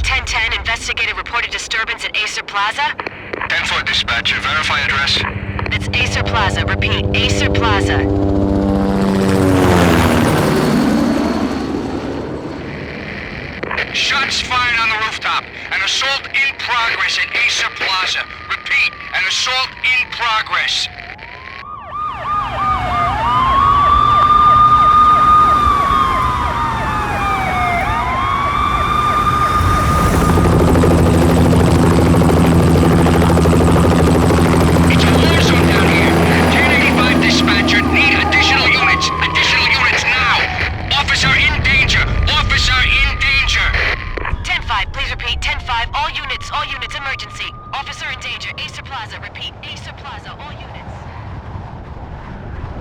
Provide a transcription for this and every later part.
1010, investigated reported disturbance at Acer Plaza. 10-4 dispatcher, verify address. It's Acer Plaza, repeat, Acer Plaza. Shots fired on the rooftop. An assault in progress at Acer Plaza. Repeat, an assault in progress. It's a war zone down here. 1085 dispatcher, need additional units. Additional units now. Officer in danger. Officer in danger. 10-5, please repeat, 10-5, all units, emergency. Officer in danger, Acer Plaza, repeat, Acer Plaza, all units.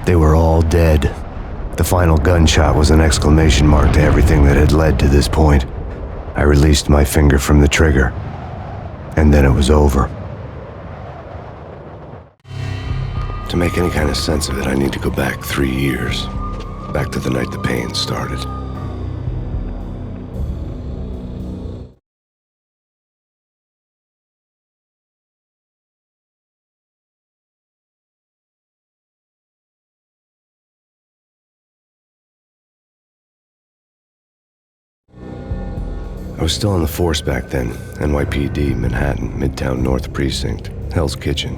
They were all dead. The final gunshot was an exclamation mark to everything that had led to this point. I released my finger from the trigger, and then it was over. To make any kind of sense of it, I need to go back 3 years. Back to the night the pain started. I was still on the force back then. NYPD, Manhattan, Midtown North Precinct, Hell's Kitchen.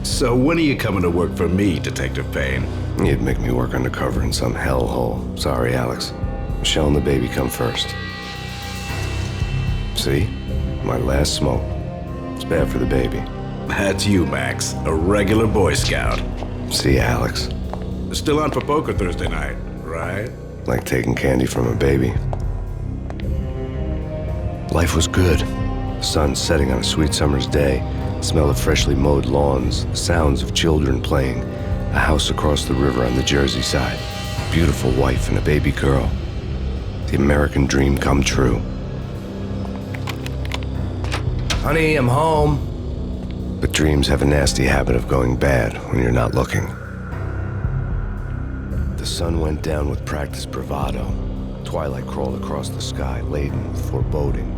So when are you coming to work for me, Detective Payne? You'd make me work undercover in some hellhole. Sorry, Alex. Michelle and the baby come first. See? My last smoke. It's bad for the baby. That's you, Max. A regular Boy Scout. See, Alex. Still on for poker Thursday night, right? Like taking candy from a baby. Life was good. The sun setting on a sweet summer's day, the smell of freshly mowed lawns, the sounds of children playing, a house across the river on the Jersey side, a beautiful wife and a baby girl. The American dream come true. Honey, I'm home. But dreams have a nasty habit of going bad when you're not looking. The sun went down with practiced bravado. Twilight crawled across the sky, laden with foreboding.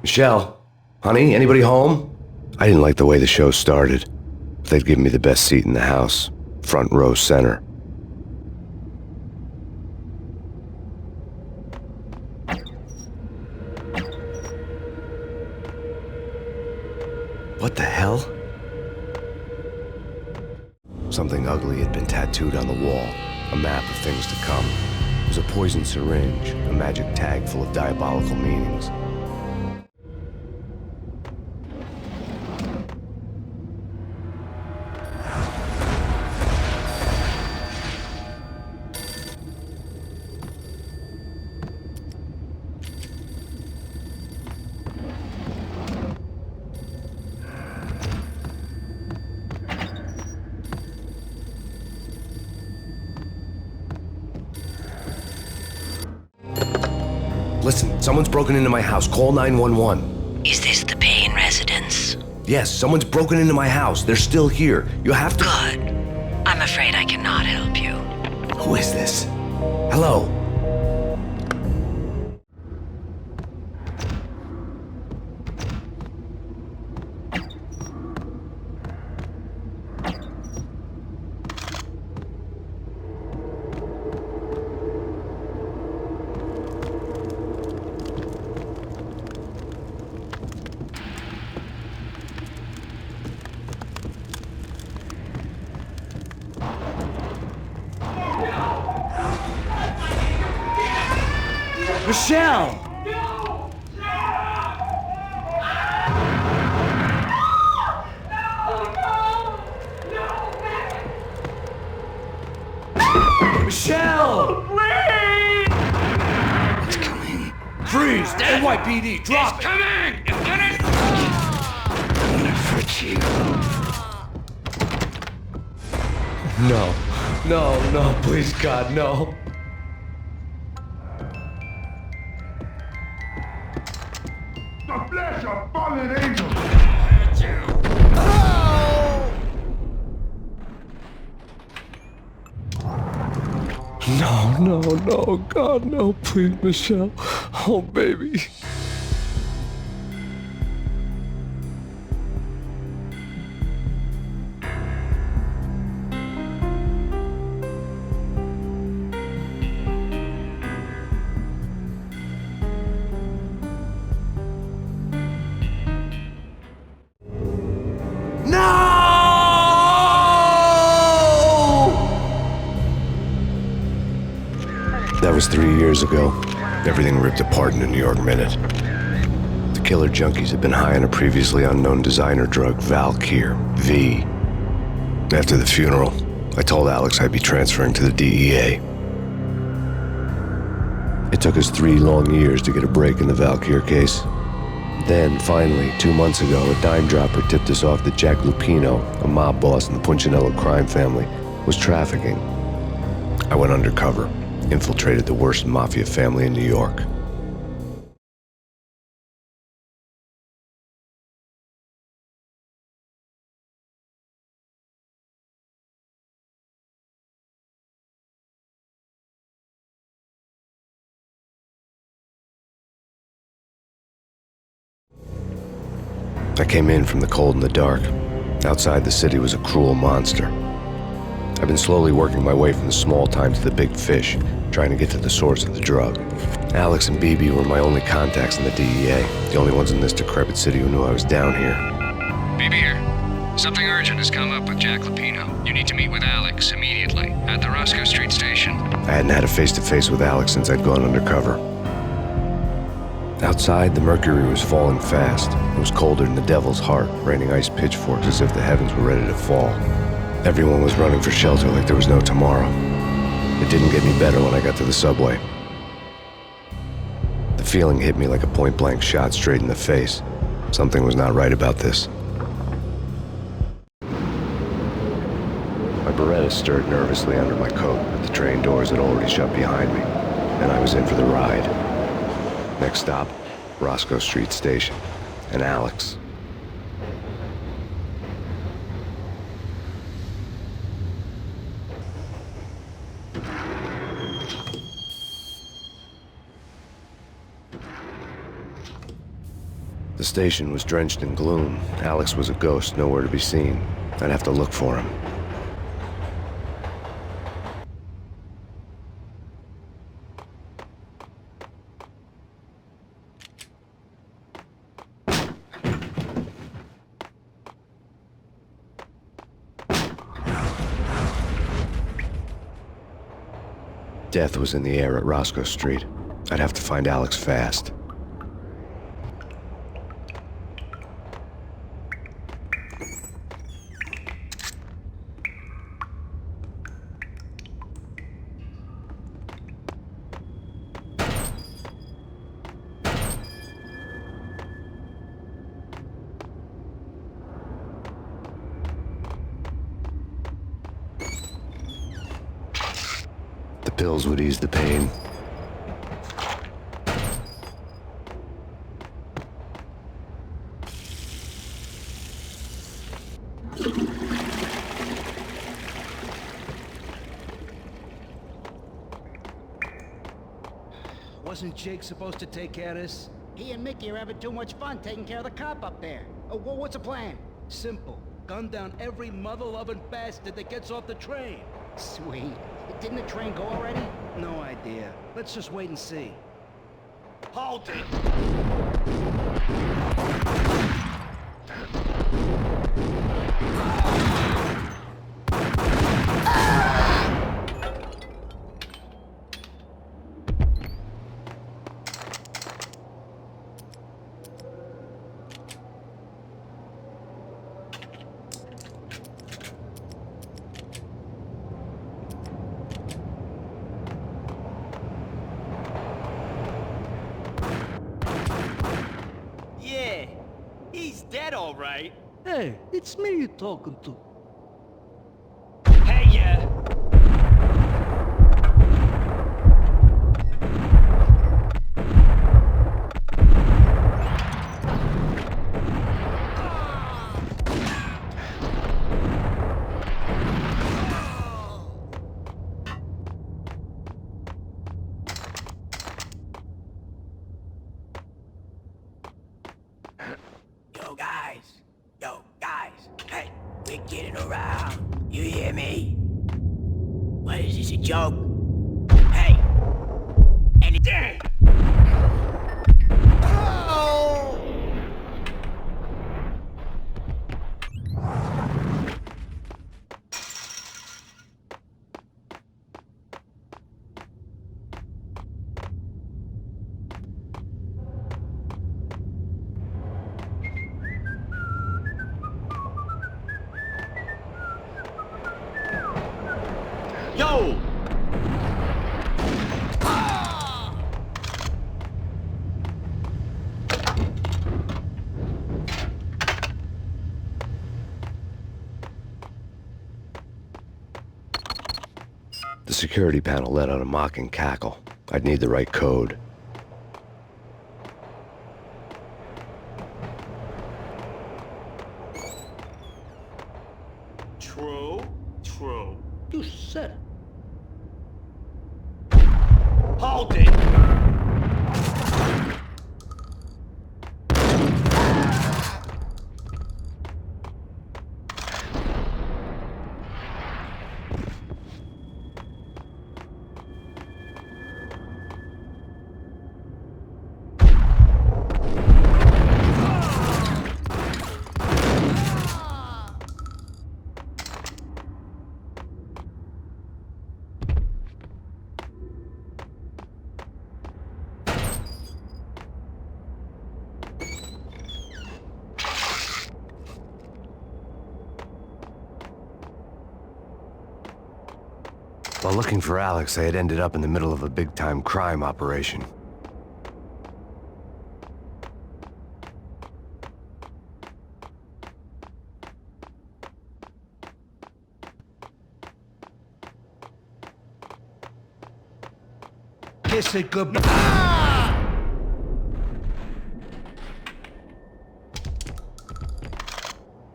Michelle, honey, anybody home? I didn't like the way the show started. They'd give me the best seat in the house, front row center. What the hell? Something ugly had been tattooed on the wall, a map of things to come. It was a poison syringe, a magic tag full of diabolical meanings. Listen, someone's broken into my house. Call 911. Is this the Payne residence? Yes, someone's broken into my house. They're still here. You have to... Good. I'm afraid I cannot help you. Who is this? Hello? Michelle! Michelle! Please! It's coming. Freeze! NYPD, drop it! Coming! Lieutenant! I'm gonna hurt you. No, please God, no. The flesh of fallen angels! No, no, no, God, no, please, Michelle. Oh, baby. That was 3 years ago. Everything ripped apart in a New York minute. The killer junkies had been high on a previously unknown designer drug, Valkyr, V. After the funeral, I told Alex I'd be transferring to the DEA. It took us 3 long years to get a break in the Valkyr case. Then, finally, 2 months ago, a dime dropper tipped us off that Jack Lupino, a mob boss in the Punchinello crime family, was trafficking. I went undercover, infiltrated the worst mafia family in New York. I came in from the cold and the dark. Outside the city was a cruel monster. I've been slowly working my way from the small time to the big fish, trying to get to the source of the drug. Alex and BB were my only contacts in the DEA, the only ones in this decrepit city who knew I was down here. BB here. Something urgent has come up with Jack Lupino. You need to meet with Alex immediately at the Rosco Street station. I hadn't had a face-to-face with Alex since I'd gone undercover. Outside, the mercury was falling fast. It was colder than the devil's heart, raining ice pitchforks as if the heavens were ready to fall. Everyone was running for shelter like there was no tomorrow. It didn't get any better when I got to the subway. The feeling hit me like a point-blank shot straight in the face. Something was not right about this. My Beretta stirred nervously under my coat, but the train doors had already shut behind me, and I was in for the ride. Next stop, Rosco Street Station, and Alex. The station was drenched in gloom. Alex was a ghost, nowhere to be seen. I'd have to look for him. Death was in the air at Rosco Street. I'd have to find Alex fast. The pills would ease the pain. Wasn't Jake supposed to take care of this? He and Mickey are having too much fun taking care of the cop up there. What's the plan? Simple. Gun down every mother-loving bastard that gets off the train. Sweet. Didn't the train go already? No idea. Let's just wait and see. Hold it! He's dead, all right. Hey, it's me you're talking to. Hey, yeah. What is this, a joke? Hey! Any day! Yo! The security panel let out a mocking cackle. I'd need the right code. True. You said it. Hold it! While looking for Alex, I had ended up in the middle of a big-time crime operation. Kiss it goodbye.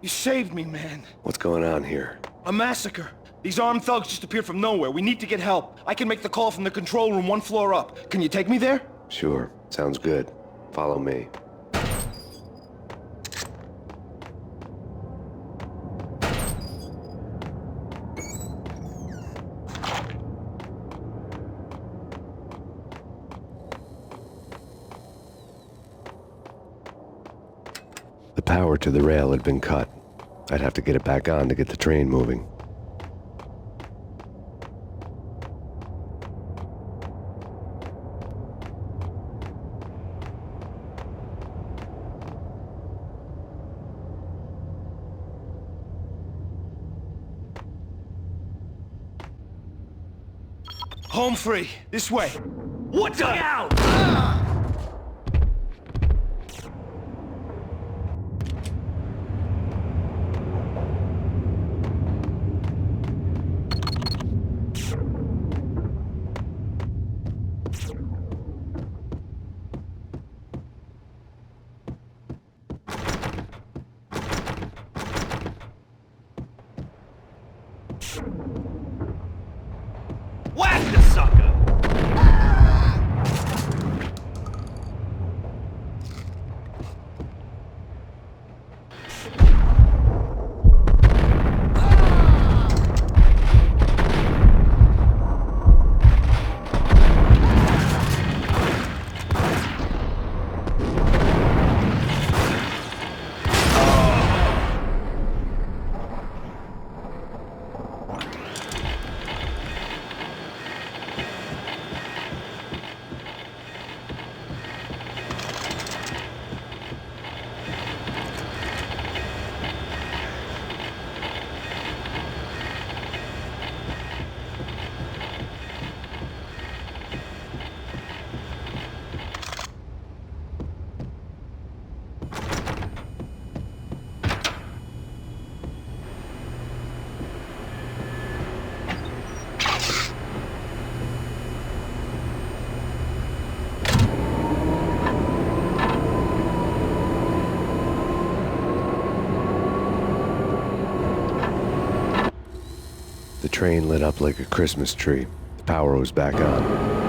You saved me, man. What's going on here? A massacre. These armed thugs just appeared from nowhere. We need to get help. I can make the call from the control room 1 floor up. Can you take me there? Sure, sounds good. Follow me. The power to the rail had been cut. I'd have to get it back on to get the train moving. Home free. This way. What the hell? Whack the sucker! The train lit up like a Christmas tree. The power was back on.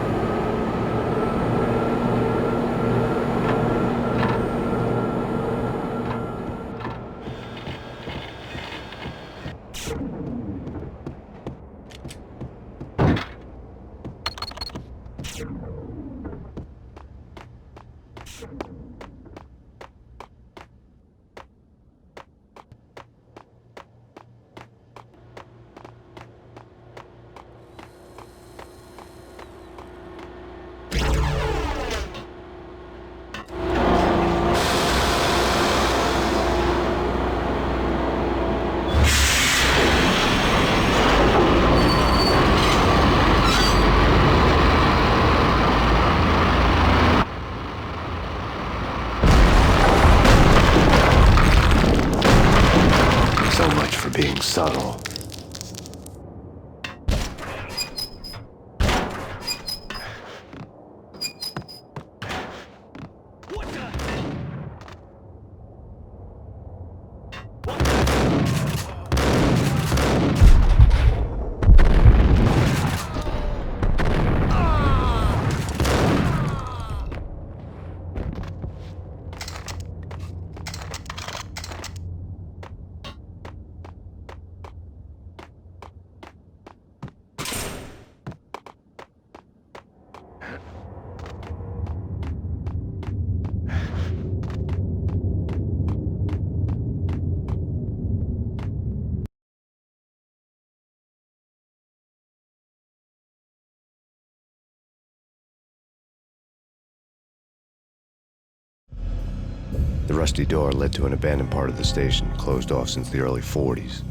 The rusty door led to an abandoned part of the station, closed off since the early 40s.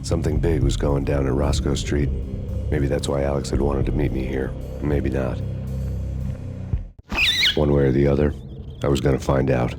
Something big was going down in Rosco Street. Maybe that's why Alex had wanted to meet me here. Maybe not. One way or the other, I was gonna find out.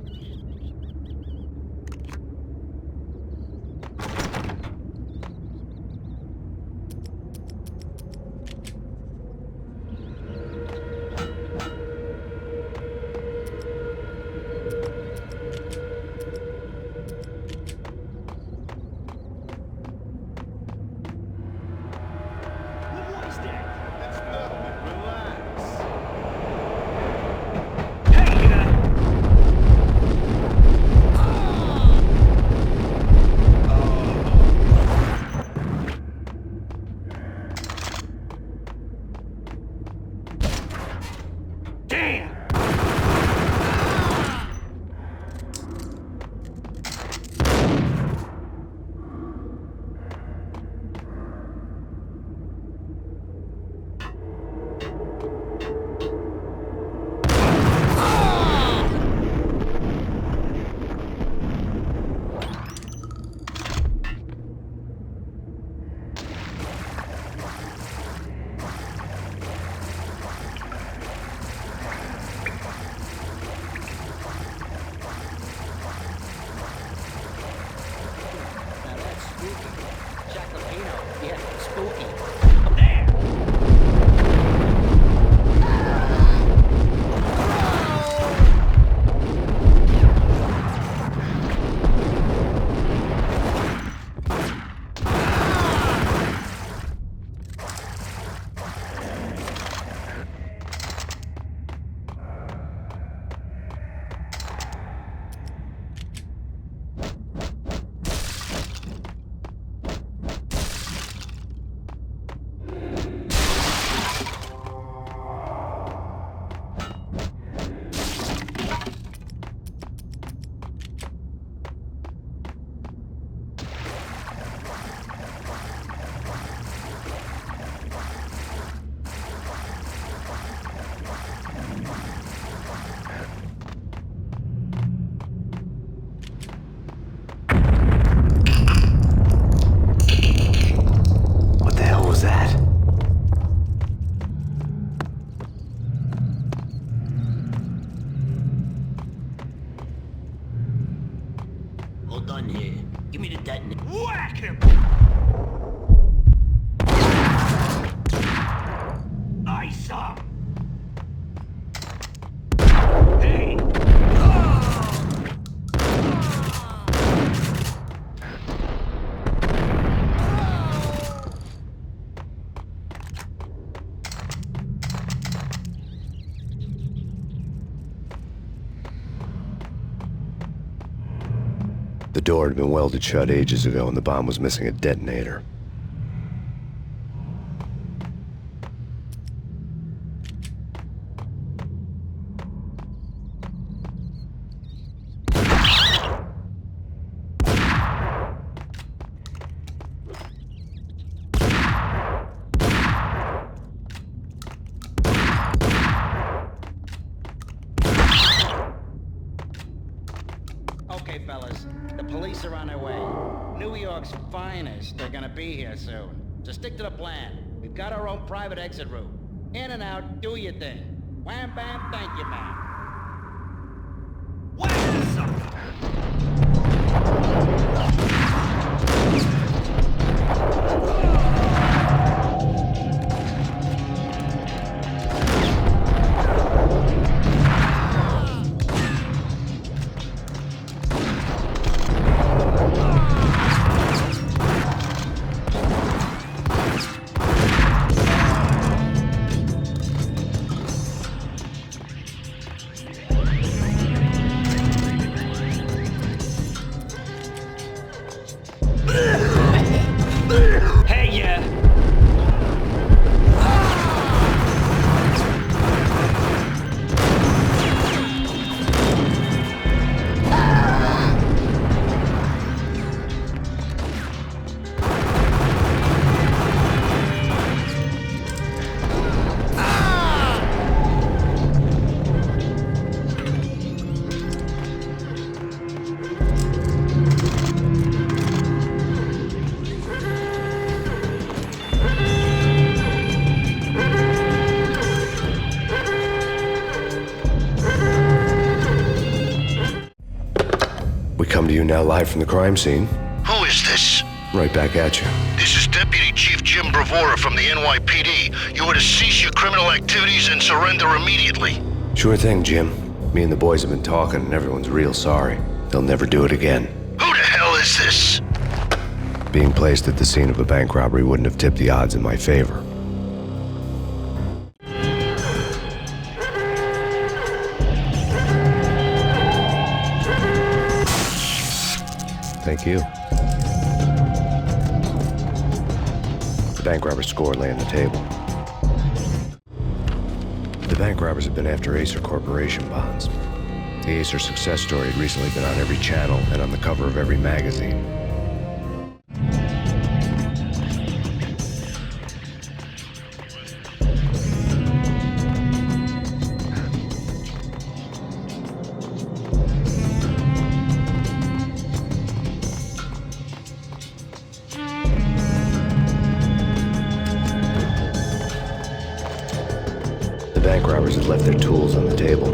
The door had been welded shut ages ago and the bomb was missing a detonator. Okay, fellas. The police are on their way. New York's finest are gonna be here soon. So stick to the plan. We've got our own private exit route. In and out, do your thing. Wham bam, thank you, ma'am. What is this? to you now live from the crime scene. Who is this? Right back at you. This is Deputy Chief Jim Bravura from the NYPD. You are to cease your criminal activities and surrender immediately. Sure thing, Jim. Me and the boys have been talking and everyone's real sorry. They'll never do it again. Who the hell is this? Being placed at the scene of a bank robbery wouldn't have tipped the odds in my favor. Thank you. The bank robber's score lay on the table. The bank robbers have been after Acer Corporation bonds. The Acer success story had recently been on every channel and on the cover of every magazine. The bank robbers had left their tools on the table.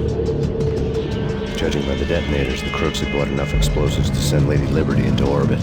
Judging by the detonators, the crooks had bought enough explosives to send Lady Liberty into orbit.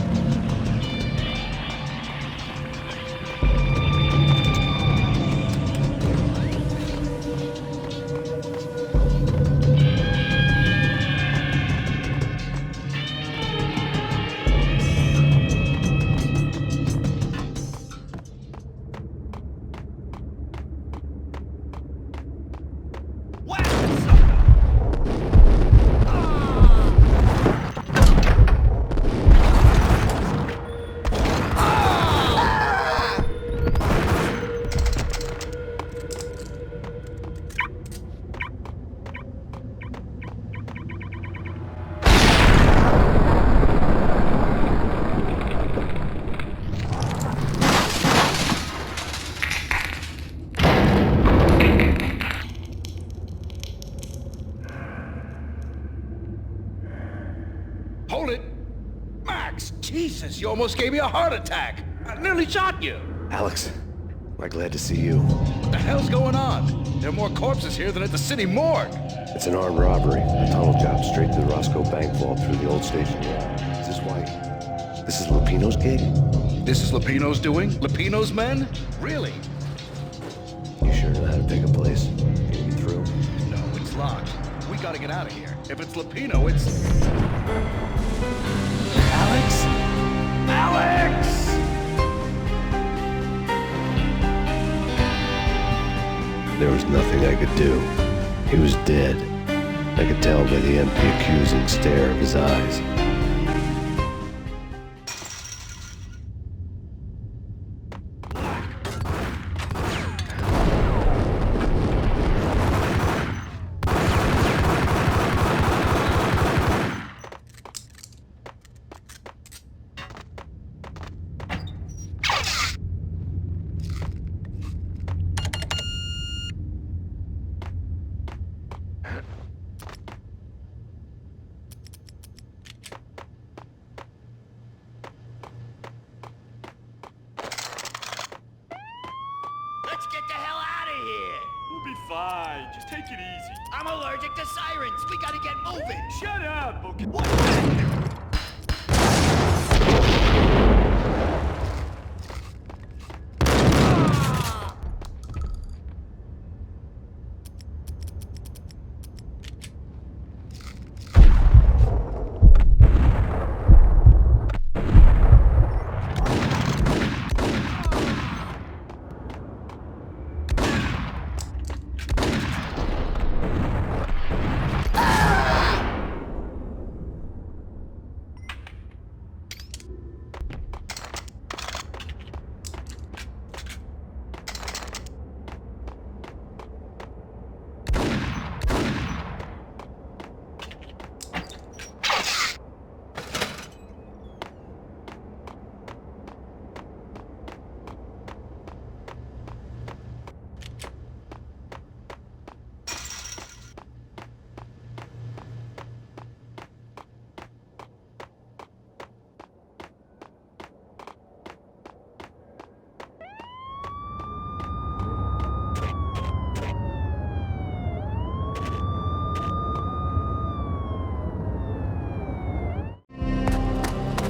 Hold it! Max, Jesus, you almost gave me a heart attack! I nearly shot you! Alex, I'm glad to see you. What the hell's going on? There are more corpses here than at the city morgue! It's an armed robbery. A tunnel job straight to the Rosco bank vault through the old station yard. Is this why? This is Lupino's gig? This is Lupino's doing? Lupino's men? Really? You sure know how to pick a place? Can you get through? No, it's locked. We gotta get out of here. If it's Lupino, it's... Alex? Alex! There was nothing I could do. He was dead. I could tell by the empty, accusing stare of his eyes. Let's get the hell out of here! We'll be fine. Just take it easy. I'm allergic to sirens. We gotta get moving. Shut up, okay? What?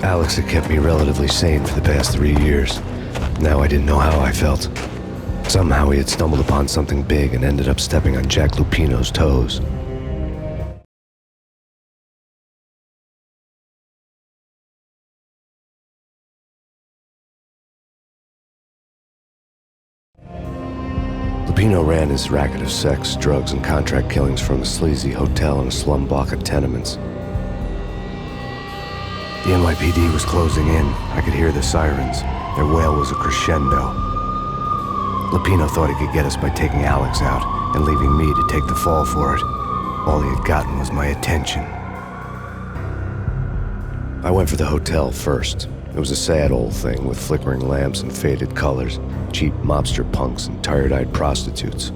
Alex had kept me relatively sane for the past 3 years. Now I didn't know how I felt. Somehow he had stumbled upon something big and ended up stepping on Jack Lupino's toes. Lupino ran his racket of sex, drugs, and contract killings from a sleazy hotel in a slum block of tenements. The NYPD was closing in. I could hear the sirens. Their wail was a crescendo. Lupino thought he could get us by taking Alex out and leaving me to take the fall for it. All he had gotten was my attention. I went for the hotel first. It was a sad old thing with flickering lamps and faded colors, cheap mobster punks and tired-eyed prostitutes.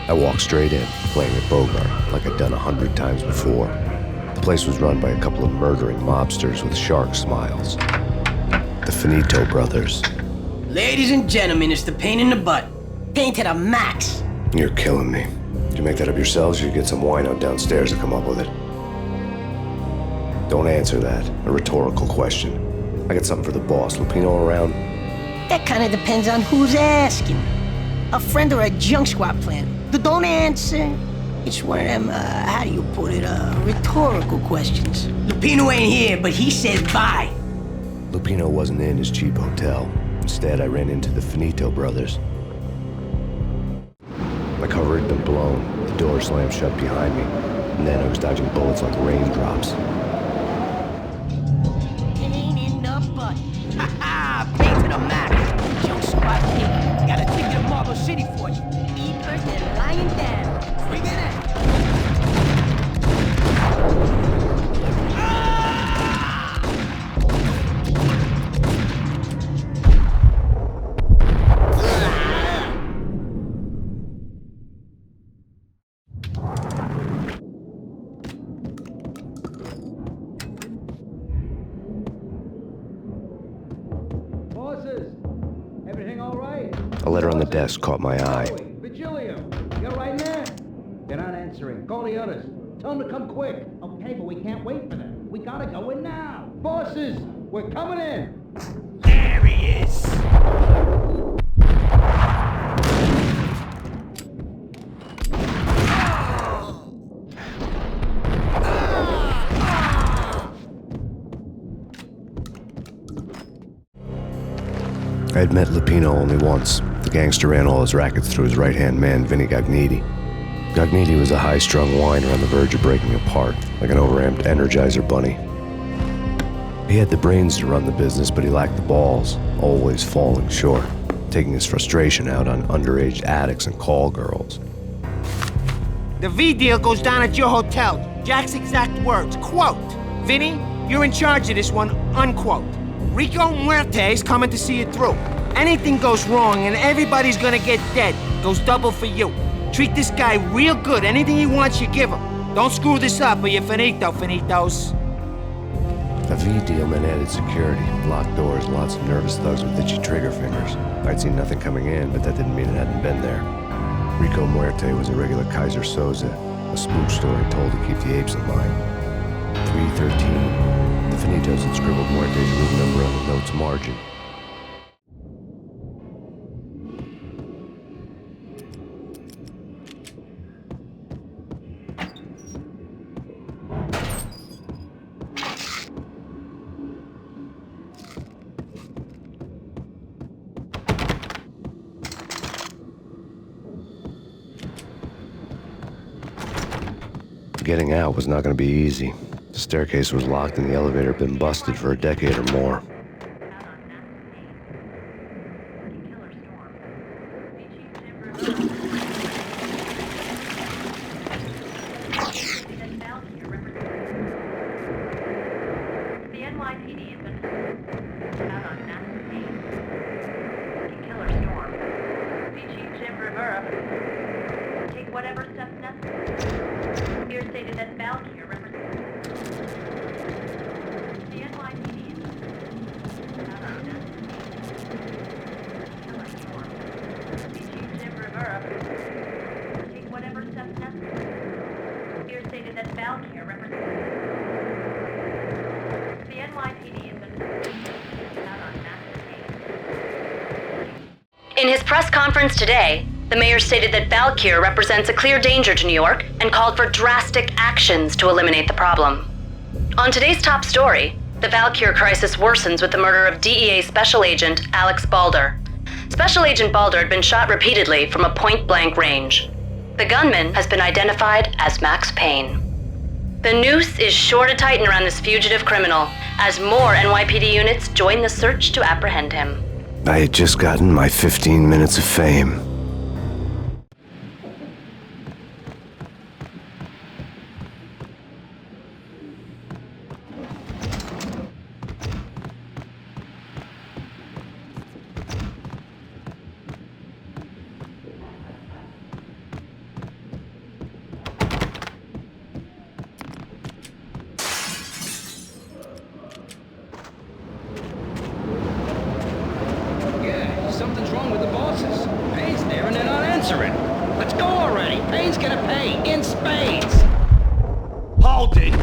I walked straight in, playing at Bogart like I'd done 100 times before. The place was run by a couple of murdering mobsters with shark smiles. The Finito brothers. Ladies and gentlemen, it's the pain in the butt. Pain to the max. You're killing me. Did you make that up yourselves, or you get some wino downstairs to come up with it? Don't answer that. A rhetorical question. I got something for the boss. Lupino around? That kind of depends on who's asking. A friend or a junk squad plan. Don't answer. It's one of them, how do you put it, rhetorical questions. Lupino ain't here, but he said bye. Lupino wasn't in his cheap hotel. Instead, I ran into the Finito brothers. My cover had been blown. The door slammed shut behind me. And then I was dodging bullets like raindrops. Pain in the butt. Ha ha! Pain to the max. Junk squad kid. Got a ticket to Marble City for you. Me first and lying down. Bring it in. A letter on the desk caught my eye. Vigilio, you're right there. They're not answering. Call the others. Tell them to come quick. Okay, but we can't wait for them. We gotta go in now. Bosses, we're coming in. There he is. I had met Lupino only once. The gangster ran all his rackets through his right-hand man, Vinny Gagniti. Gagniti was a high-strung whiner on the verge of breaking apart, like an overamped Energizer bunny. He had the brains to run the business, but he lacked the balls, always falling short, taking his frustration out on underage addicts and call girls. The V deal goes down at your hotel. Jack's exact words, quote, "Vinny, you're in charge of this one," unquote. Rico Muerte's coming to see it through. Anything goes wrong and everybody's gonna get dead. Goes double for you. Treat this guy real good. Anything he wants, you give him. Don't screw this up or you're finito, finitos. A V deal meant added security, locked doors, lots of nervous thugs with itchy trigger fingers. I'd seen nothing coming in, but that didn't mean it hadn't been there. Rico Muerte was a regular Kaiser Soze, a spook story told to keep the apes in line. 313. The Finitos had scribbled Muerte's room number on the note's margin. Getting out was not going to be easy. The staircase was locked and the elevator had been busted for a decade or more. In his press conference today, the mayor stated that Valkyr represents a clear danger to New York and called for drastic actions to eliminate the problem. On today's top story, the Valkyr crisis worsens with the murder of DEA Special Agent Alex Balder. Special Agent Balder had been shot repeatedly from a point-blank range. The gunman has been identified as Max Payne. The noose is sure to tighten around this fugitive criminal as more NYPD units join the search to apprehend him. I had just gotten my 15 minutes of fame. Something's wrong with the bosses. Payne's there and they're not answering. Let's go already. Payne's gonna pay in spades. Hold it!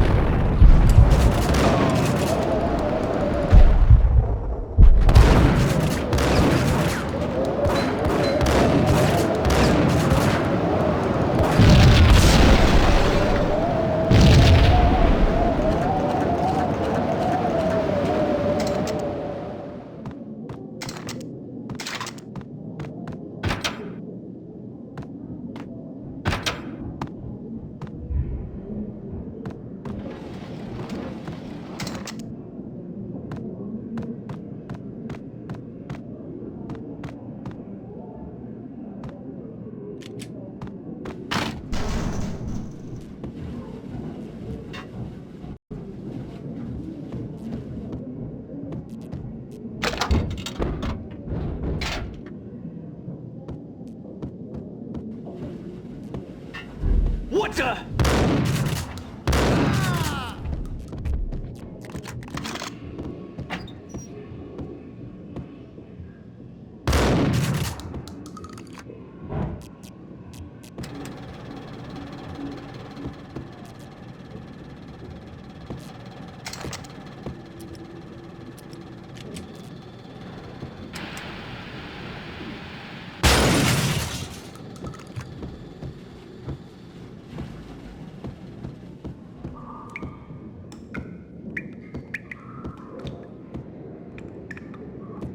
What the?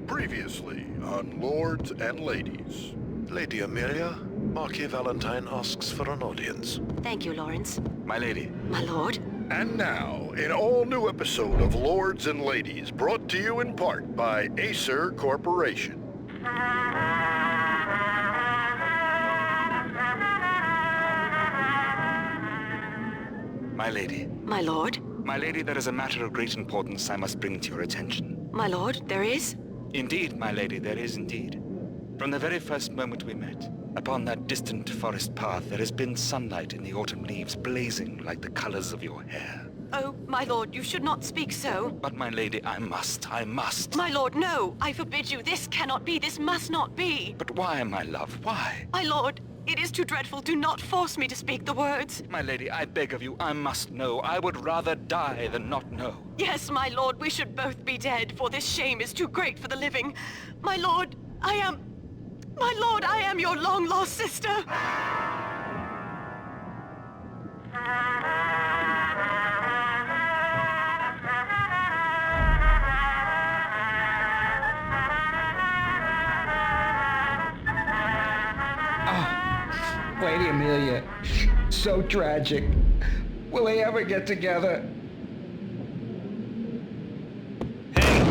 Previously on Lords and Ladies. Lady Amelia, Marquis Valentine asks for an audience. Thank you, Lawrence. My lady. My lord. And now, an all-new episode of Lords and Ladies, brought to you in part by Acer Corporation. My lady. My lord. My lady, there is a matter of great importance I must bring to your attention. My lord, there is? Indeed, my lady, there is indeed. From the very first moment we met, upon that distant forest path, there has been sunlight in the autumn leaves blazing like the colors of your hair. Oh, my lord, you should not speak so. But my lady, I must. My lord, no! I forbid you. This cannot be. This must not be. But why, my love, why? My lord, it is too dreadful. Do not force me to speak the words. My lady, I beg of you, I must know. I would rather die than not know. Yes, my lord, we should both be dead, for this shame is too great for the living. My lord, I am your long-lost sister. Lady Amelia, so tragic. Will they ever get together? Hey!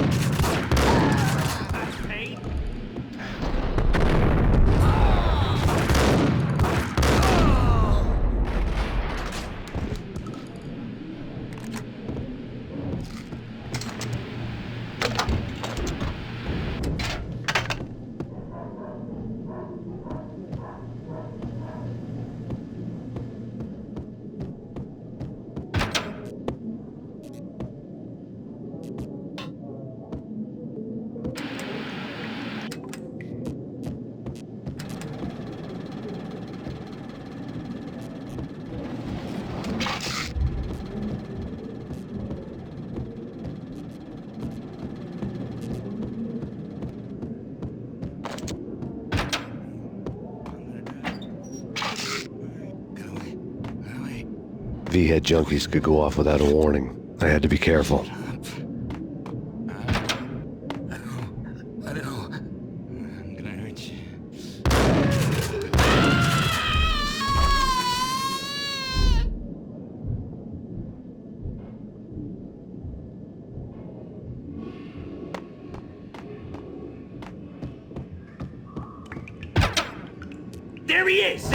V-head junkies could go off without a warning. I had to be careful. There he is!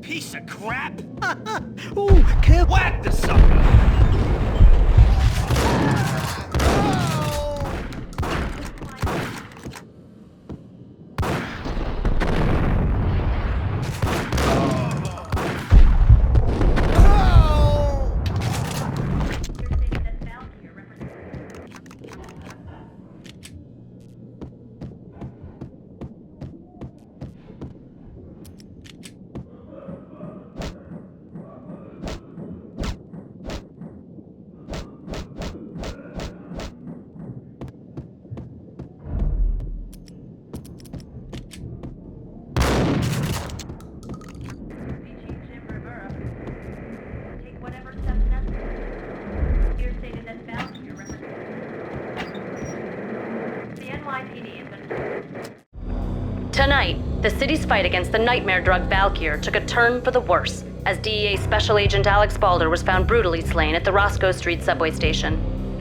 Piece of crap! Ooh, kill. Whack the sucker! Tonight, the city's fight against the nightmare drug Valkyr took a turn for the worse, as DEA Special Agent Alex Balder was found brutally slain at the Rosco Street subway station.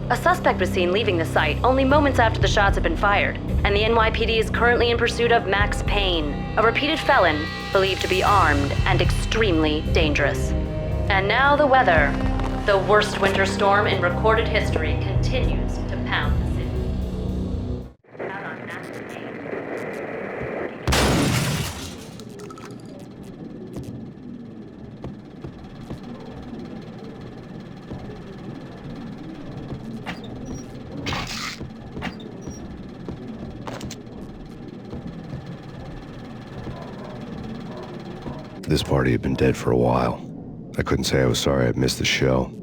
A suspect was seen leaving the site only moments after the shots had been fired, and the NYPD is currently in pursuit of Max Payne, a repeated felon believed to be armed and extremely dangerous. And now the weather. The worst winter storm in recorded history continues to pound the city. Out on Max Payne. This party had been dead for a while. I couldn't say I was sorry I'd missed the show.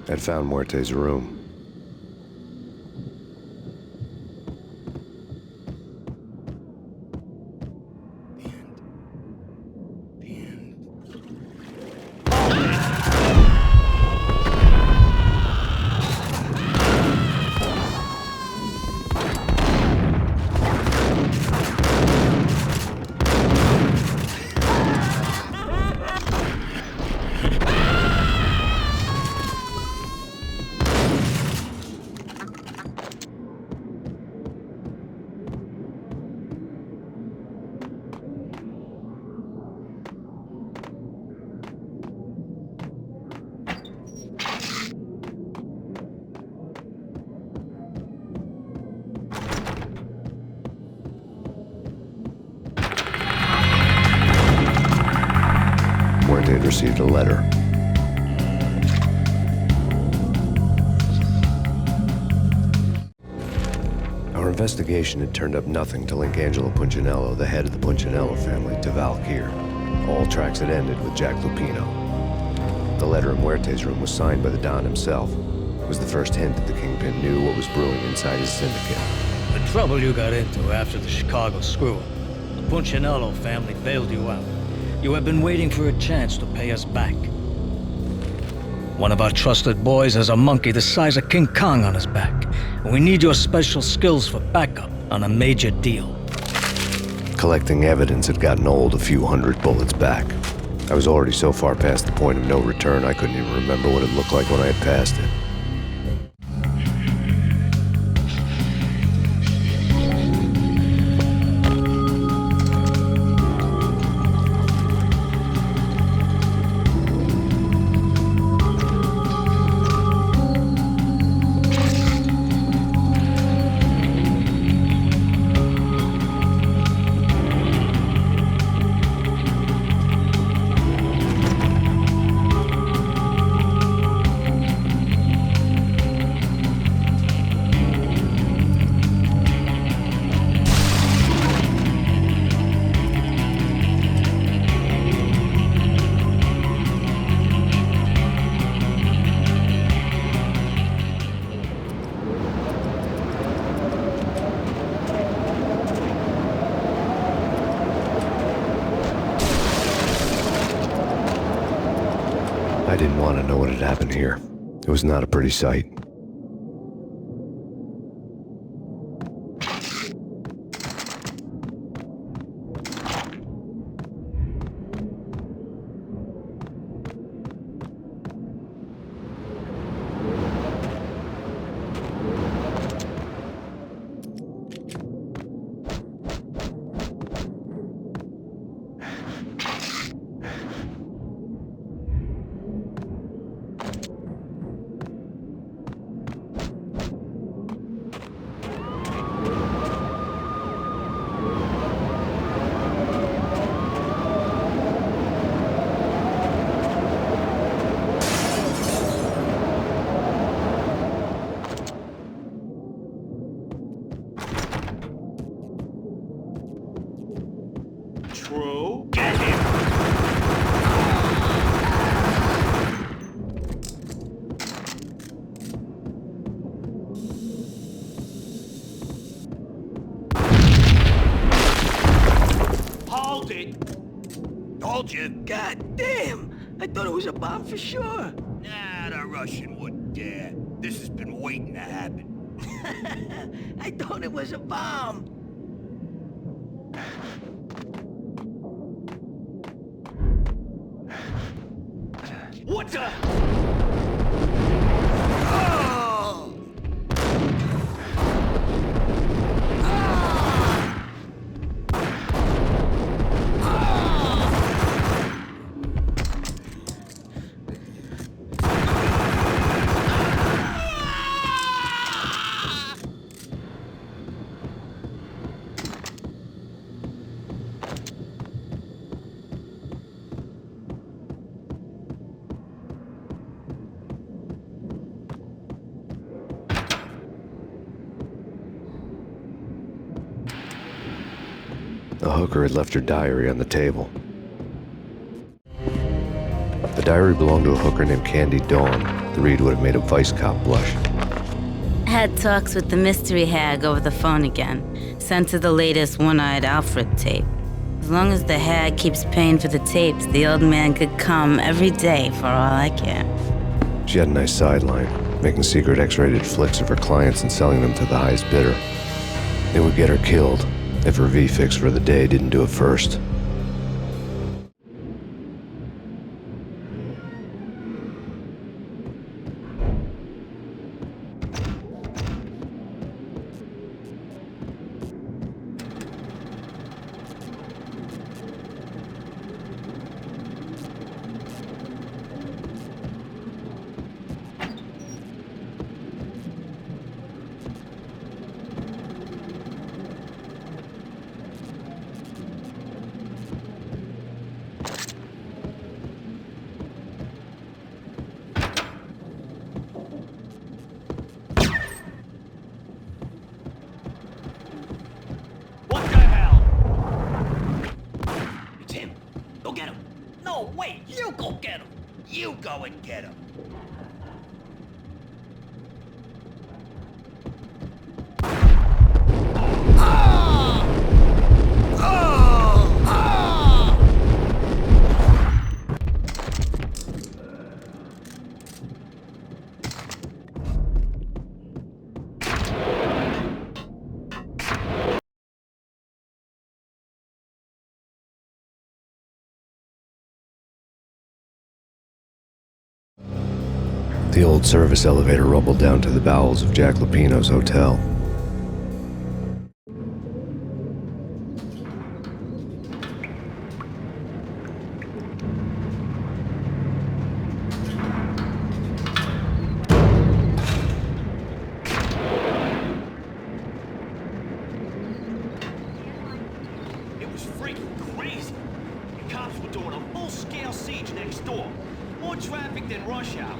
I'd found Muerte's room. received a letter. Our investigation had turned up nothing to link Angelo Punchinello, the head of the Punchinello family, to Valkyr. All tracks had ended with Jack Lupino. The letter in Muerte's room was signed by the Don himself. It was the first hint that the Kingpin knew what was brewing inside his syndicate. The trouble you got into after the Chicago screw-up. The Punchinello family bailed you out. You have been waiting for a chance to pay us back. One of our trusted boys has a monkey the size of King Kong on his back, and we need your special skills for backup on a major deal. Collecting evidence had gotten old a few hundred bullets back. I was already so far past the point of no return I couldn't even remember what it looked like when I had passed it. I didn't want to know what had happened here. It was not a pretty sight. True. Get him! Hold it! Told you. God damn! I thought it was a bomb for sure. Nah, the Russian wouldn't dare. This has been waiting to happen. I thought it was a bomb. What the? The hooker had left her diary on the table. The diary belonged to a hooker named Candy Dawn. The read would have made a vice cop blush. Had talks with the mystery hag over the phone again. Sent her the latest One-Eyed Alfred tape. As long as the hag keeps paying for the tapes, the old man could come every day for all I care. She had a nice sideline, making secret X-rated flicks of her clients and selling them to the highest bidder. It would get her killed if her V-fix for the day didn't do it first. go and get him. The old service elevator rumbled down to the bowels of Jack Lupino's hotel. It was freaking crazy. The cops were doing a full-scale siege next door. More traffic than rush hour.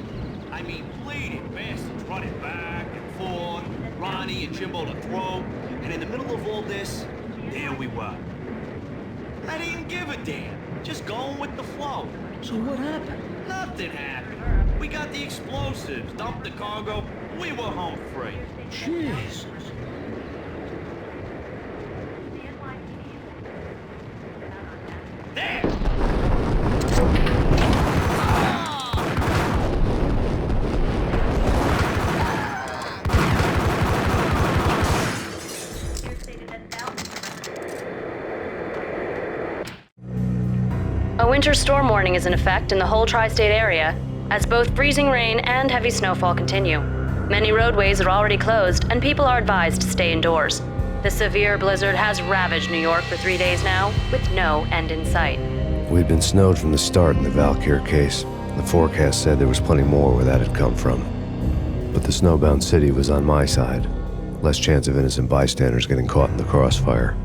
I mean, bleeding bastards running back and forth, Ronnie and Jimbo to throw, and in the middle of all this, there we were. I didn't give a damn, just going with the flow. So what happened? Nothing happened. We got the explosives, dumped the cargo, we were home free. Jesus. There! A winter storm warning is in effect in the whole tri-state area, as both freezing rain and heavy snowfall continue. Many roadways are already closed, and people are advised to stay indoors. The severe blizzard has ravaged New York for 3 days now, with no end in sight. We'd been snowed from the start in the Valkyr case. The forecast said there was plenty more where that had come from. But the snowbound city was on my side. Less chance of innocent bystanders getting caught in the crossfire.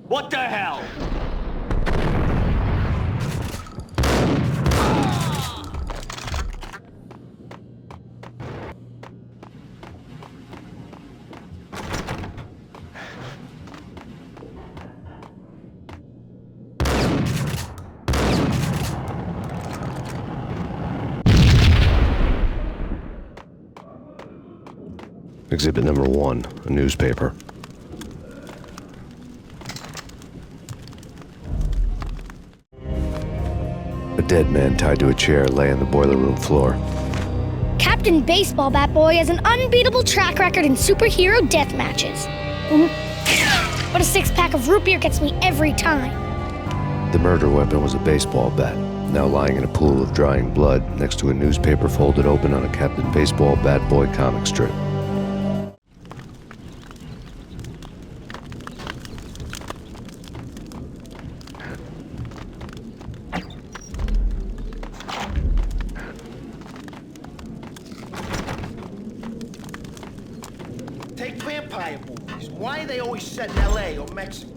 What the hell? Exhibit number 1, a newspaper. A dead man tied to a chair lay on the boiler room floor. Captain Baseball Bat Boy has an unbeatable track record in superhero death matches. But a 6-pack of root beer gets me every time. The murder weapon was a baseball bat, now lying in a pool of drying blood next to a newspaper folded open on a Captain Baseball Bat Boy comic strip. Take vampire movies. Why are they always set in LA or Mexico?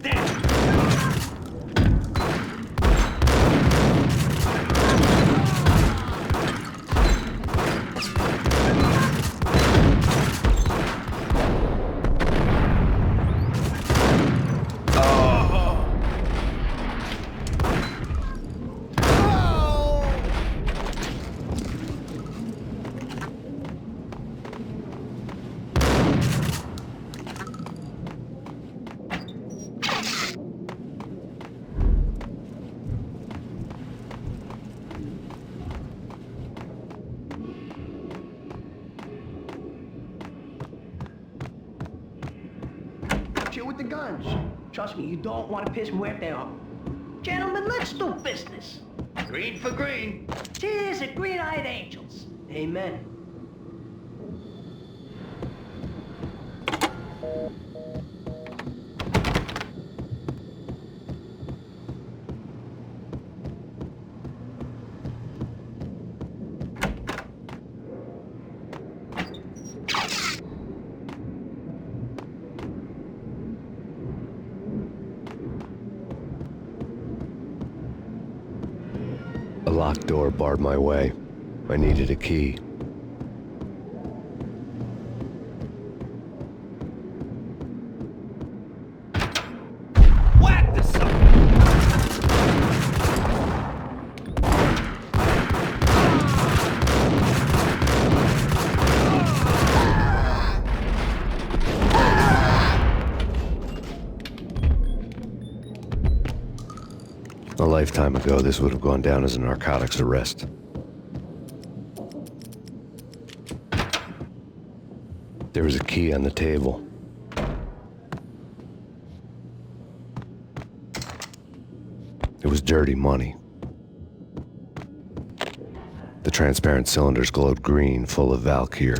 guns. Trust me, you don't want to piss Muerte off. Gentlemen, let's do business. Green for green. Cheers at green-eyed angels. Amen. A locked door barred my way. I needed a key. Whack the sucker! A lifetime ago, this would have gone down as a narcotics arrest. There was a key on the table. It was dirty money. The transparent cylinders glowed green, full of Valkyr.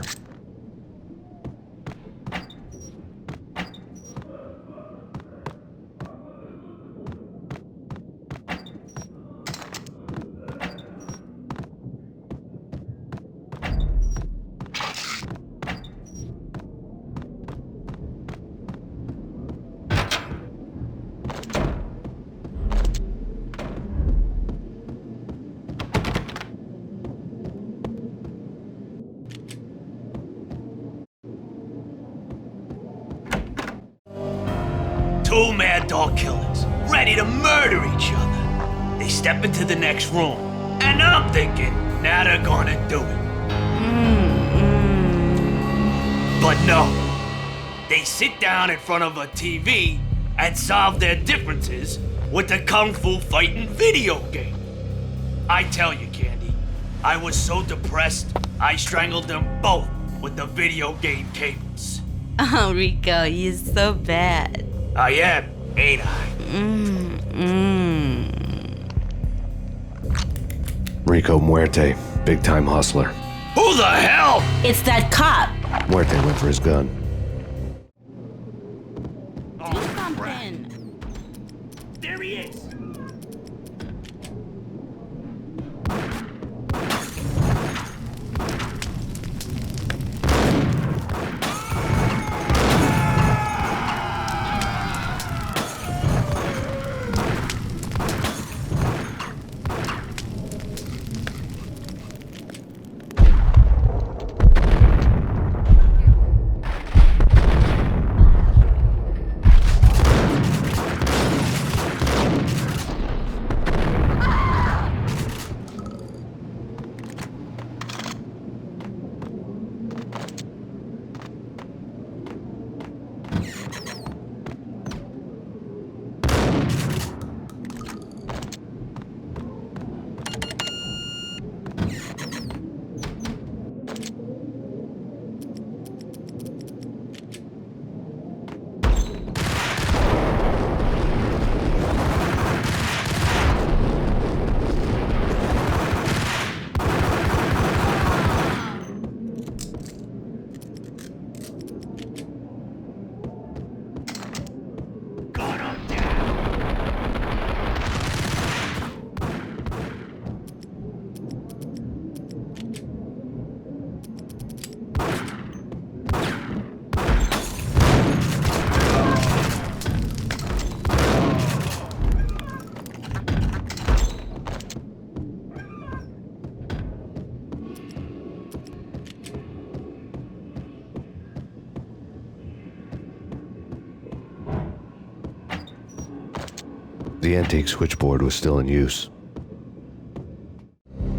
Two mad dog killers, ready to murder each other. They step into the next room, and I'm thinking, now they're gonna do it. But no, they sit down in front of a TV and solve their differences with the kung fu fighting video game. I tell you, Candy, I was so depressed, I strangled them both with the video game cables. Oh, Rico, you're so bad. I am, ain't I? Rico Muerte, big-time hustler. Who the hell? It's that cop. Muerte went for his gun. Do something. There he is. The antique switchboard was still in use.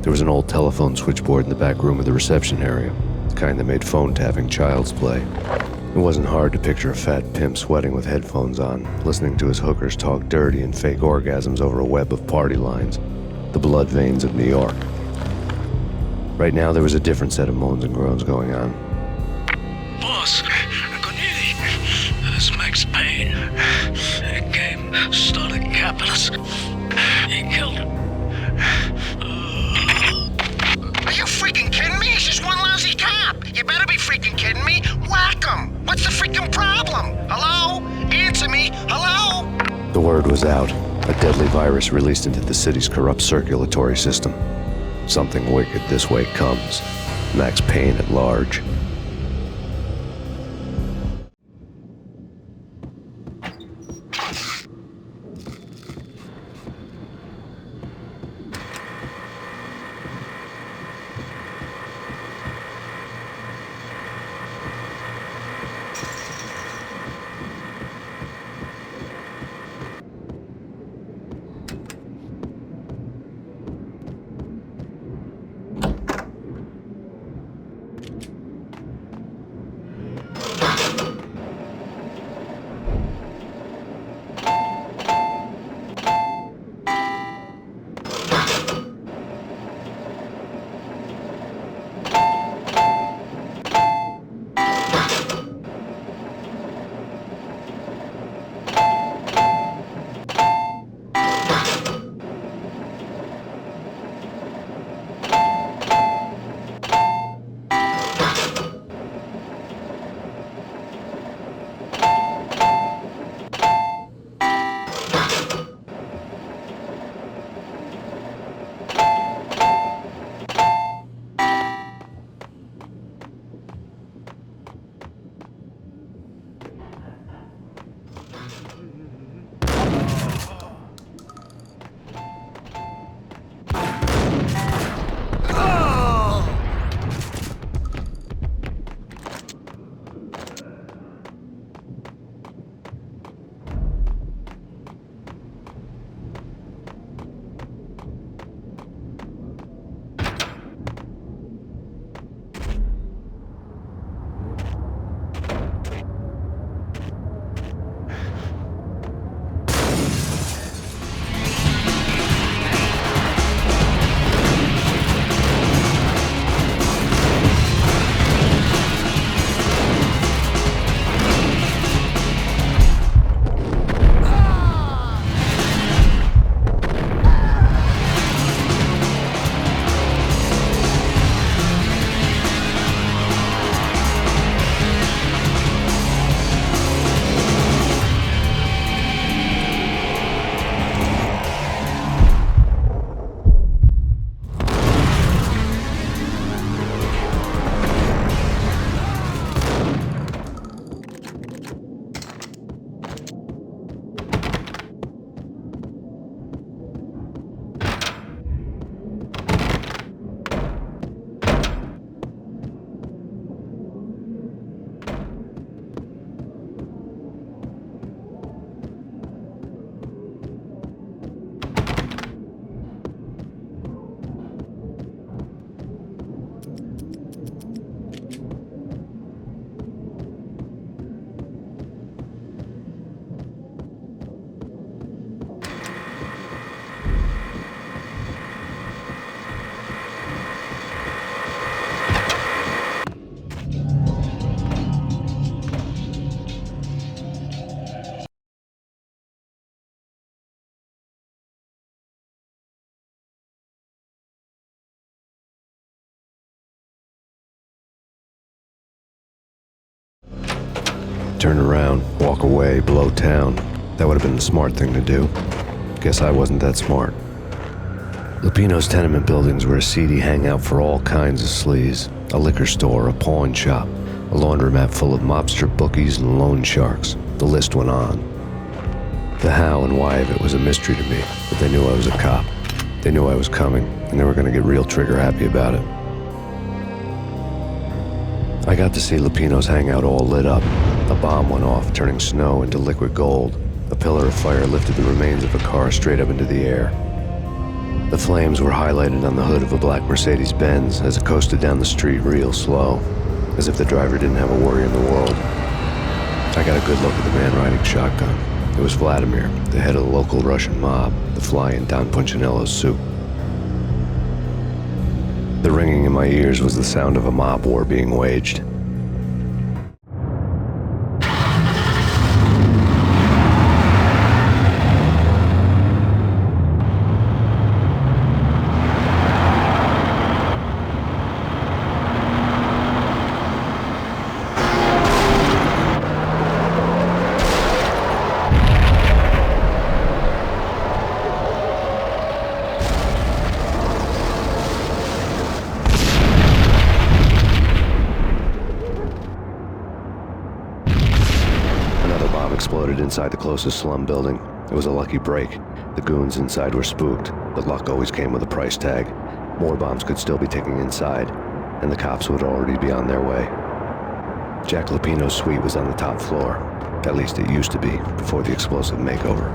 There was an old telephone switchboard in the back room of the reception area, the kind that made phone tapping child's play. It wasn't hard to picture a fat pimp sweating with headphones on, listening to his hookers talk dirty and fake orgasms over a web of party lines, the blood veins of New York. Right now, there was a different set of moans and groans going on. Boss, Cornelia, this Max Payne. started capping us. He killed him. Are you freaking kidding me? He's just one lousy cop. You better be freaking kidding me. Whack him. What's the freaking problem? Hello? Answer me. Hello? The word was out. A deadly virus released into the city's corrupt circulatory system. Something wicked this way comes. Max Payne at large. Turn around, walk away, blow town. That would have been the smart thing to do. Guess I wasn't that smart. Lupino's tenement buildings were a seedy hangout for all kinds of sleaze. A liquor store, a pawn shop, a laundromat full of mobster bookies and loan sharks. The list went on. The how and why of it was a mystery to me, but they knew I was a cop. They knew I was coming, and they were going to get real trigger happy about it. I got to see Lupino's hangout all lit up. A bomb went off, turning snow into liquid gold. A pillar of fire lifted the remains of a car straight up into the air. The flames were highlighted on the hood of a black Mercedes-Benz as it coasted down the street real slow, as if the driver didn't have a worry in the world. I got a good look at the man riding shotgun. It was Vladimir, the head of the local Russian mob, the fly in Don Punchinello's soup. The ringing in my ears was the sound of a mob war being waged. inside the closest slum building. It was a lucky break. The goons inside were spooked, but luck always came with a price tag. More bombs could still be ticking inside, and the cops would already be on their way. Jack Lupino's suite was on the top floor. At least it used to be, before the explosive makeover.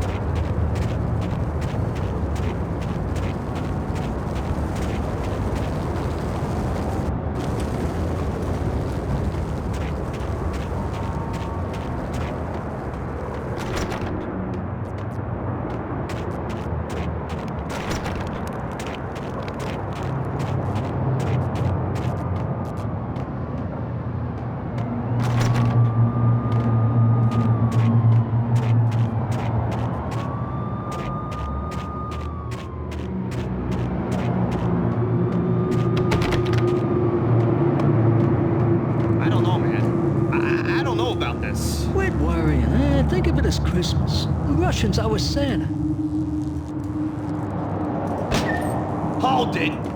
Christmas. The Russians are with Santa. Hold it!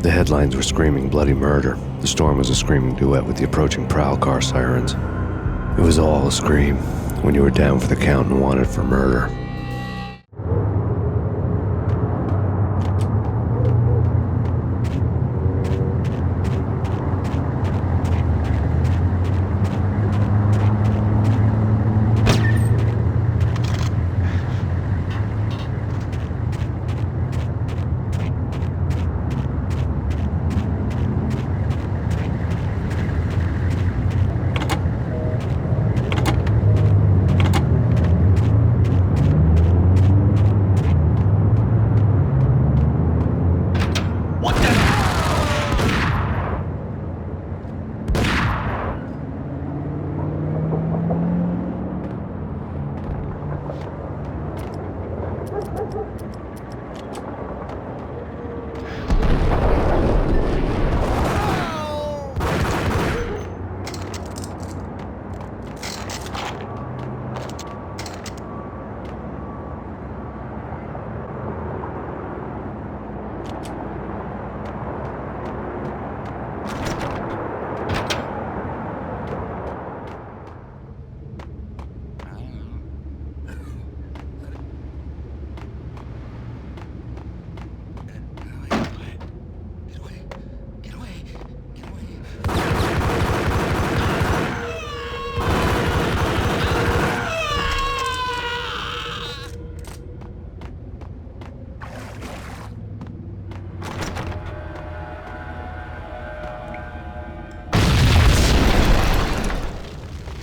The headlines were screaming bloody murder. The storm was a screaming duet with the approaching prowl car sirens. It was all a scream when you were down for the count and wanted for murder.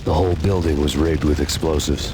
The whole building was rigged with explosives.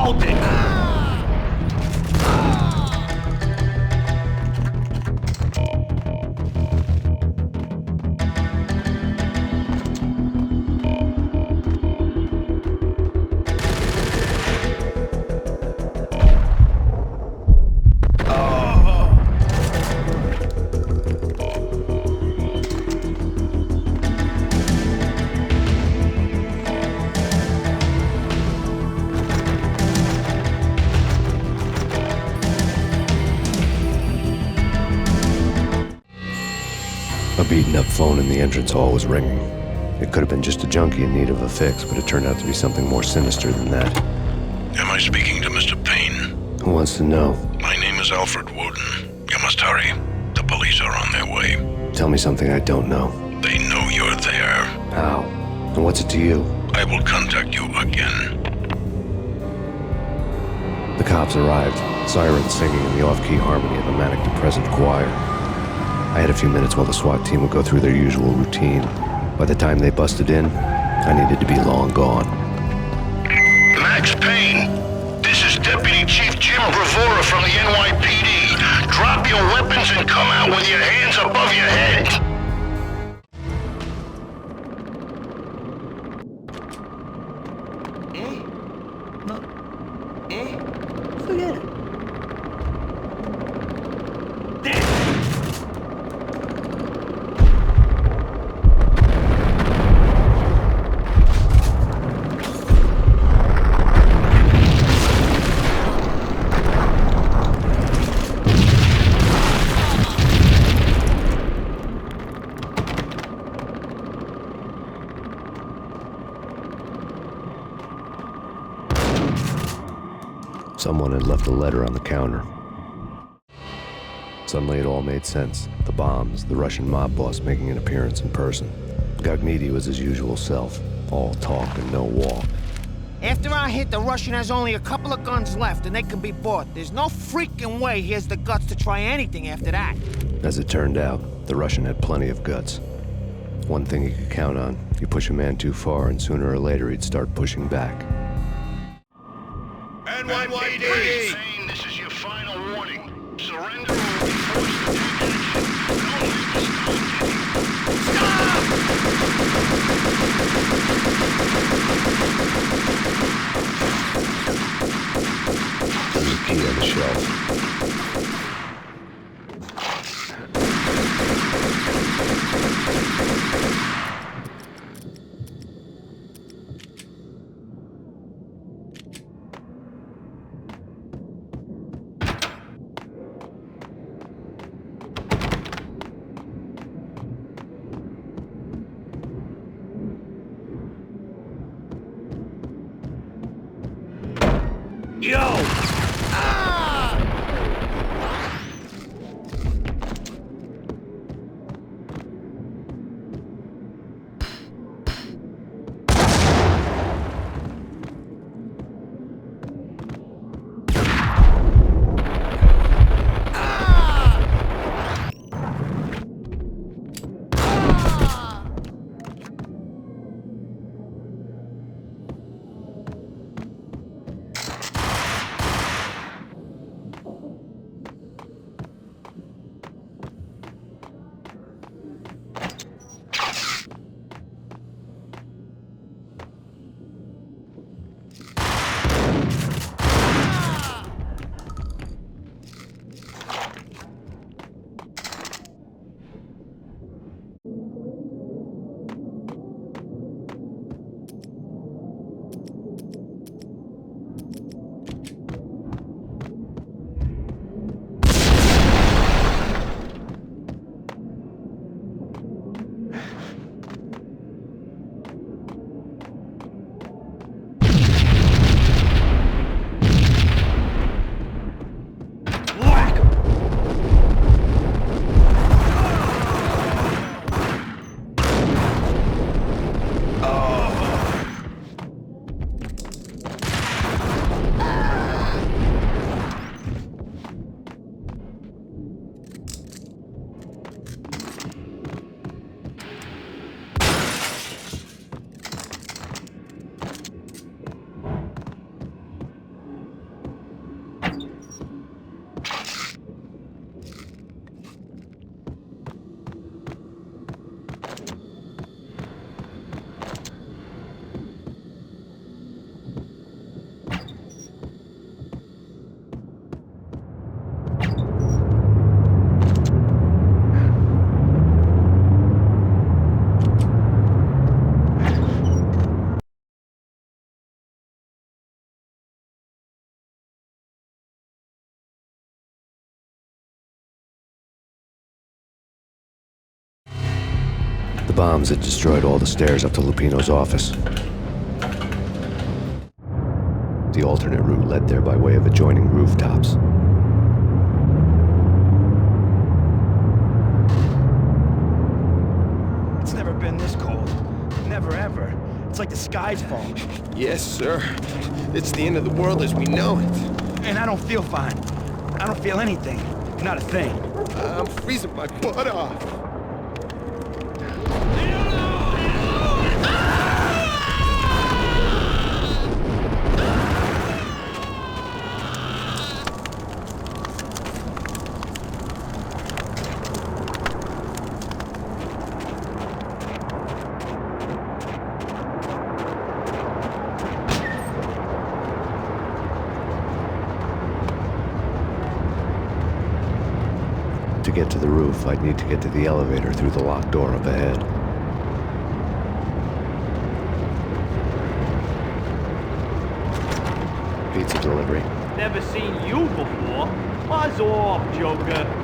holding. A beaten-up phone in the entrance hall was ringing. It could have been just a junkie in need of a fix, but it turned out to be something more sinister than that. Am I speaking to Mr. Payne? Who wants to know? My name is Alfred Woden. You must hurry. The police are on their way. Tell me something I don't know. They know you're there. How? And what's it to you? I will contact you again. The cops arrived, sirens singing in the off-key harmony of a manic-depressive choir. I had a few minutes while the SWAT team would go through their usual routine. By the time they busted in, I needed to be long gone. Max Payne, this is Deputy Chief Jim Bravura from the NYPD. Drop your weapons and come out with your hands above your head. Forget it. Someone had left a letter on the counter. Suddenly it all made sense. The bombs, the Russian mob boss making an appearance in person. Gagnidi was his usual self, all talk and no walk. After our hit, the Russian has only a couple of guns left and they can be bought. There's no freaking way he has the guts to try anything after that. As it turned out, the Russian had plenty of guts. One thing you could count on, you push a man too far and sooner or later he'd start pushing back. NYPD! Payne, this is your final warning. Surrender or we'll be forced to take action. There's a key on the shelf. Yo! The bombs had destroyed all the stairs up to Lupino's office. The alternate route led there by way of adjoining rooftops. It's never been this cold. Never ever. It's like the sky's falling. Yes, sir. It's the end of the world as we know it. And I don't feel fine. I don't feel anything. Not a thing. I'm freezing my butt off. To get to the roof, I'd need to get to the elevator through the locked door up ahead. Pizza delivery. Never seen you before. Buzz off, Joker.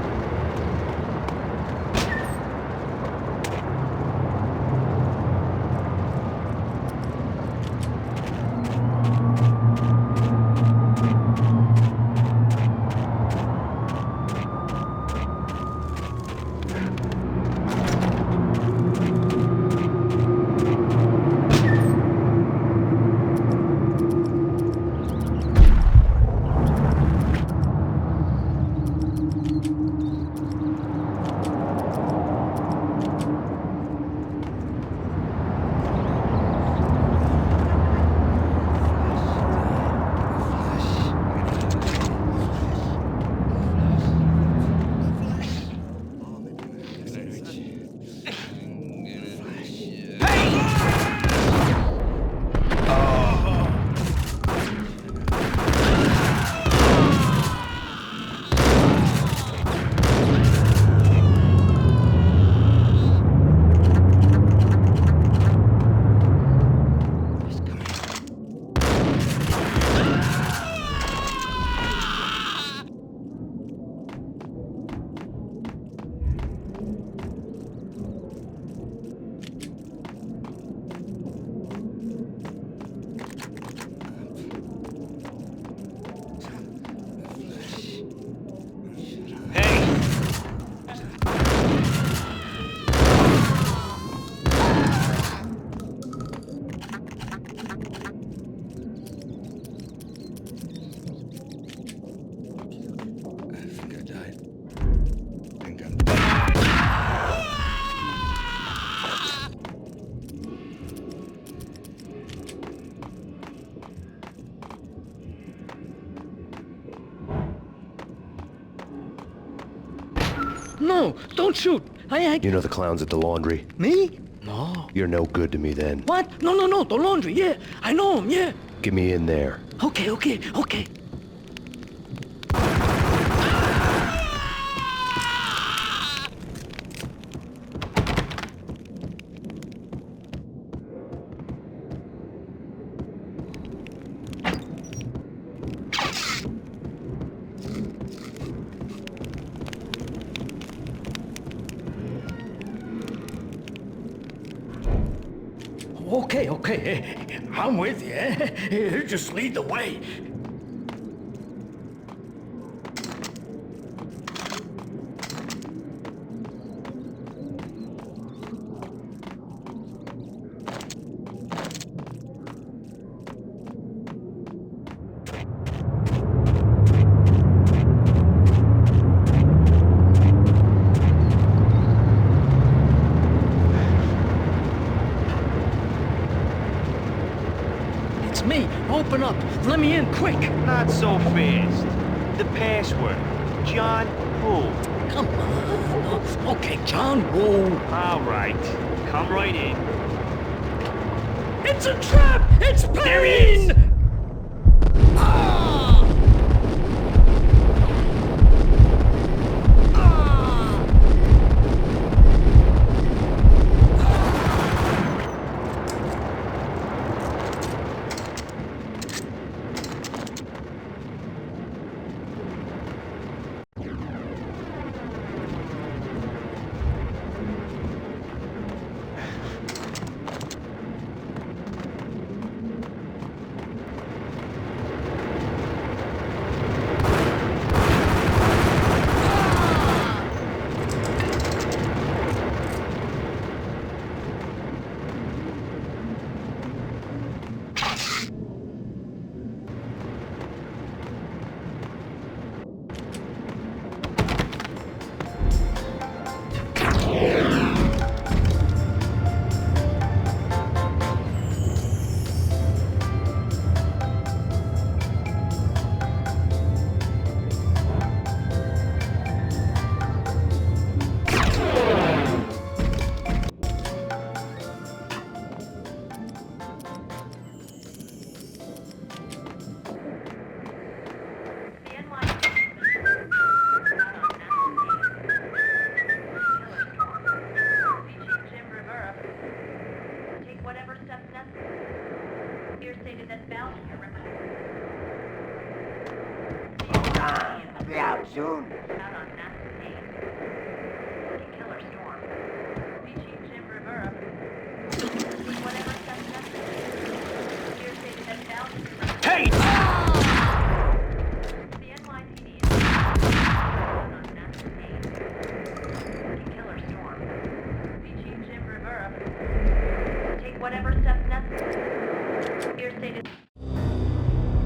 No, don't shoot. You know the clowns at the laundry? Me? No. You're no good to me then. What? No, the laundry, yeah. I know him, yeah. Get me in there. Okay. Okay. I'm with you. Just lead the way. Me, open up. Let me in, quick. Not so fast. The password. John Woo. Come on. Okay, John Woo. All right. Come right in. It's a trap! It's PAYNE! There he is! that Vladimir represents... Be out soon. Out on massive pain. Killer storm. Reaching Jim Rivera. Whatever steps necessary. Here stated that Vladimir... Hey! The NYPD is out on massive pain. Killer storm. Reaching Jim Rivera. Take whatever steps necessary. Here stated...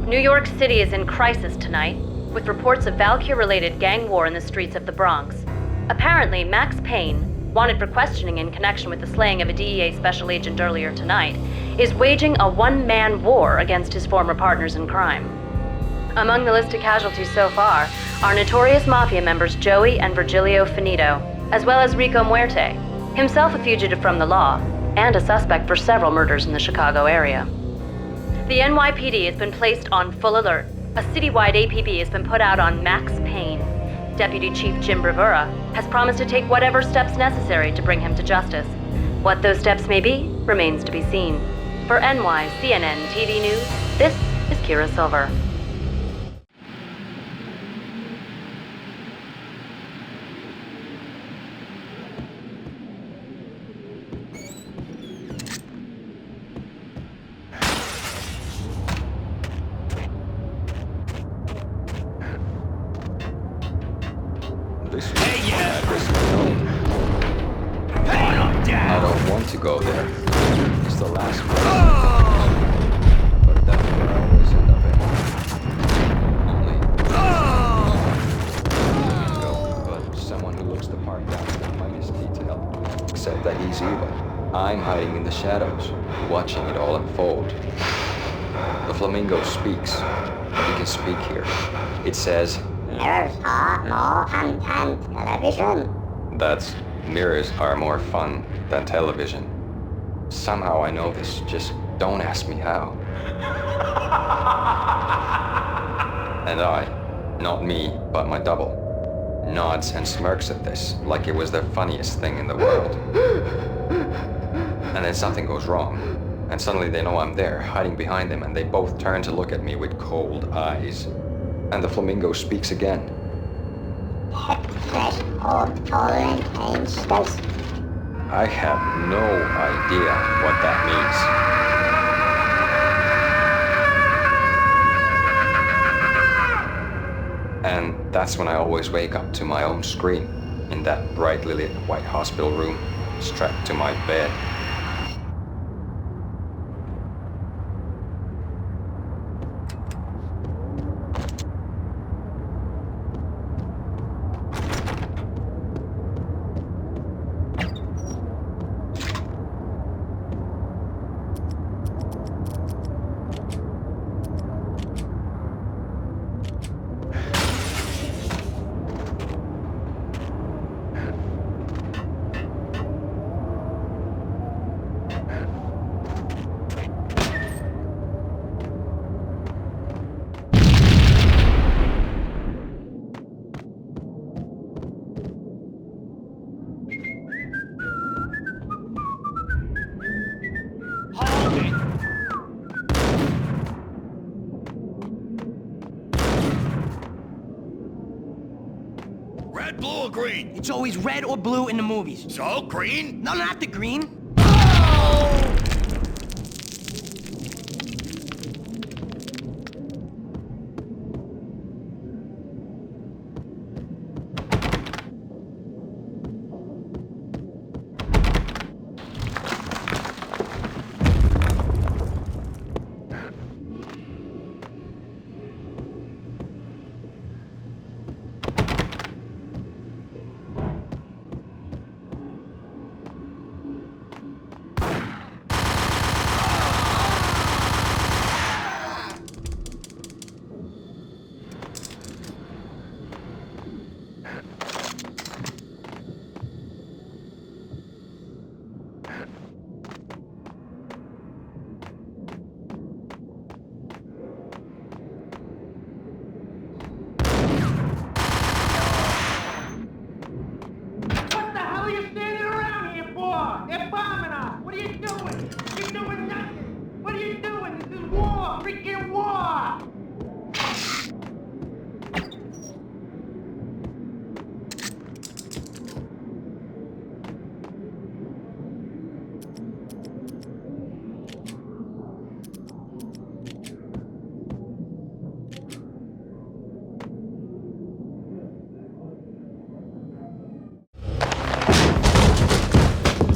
New York City is in crisis tonight, with reports of Valkyr-related gang war in the streets of the Bronx. Apparently, Max Payne, wanted for questioning in connection with the slaying of a DEA special agent earlier tonight, is waging a one-man war against his former partners in crime. Among the list of casualties so far are notorious mafia members Joey and Virgilio Finito, as well as Rico Muerte, himself a fugitive from the law, and a suspect for several murders in the Chicago area. The NYPD has been placed on full alert. A citywide APB has been put out on Max Payne. Deputy Chief Jim Rivera has promised to take whatever steps necessary to bring him to justice. What those steps may be remains to be seen. For NYCNN TV News, this is Kira Silver. I don't want to go there. It's the last place. But that's where I always end up Only go. But someone who looks the part down to the finest detail. Except that he's evil. I'm hiding in the shadows, watching it all unfold. The flamingo speaks. He can speak here. It says, "Mirrors are more fun than television." That's mirrors are more fun than television. Somehow I know this, just don't ask me how. And I, not me, but my double, nods and smirks at this like it was the funniest thing in the world. And then something goes wrong, and suddenly they know I'm there, hiding behind them, and they both turn to look at me with cold eyes. And the flamingo speaks again. I have no idea what that means. And that's when I always wake up to my own scream, in that brightly lit white hospital room, strapped to my bed. Red, blue, or green? It's always red or blue in the movies. So, green? No, not the green.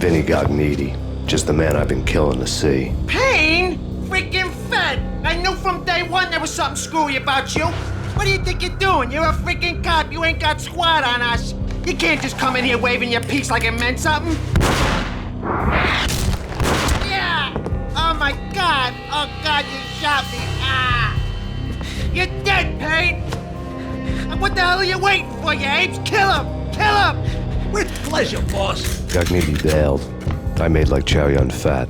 Vinny Gognitti. Just the man I've been killing to see. Payne? Freaking Fed! I knew from day one there was something screwy about you. What do you think you're doing? You're a freaking cop. You ain't got squad on us. You can't just come in here waving your piece like it meant something. Yeah! Oh my God! Oh God, you shot me! Ah! You're dead, Payne! And what the hell are you waiting for, you apes? Kill him! Kill him! With pleasure, boss. Gognitti bailed. I made like Chow Yun Fat.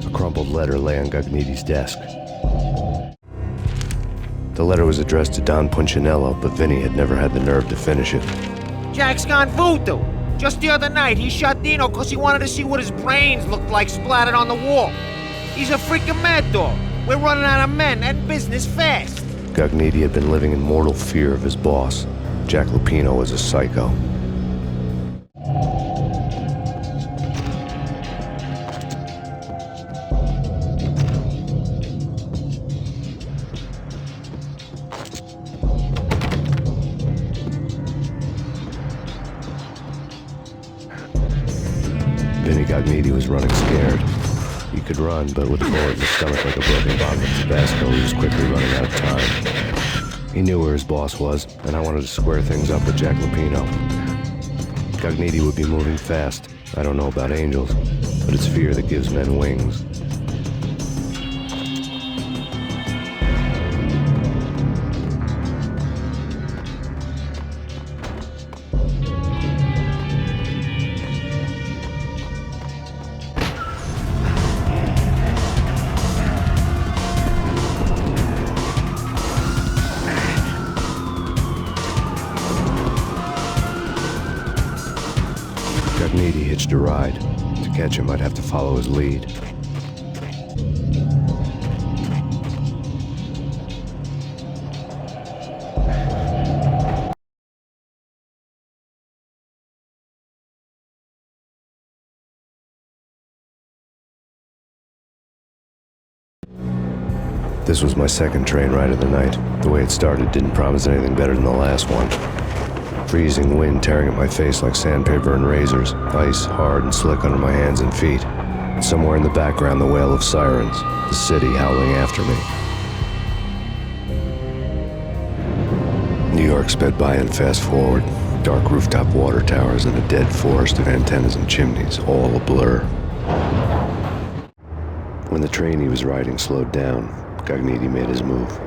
A crumpled letter lay on Gognitti's desk. The letter was addressed to Don Punchinello, but Vinny had never had the nerve to finish it. Jack's gone voodoo. Just the other night, he shot Dino because he wanted to see what his brains looked like splattered on the wall. He's a freaking mad dog. We're running out of men and business fast. Gognitti had been living in mortal fear of his boss. Jack Lupino was a psycho. Vinny Gognitti was running scared. He could run, but with a bullet in his stomach like a broken bottle of Tabasco, he was quickly running out of time. He knew where his boss was, and I wanted to square things up with Jack Lupino. Gognitti would be moving fast. I don't know about angels, but it's fear that gives men wings. Gognitti hitched a ride. To catch him, I'd have to follow his lead. This was my second train ride of the night. The way it started didn't promise anything better than the last one. Freezing wind tearing at my face like sandpaper and razors, ice hard and slick under my hands and feet. And somewhere in the background, the wail of sirens, the city howling after me. New York sped by and fast forward. Dark rooftop water towers and a dead forest of antennas and chimneys, all a blur. When the train he was riding slowed down, Gognitti made his move.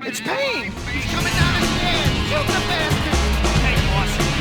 It's Payne! He's coming down the stairs! Shoot the bastard! Okay, boss.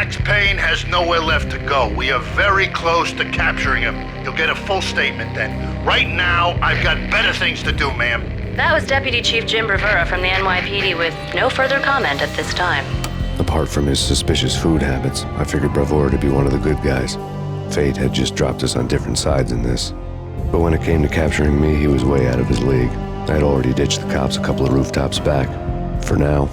Max Payne has nowhere left to go. We are very close to capturing him. You'll get a full statement then. Right now, I've got better things to do, ma'am. That was Deputy Chief Jim Rivera from the NYPD with no further comment at this time. Apart from his suspicious food habits, I figured Bravura to be one of the good guys. Fate had just dropped us on different sides in this. But when it came to capturing me, he was way out of his league. I had already ditched the cops a couple of rooftops back. For now.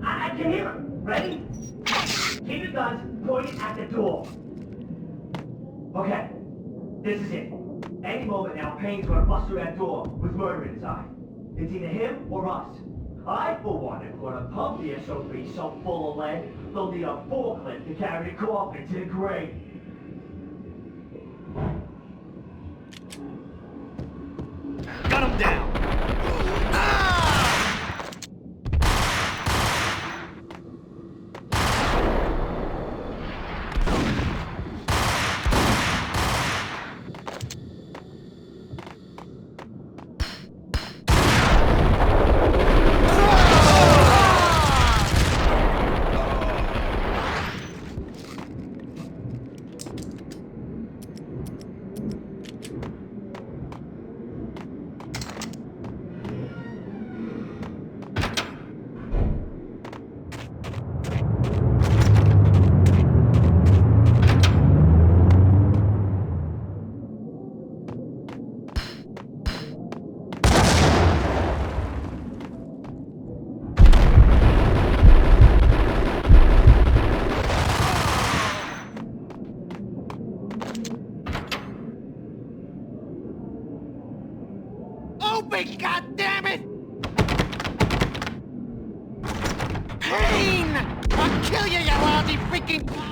I can hear him. Ready? Keep your guns pointed at the door. Okay, this is it. Any moment now, Payne's gonna bust through that door with murder in his eye. It's either him or us. I, for one, am gonna pump the SOB so full of lead, they'll need a forklift to carry the coffin to the grave. Gun him down! Open, goddammit! Payne! I'll kill you, you lousy freaking cop!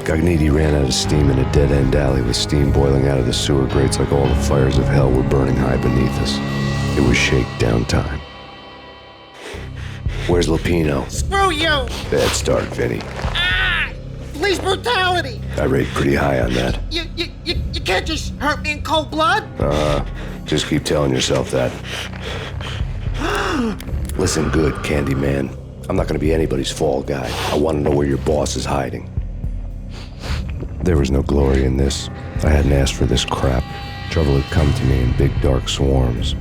Gagniti ran out of steam in a dead-end alley with steam boiling out of the sewer grates like all the fires of hell were burning high beneath us. It was shakedown time. Where's Lupino? Screw you! Bad start, Vinny. Ah! Police brutality! I rate pretty high on that. You can't just hurt me in cold blood! Just keep telling yourself that. Listen good, Candyman. I'm not gonna be anybody's fall guy. I wanna know where your boss is hiding. There was no glory in this. I hadn't asked for this crap. Trouble had come to me in big dark swarms.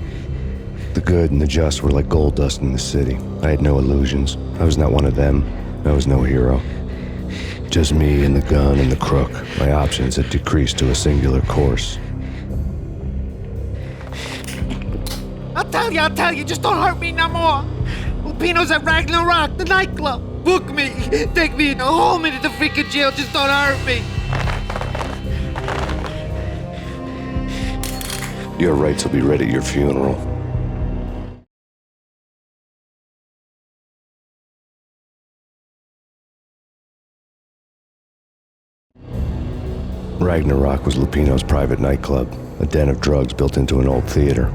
The good and the just were like gold dust in the city. I had no illusions. I was not one of them. I was no hero. Just me and the gun and the crook. My options had decreased to a singular course. I'll tell you, just don't hurt me no more. Lupino's at Ragnarok, the nightclub. Book me, take me in, hold me to the freaking jail, just don't hurt me. Your rights will be read at your funeral. Ragnarok was Lupino's private nightclub, a den of drugs built into an old theater.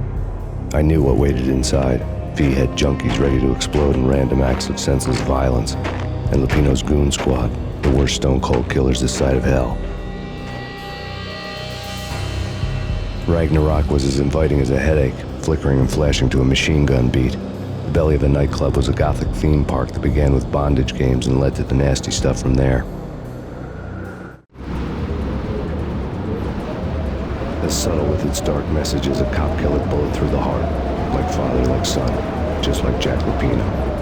I knew what waited inside. V had junkies ready to explode in random acts of senseless violence, and Lupino's goon squad, the worst stone-cold killers this side of hell. Ragnarok was as inviting as a headache, flickering and flashing to a machine gun beat. The belly of the nightclub was a gothic theme park that began with bondage games and led to the nasty stuff from there. As subtle with its dark message as a cop-killer bullet through the heart, like father, like son, just like Jack Lupino.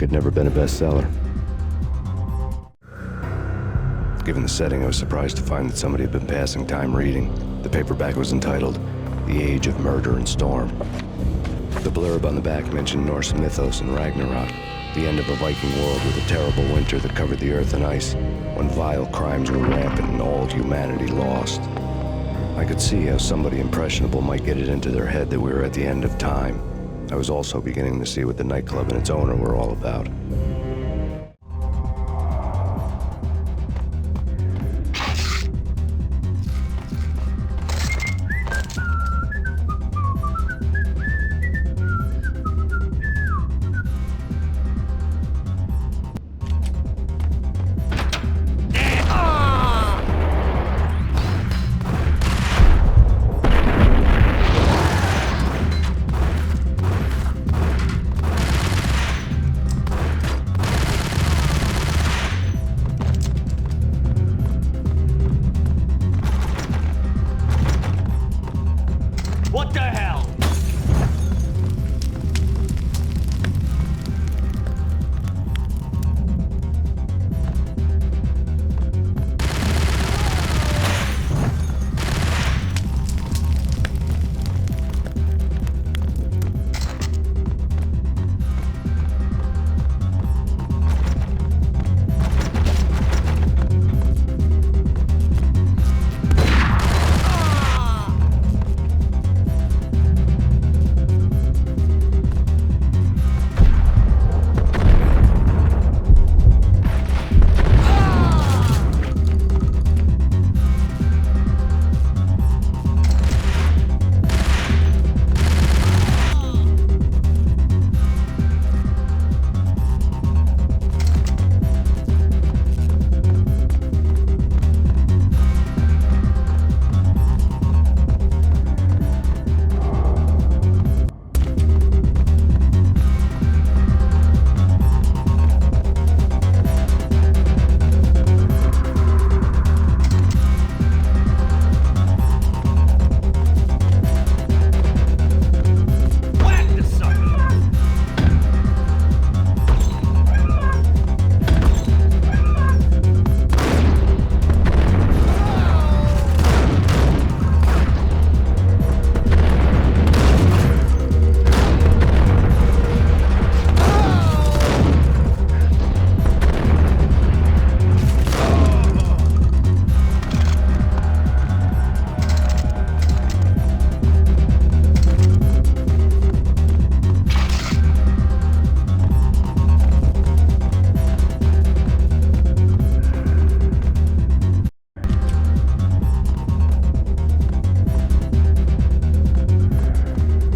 Had never been a bestseller. Given the setting, I was surprised to find that somebody had been passing time reading. The paperback was entitled The Age of Murder and Storm. The blurb on the back mentioned Norse mythos and Ragnarok, the end of a Viking world with a terrible winter that covered the earth in ice, when vile crimes were rampant and all humanity lost. I could see how somebody impressionable might get it into their head that we were at the end of time. I was also beginning to see what the nightclub and its owner were all about.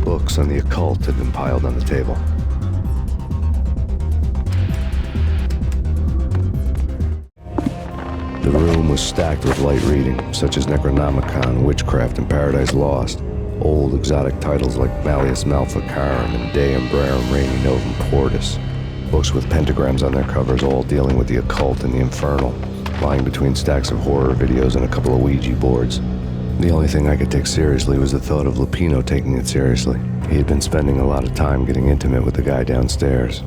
Books on the occult had been piled on the table. The room was stacked with light reading, such as Necronomicon, Witchcraft, and Paradise Lost. Old exotic titles like Malleus Maleficarum and De Umbrarum Reini Novum Portus. Books with pentagrams on their covers, all dealing with the occult and the infernal, lying between stacks of horror videos and a couple of Ouija boards. The only thing I could take seriously was the thought of Lupino taking it seriously. He had been spending a lot of time getting intimate with the guy downstairs.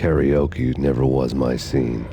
Karaoke never was my scene.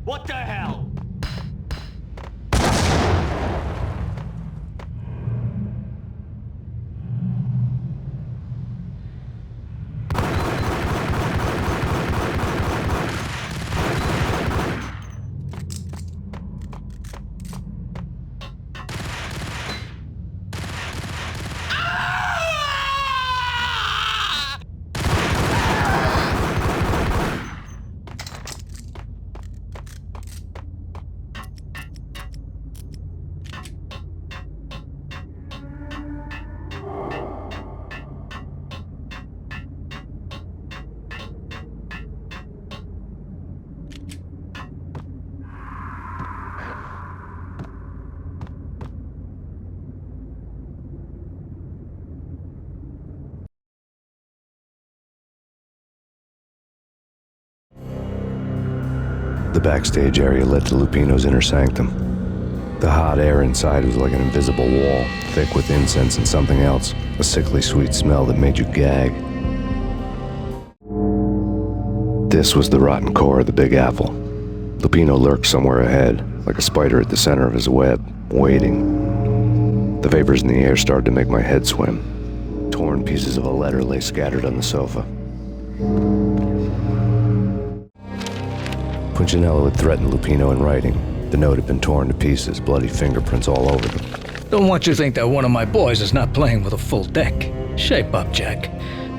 What the hell? The backstage area led to Lupino's inner sanctum. The hot air inside was like an invisible wall, thick with incense and something else, a sickly sweet smell that made you gag. This was the rotten core of the Big Apple. Lupino lurked somewhere ahead, like a spider at the center of his web, waiting. The vapors in the air started to make my head swim. Torn pieces of a letter lay scattered on the sofa. Punchinello had threatened Lupino in writing. The note had been torn to pieces, bloody fingerprints all over them. Don't want you to think that one of my boys is not playing with a full deck. Shape up, Jack.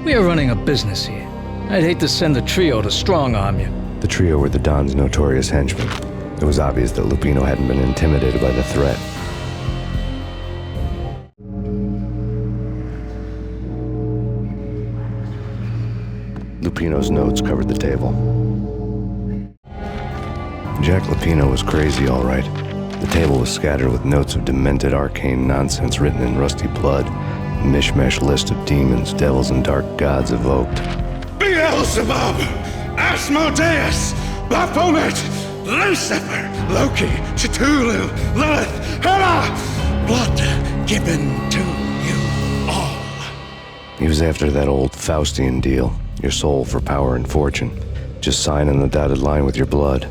We are running a business here. I'd hate to send the trio to strong-arm you. The trio were the Don's notorious henchmen. It was obvious that Lupino hadn't been intimidated by the threat. Lupino's notes covered the table. Jack Lupino was crazy, all right. The table was scattered with notes of demented arcane nonsense written in rusty blood, a mishmash list of demons, devils, and dark gods evoked. Beelzebub, Asmodeus, Baphomet, Lucifer, Loki, Cthulhu, Lilith, Hela, blood given to you all. He was after that old Faustian deal, your soul for power and fortune. Just sign on the dotted line with your blood.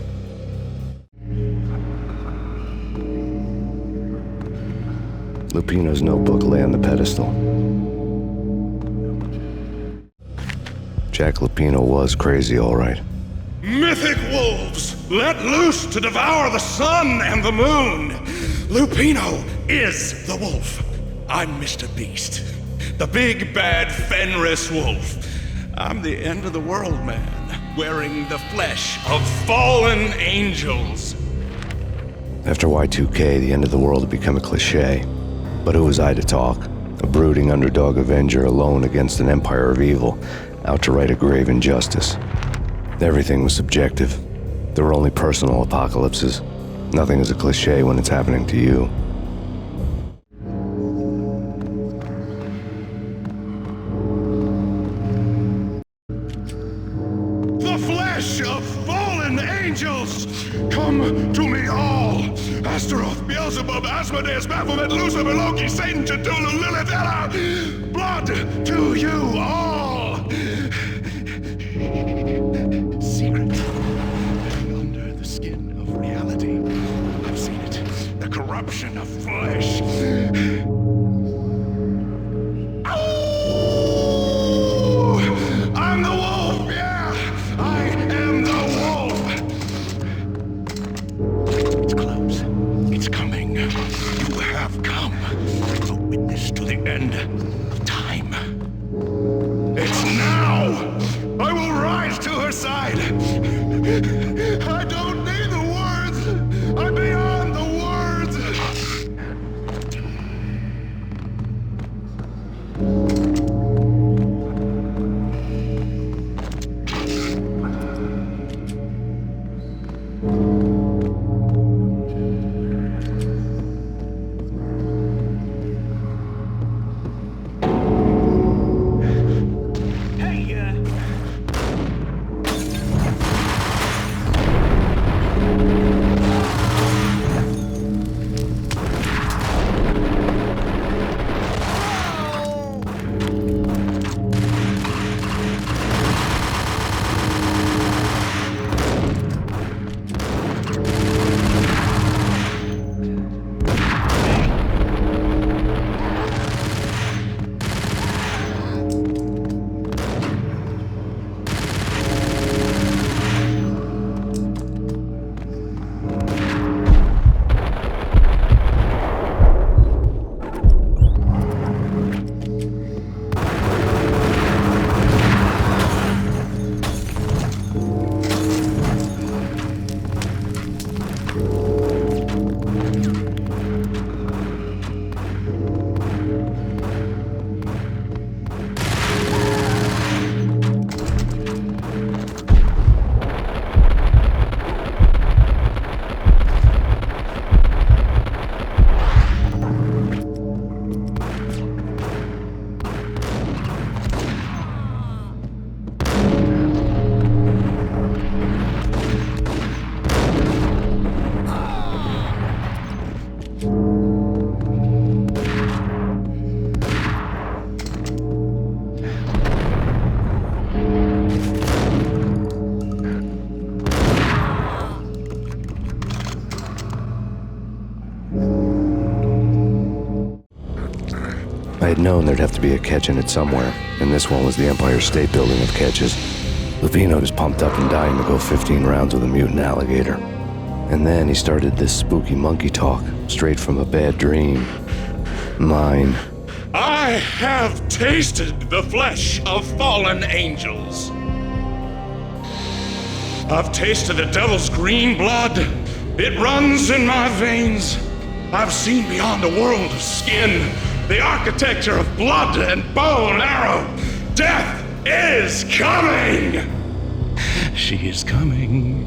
Lupino's notebook lay on the pedestal. Jack Lupino was crazy, all right. Mythic wolves, let loose to devour the sun and the moon. Lupino is the wolf. I'm Mr. Beast, the big bad Fenris wolf. I'm the end of the world man, wearing the flesh of fallen angels. After Y2K, the end of the world had become a cliche. But who was I to talk? A brooding underdog avenger alone against an empire of evil, out to right a grave injustice. Everything was subjective. There were only personal apocalypses. Nothing is a cliche when it's happening to you. Beelzebub, Asmodeus, Baphomet, Lucifer, Loki, Satan, Cthulhu, Lilith, Ella! Blood to you all! Secret. Living under the skin of reality. I've seen it. The corruption of flesh. I'm the wolf, yeah! I am the wolf! It's close. It's coming. You have come. A witness to the end of time. It's now! I will rise to her side! I don't need the words! I'm beyond the words! I had known there'd have to be a catch in it somewhere, and this one was the Empire State Building of catches. Lupino was pumped up and dying to go 15 rounds with a mutant alligator. And then he started this spooky monkey talk, straight from a bad dream. Mine. I have tasted the flesh of fallen angels. I've tasted the devil's green blood. It runs in my veins. I've seen beyond a world of skin, the architecture of blood and bow and arrow. Death is coming! She is coming,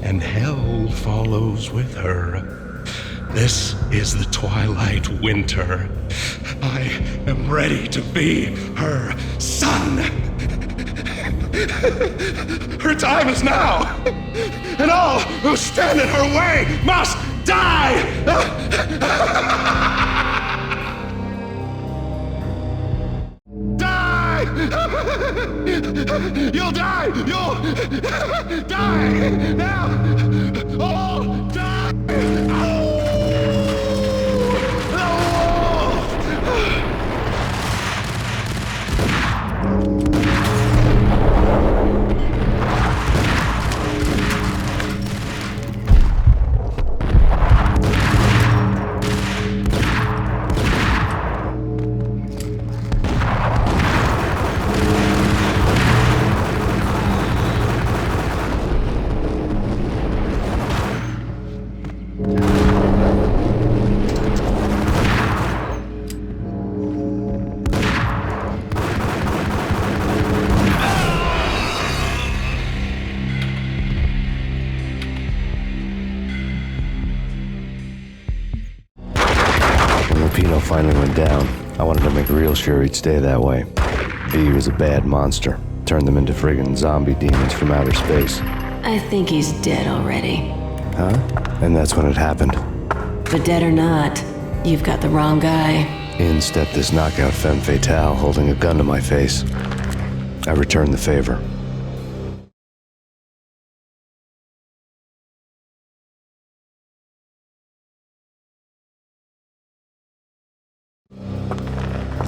and hell follows with her. This is the twilight winter. I am ready to be her son. Her time is now, and all who stand in her way must die! You'll die! You'll die! Now! All die! Lupino finally went down. I wanted to make real sure he'd stay that way. V was a bad monster. Turned them into friggin' zombie demons from outer space. I think he's dead already. Huh? And that's when it happened. But dead or not, you've got the wrong guy. In stepped this knockout femme fatale holding a gun to my face. I returned the favor.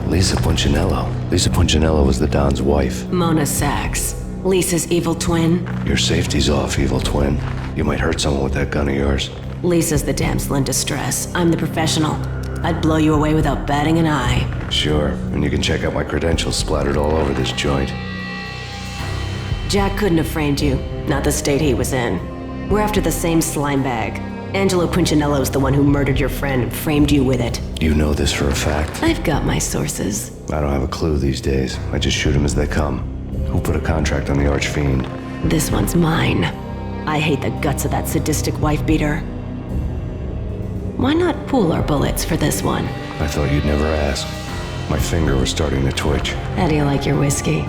Lisa Punchinello was the Don's wife. Mona Sachs, Lisa's evil twin. Your safety's off, evil twin. You might hurt someone with that gun of yours. Lisa's the damsel in distress. I'm the professional. I'd blow you away without batting an eye. Sure, and you can check out my credentials splattered all over this joint. Jack couldn't have framed you, not the state he was in. We're after the same slime bag. Angelo Punchinello's the one who murdered your friend and framed you with it. You know this for a fact. I've got my sources. I don't have a clue these days. I just shoot them as they come. Who put a contract on the Archfiend? This one's mine. I hate the guts of that sadistic wife-beater. Why not pool our bullets for this one? I thought you'd never ask. My finger was starting to twitch. How do you like your whiskey?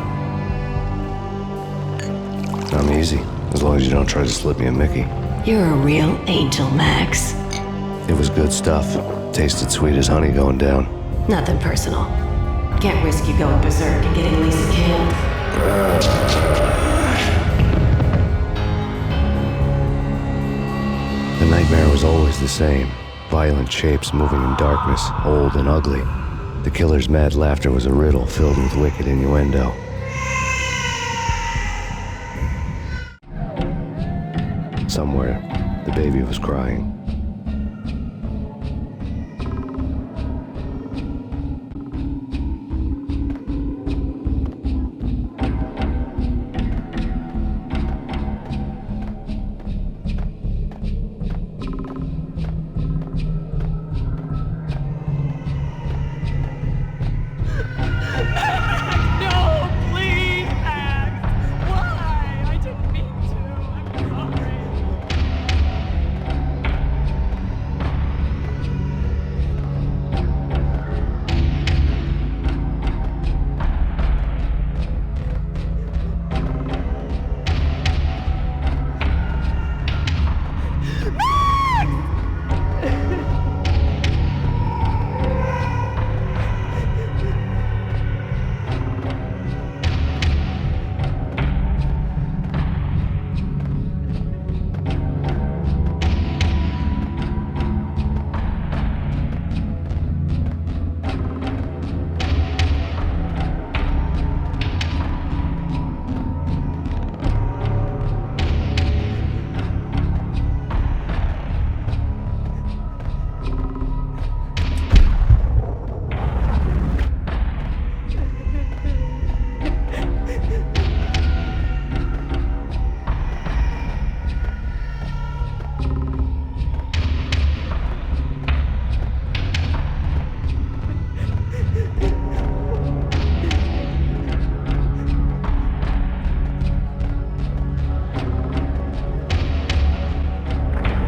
I'm easy, as long as you don't try to slip me a Mickey. You're a real angel, Max. It was good stuff. Tasted sweet as honey going down. Nothing personal. Can't risk you going berserk and getting Lisa killed. The nightmare was always the same. Violent shapes moving in darkness, old and ugly. The killer's mad laughter was a riddle filled with wicked innuendo. Somewhere, the baby was crying.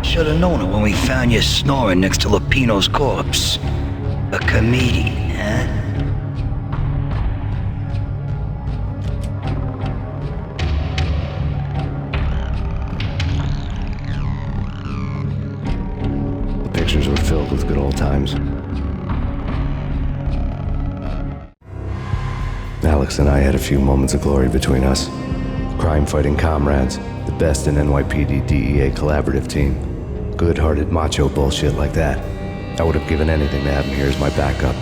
Should have known it when we found you snoring next to Lupino's corpse. A comedian, huh? The pictures were filled with good old times. Alex and I had a few moments of glory between us. Crime-fighting comrades, the best in NYPD DEA collaborative team. Good-hearted macho bullshit like that. I would have given anything to have him here as my backup.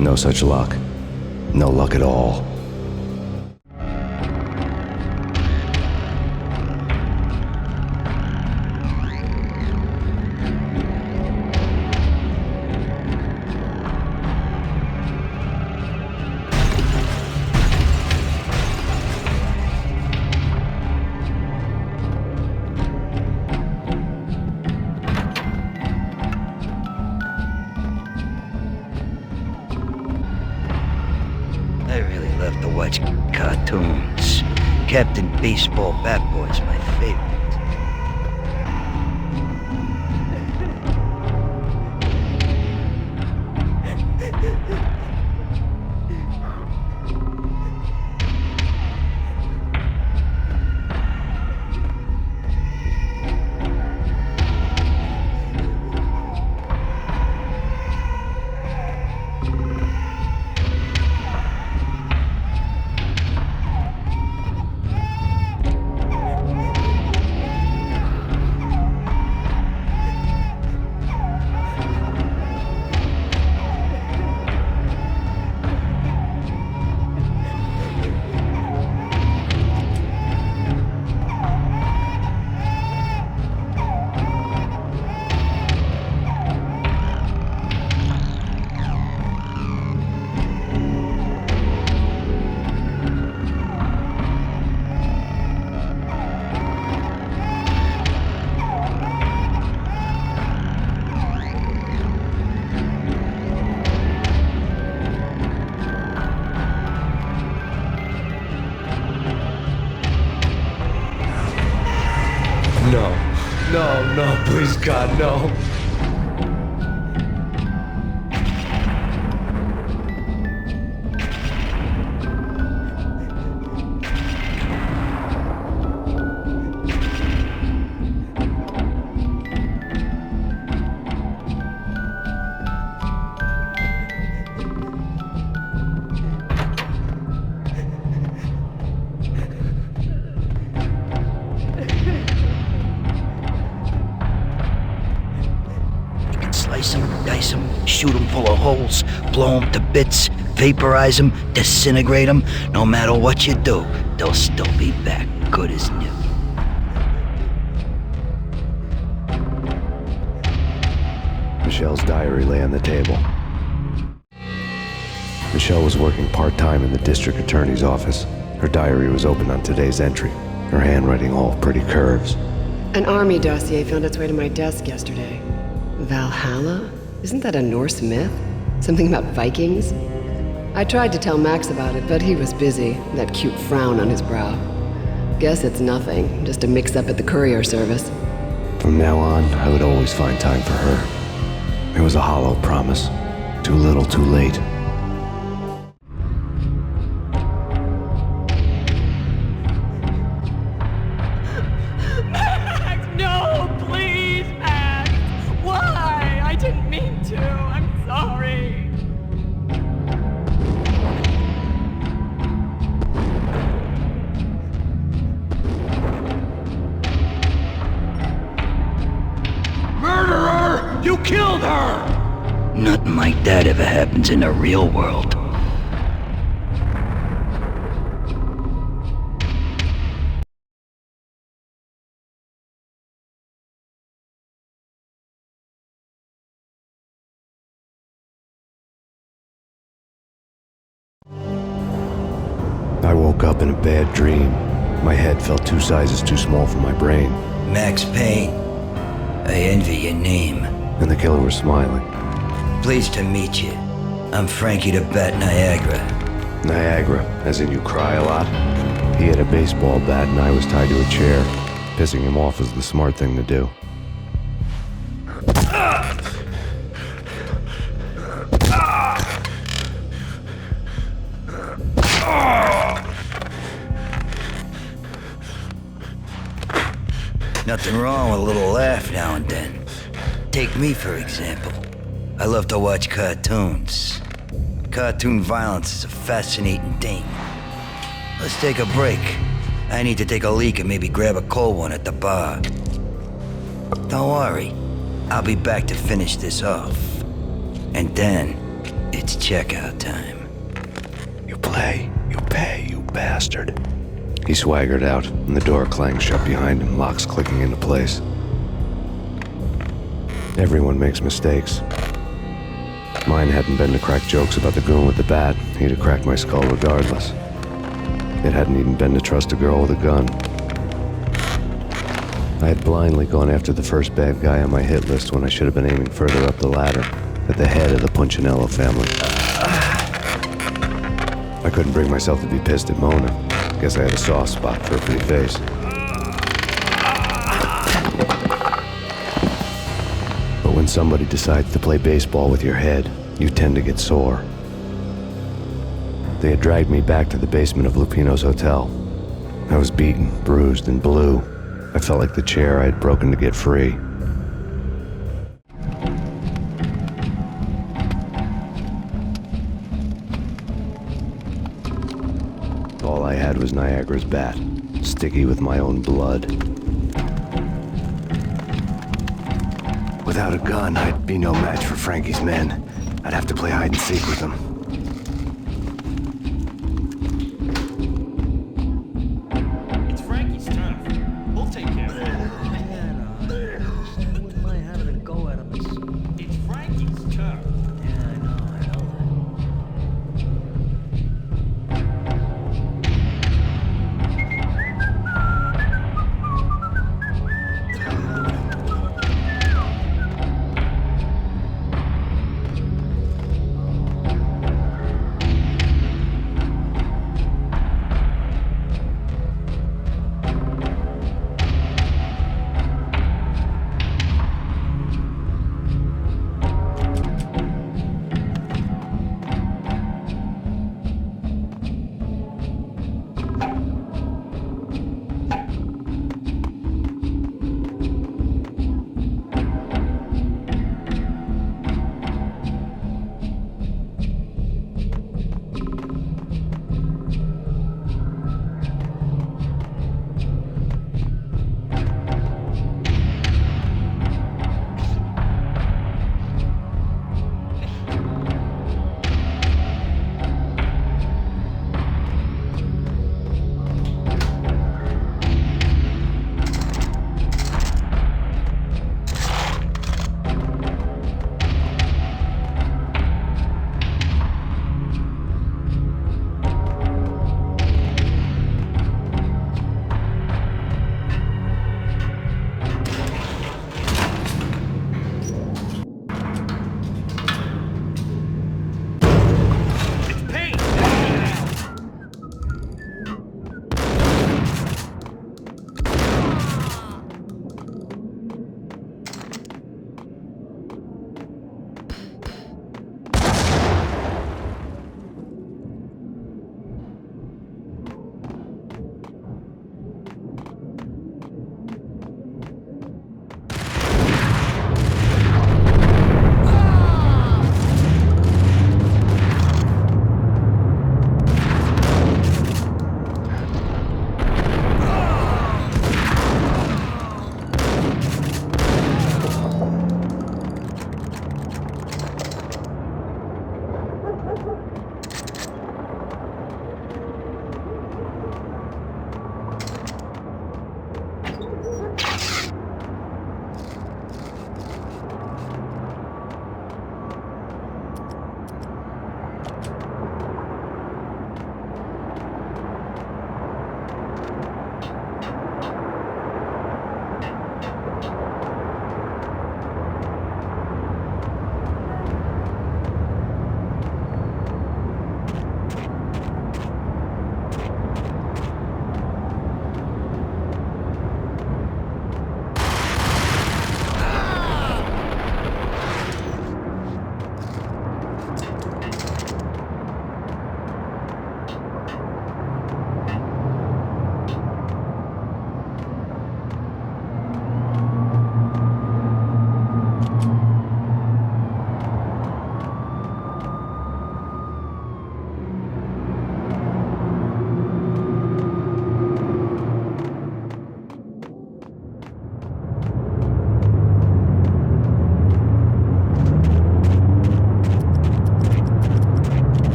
No such luck. No luck at all. Cartoons. Captain Baseball Bat Boy's my favorite. please, God, no. Slice them, dice them, shoot them full of holes, blow them to bits, vaporize them, disintegrate them. No matter what you do, they'll still be back good as new. Michelle's diary lay on the table. Michelle was working part-time in the district attorney's office. Her diary was open on today's entry, her handwriting all pretty curves. An army dossier found its way to my desk yesterday. Valhalla? Isn't that a Norse myth? Something about Vikings? I tried to tell Max about it, but he was busy, that cute frown on his brow. Guess it's nothing, just a mix-up at the courier service. From now on, I would always find time for her. It was a hollow promise. Too little, too late. You killed her! Nothing like that ever happens in the real world. I woke up in a bad dream. My head felt 2 sizes too small for my brain. Max Payne. I envy your name. And the killer was smiling. Pleased to meet you. I'm Frankie the Bat Niagara. Niagara, as in you cry a lot? He had a baseball bat and I was tied to a chair. Pissing him off was the smart thing to do. Nothing wrong with a little laugh now and then. Take me, for example. I love to watch cartoons. Cartoon violence is a fascinating thing. Let's take a break. I need to take a leak and maybe grab a cold one at the bar. Don't worry. I'll be back to finish this off. And then, it's checkout time. You play, you pay, you bastard. He swaggered out, and the door clanged shut behind him, locks clicking into place. Everyone makes mistakes. Mine hadn't been to crack jokes about the goon with the bat. He'd have cracked my skull regardless. It hadn't even been to trust a girl with a gun. I had blindly gone after the first bad guy on my hit list when I should have been aiming further up the ladder, at the head of the Punchinello family. I couldn't bring myself to be pissed at Mona. Guess I had a soft spot for her pretty face. But when somebody decides to play baseball with your head, you tend to get sore. They had dragged me back to the basement of Lupino's hotel. I was beaten, bruised, and blue. I felt like the chair I had broken to get free. All I had was Niagara's bat, sticky with my own blood. Without a gun, I'd be no match for Frankie's men. I'd have to play hide and seek with them. It's Frankie's turn. We'll take care of it. Wouldn't mind having a go at him. It's Frankie's turn. Yeah, I know that.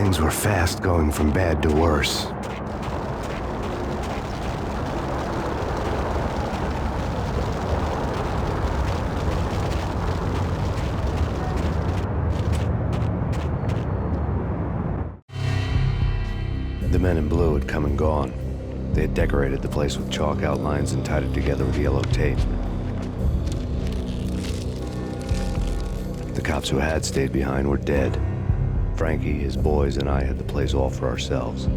Things were fast going from bad to worse. The men in blue had come and gone. They had decorated the place with chalk outlines and tied it together with yellow tape. The cops who had stayed behind were dead. Frankie, his boys, and I had the place all for ourselves.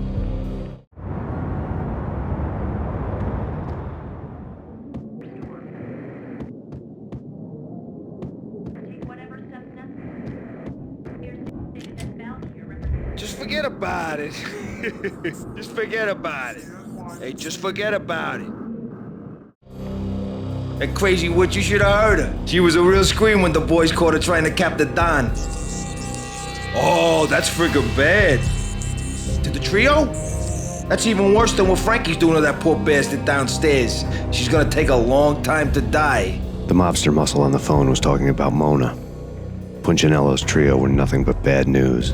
Just forget about it. Just forget about it. Hey, just forget about it. That crazy witch, you should have heard her. She was a real scream when the boys caught her trying to cap the Don. Oh, that's friggin' bad. To the trio? That's even worse than what Frankie's doing to that poor bastard downstairs. She's gonna take a long time to die. The mobster muscle on the phone was talking about Mona. Punchinello's trio were nothing but bad news.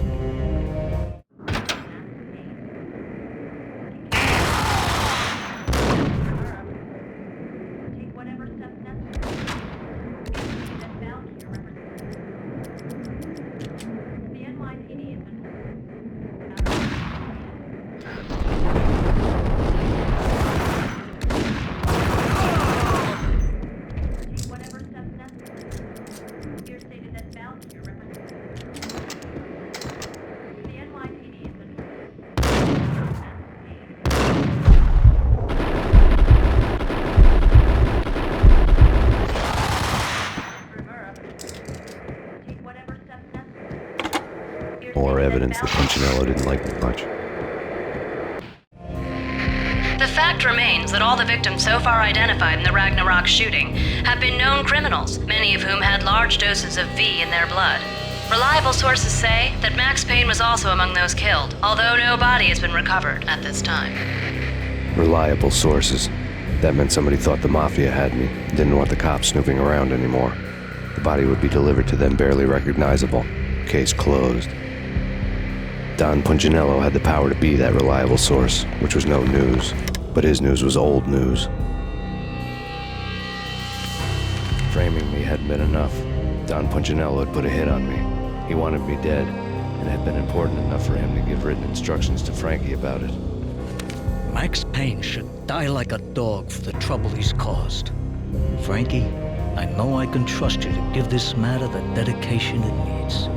More evidence that Punchinello didn't like me much. The fact remains that all the victims so far identified in the Ragnarok shooting have been known criminals, many of whom had large doses of V in their blood. Reliable sources say that Max Payne was also among those killed, although no body has been recovered at this time. Reliable sources. That meant somebody thought the mafia had me, didn't want the cops snooping around anymore. The body would be delivered to them barely recognizable. Case closed. Don Punchinello had the power to be that reliable source, which was no news. But his news was old news. Framing me hadn't been enough. Don Punchinello had put a hit on me. He wanted me dead, and it had been important enough for him to give written instructions to Frankie about it. Max Payne should die like a dog for the trouble he's caused. Frankie, I know I can trust you to give this matter the dedication it needs.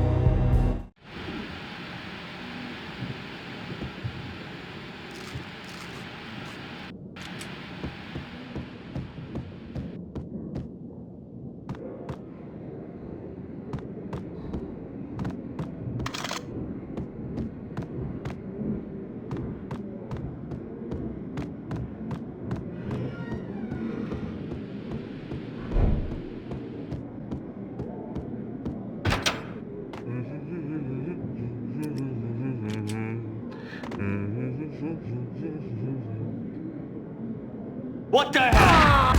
What the hell?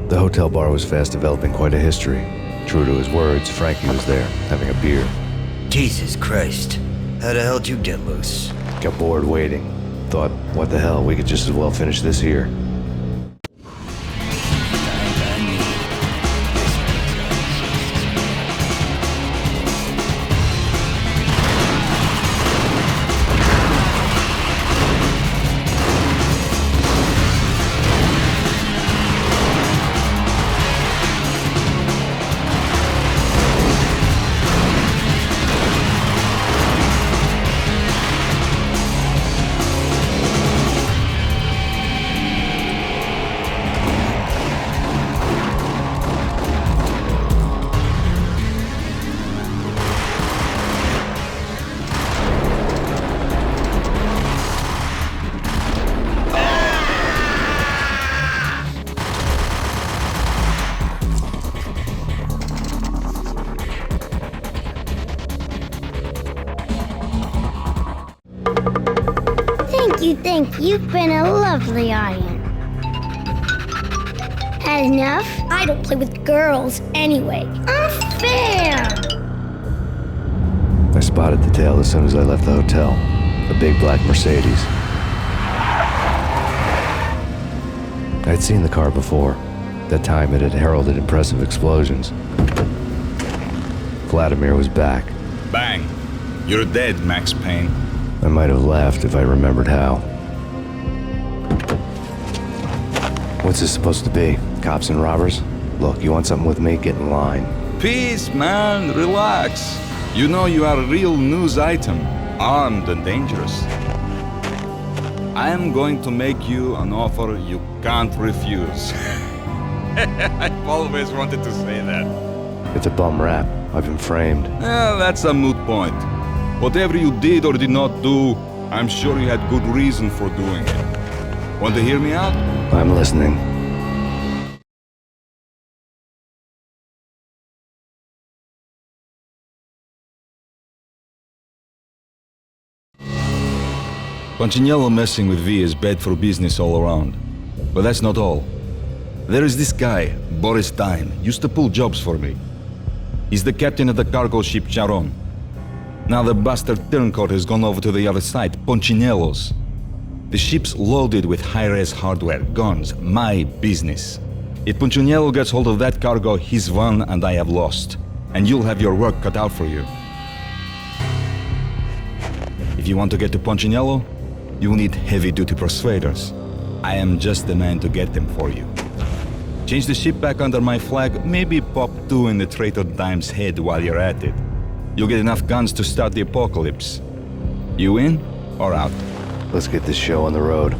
The hotel bar was fast developing quite a history. True to his words, Frankie was there, having a beer. Jesus Christ. How the hell did you get loose? Got bored waiting. Thought, what the hell, we could just as well finish this here. Thank you. You've been a lovely audience. Had enough? I don't play with girls anyway. Unfair! I spotted the tail as soon as I left the hotel. A big black Mercedes. I'd seen the car before. That time it had heralded impressive explosions. Vladimir was back. Bang! You're dead, Max Payne. I might have laughed if I remembered how. What's this supposed to be? Cops and robbers? Look, you want something with me? Get in line. Peace, man. Relax. You know you are a real news item. Armed and dangerous. I am going to make you an offer you can't refuse. I've always wanted to say that. It's a bum rap. I've been framed. That's a moot point. Whatever you did or did not do, I'm sure you had good reason for doing it. Want to hear me out? I'm listening. Punchinello messing with V is bad for business all around. But that's not all. There is this guy, Boris Dime, used to pull jobs for me. He's the captain of the cargo ship Charon. Now the bastard turncoat has gone over to the other side, Punchinello's. The ship's loaded with high-res hardware, guns, my business. If Punchinello gets hold of that cargo, he's won and I have lost. And you'll have your work cut out for you. If you want to get to Punchinello, you will need heavy-duty persuaders. I am just the man to get them for you. Change the ship back under my flag, maybe pop 2 in the traitor Dime's head while you're at it. You'll get enough guns to start the apocalypse. You in or out? Let's get this show on the road.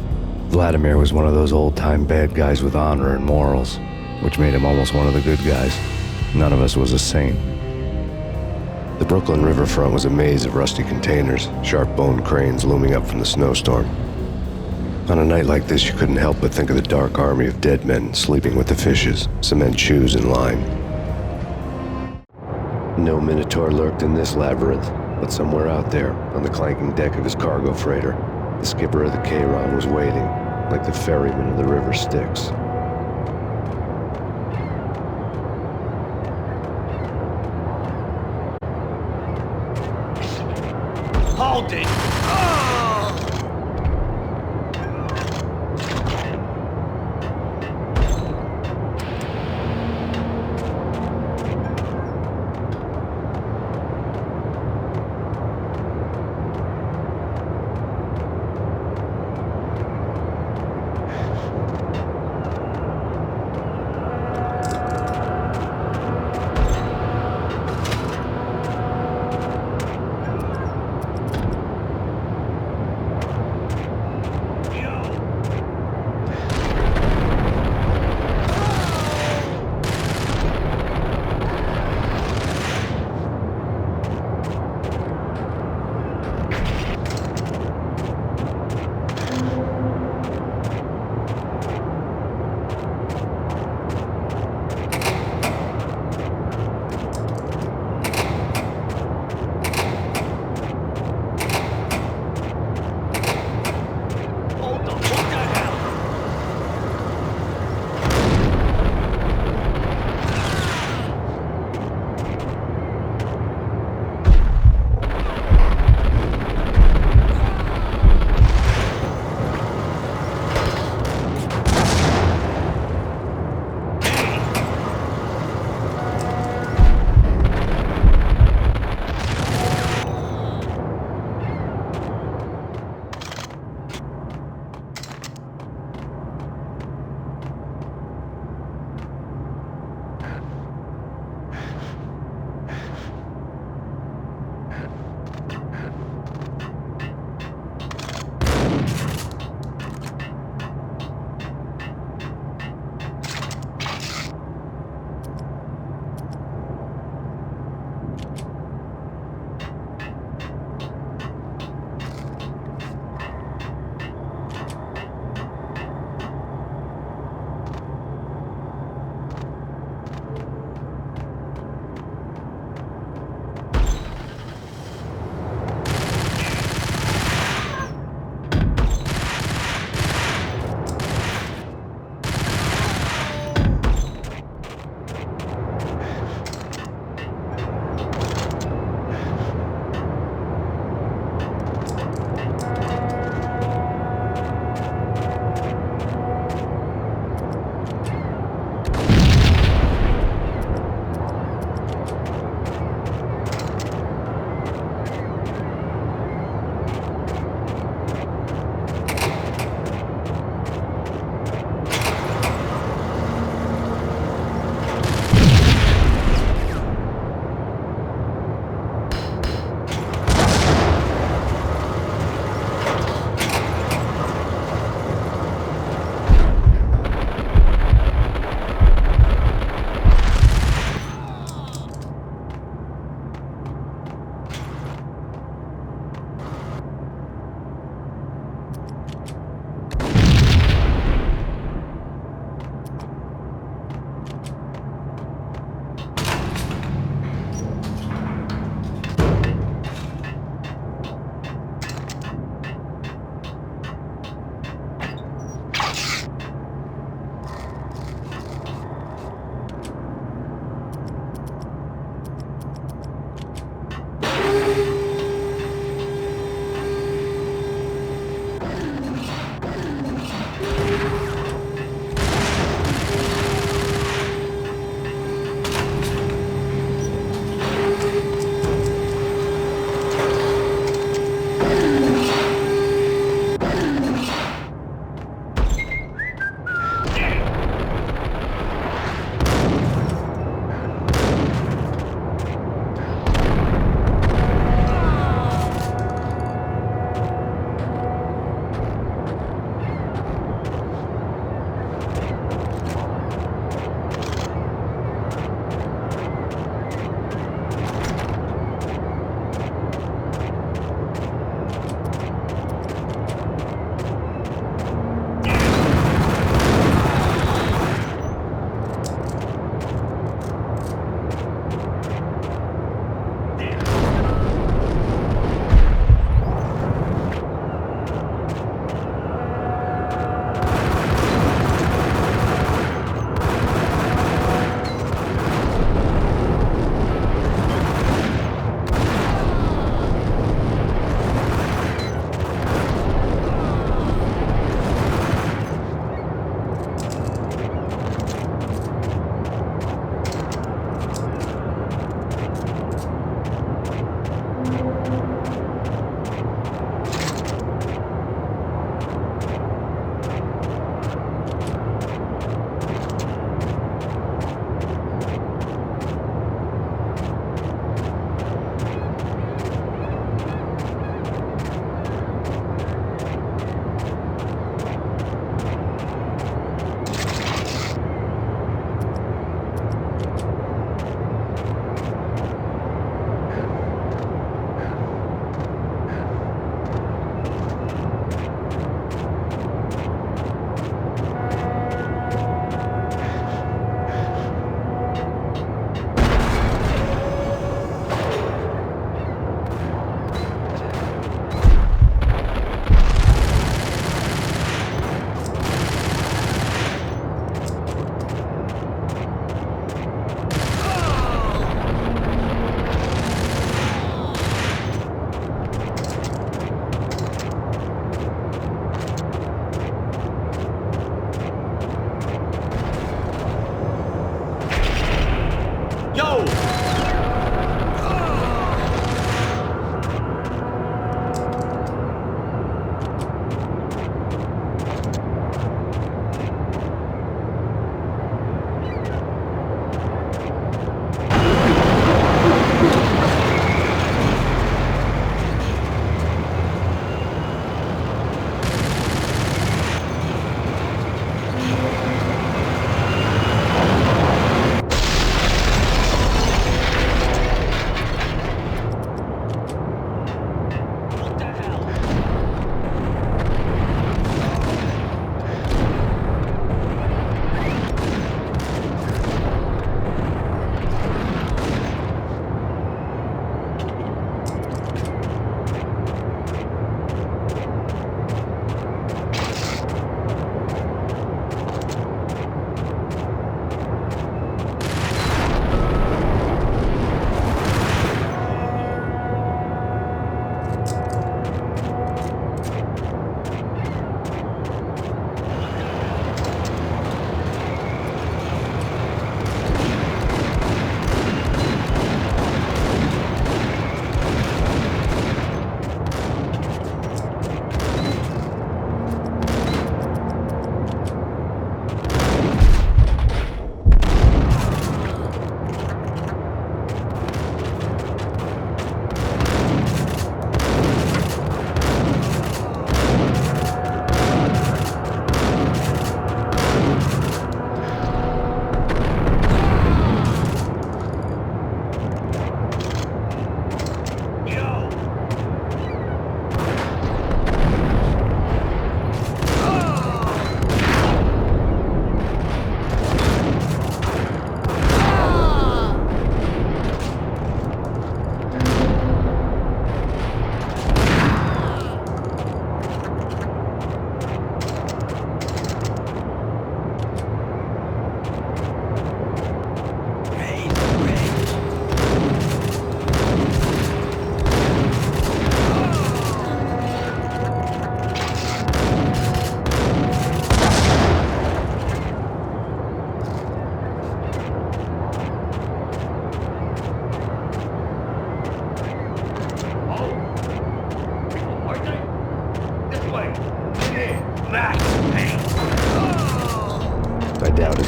Vladimir was one of those old-time bad guys with honor and morals, which made him almost one of the good guys. None of us was a saint. The Brooklyn riverfront was a maze of rusty containers, sharp-boned cranes looming up from the snowstorm. On a night like this, you couldn't help but think of the dark army of dead men sleeping with the fishes, cement shoes in line. No Minotaur lurked in this labyrinth, but somewhere out there, on the clanking deck of his cargo freighter, the skipper of the Chiron was waiting, like the ferryman of the river Styx. Hold it!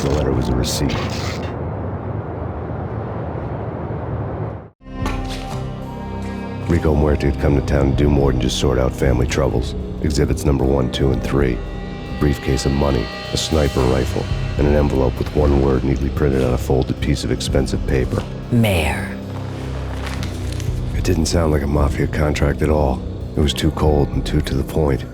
the letter was a receipt. Rico Muerte had come to town to do more than just sort out family troubles. Exhibits number 1, 2, and 3. A briefcase of money, a sniper rifle, and an envelope with one word neatly printed on a folded piece of expensive paper. Mayor. It didn't sound like a mafia contract at all. It was too cold and too to the point.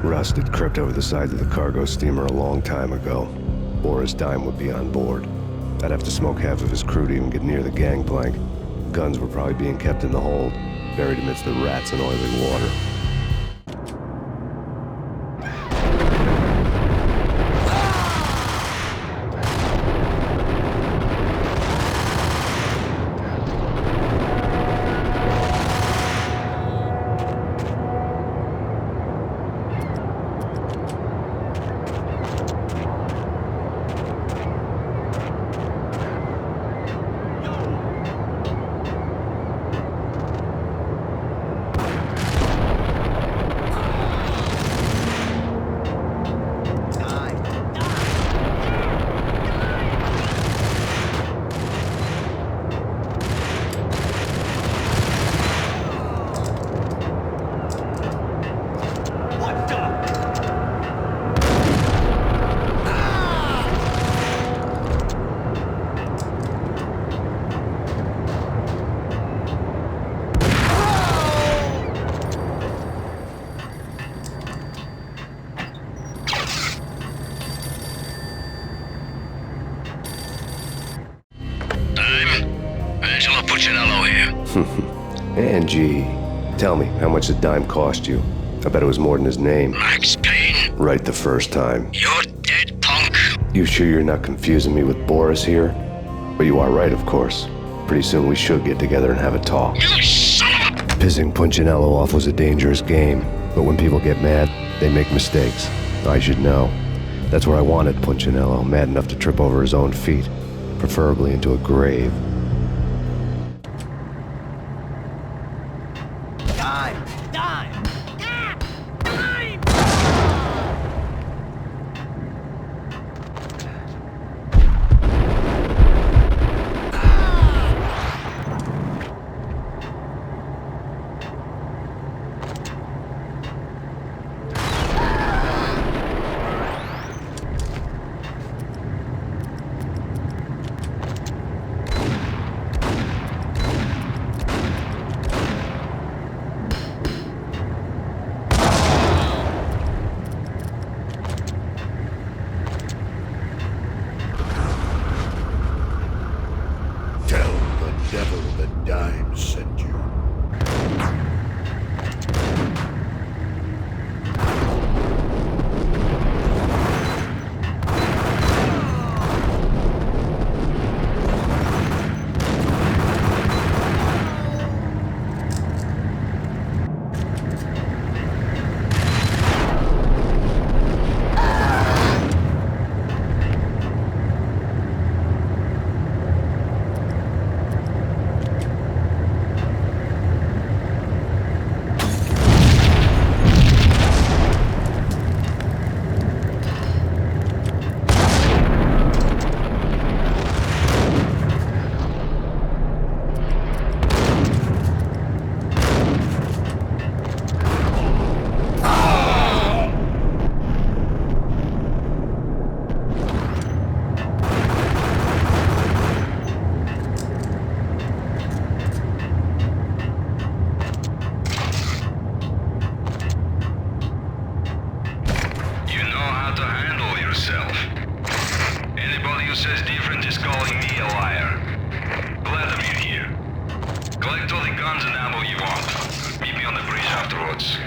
Rust had crept over the sides of the cargo steamer a long time ago. Boris Dime would be on board. I'd have to smoke half of his crew to even get near the gangplank. Guns were probably being kept in the hold, buried amidst the rats and oily water. Angie, tell me, how much did Dime cost you? I bet it was more than his name. Max Payne. Right the first time. You're dead, punk. You sure you're not confusing me with Boris here? But you are right, of course. Pretty soon we should get together and have a talk. You son of a... Pissing Punchinello off was a dangerous game, but when people get mad, they make mistakes. I should know. That's where I wanted Punchinello, mad enough to trip over his own feet, preferably into a grave. says different is calling me a liar. Vladimir here. Collect all the guns and ammo you want. Meet me on the bridge afterwards.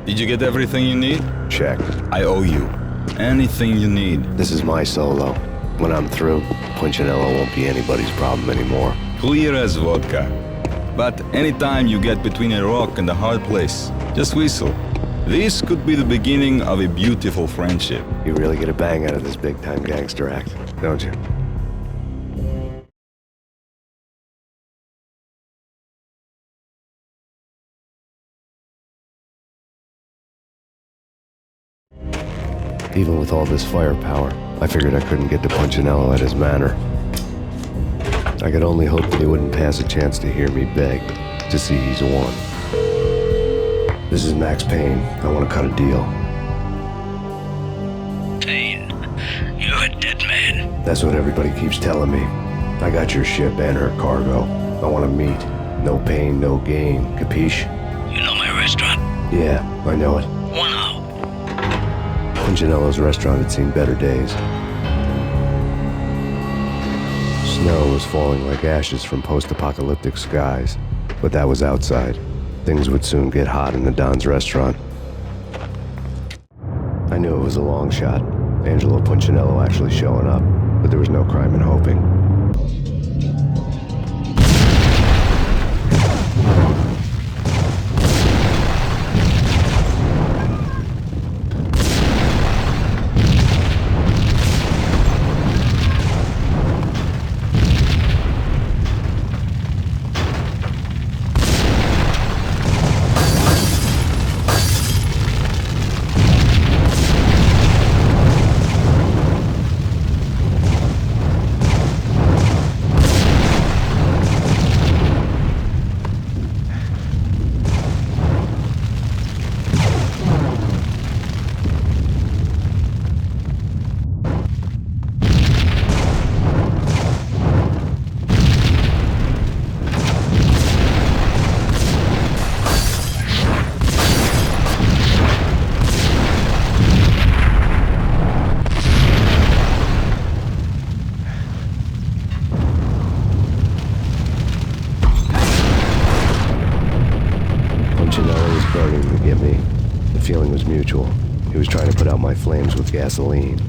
Did you get everything you need? Check. I owe you. Anything you need. This is my solo. When I'm through, Punchinello won't be anybody's problem anymore. Clear as vodka. But anytime you get between a rock and a hard place, just whistle. This could be the beginning of a beautiful friendship. You really get a bang out of this big-time gangster act, don't you? Even with all this firepower, I figured I couldn't get to Punchinello at his manor. I could only hope that he wouldn't pass a chance to hear me beg to see he's won. This is Max Payne. I want to cut a deal. Payne, you're a dead man. That's what everybody keeps telling me. I got your ship and her cargo. I want to meet. No pain, no gain. Capiche? You know my restaurant? Yeah, I know it. 1 hour. Punchinello's restaurant had seen better days. Snow was falling like ashes from post-apocalyptic skies, but that was outside. Things would soon get hot in the Don's restaurant. I knew it was a long shot, Angelo Punchinello actually showing up, but there was no crime in hoping. He was trying to put out my flames with gasoline.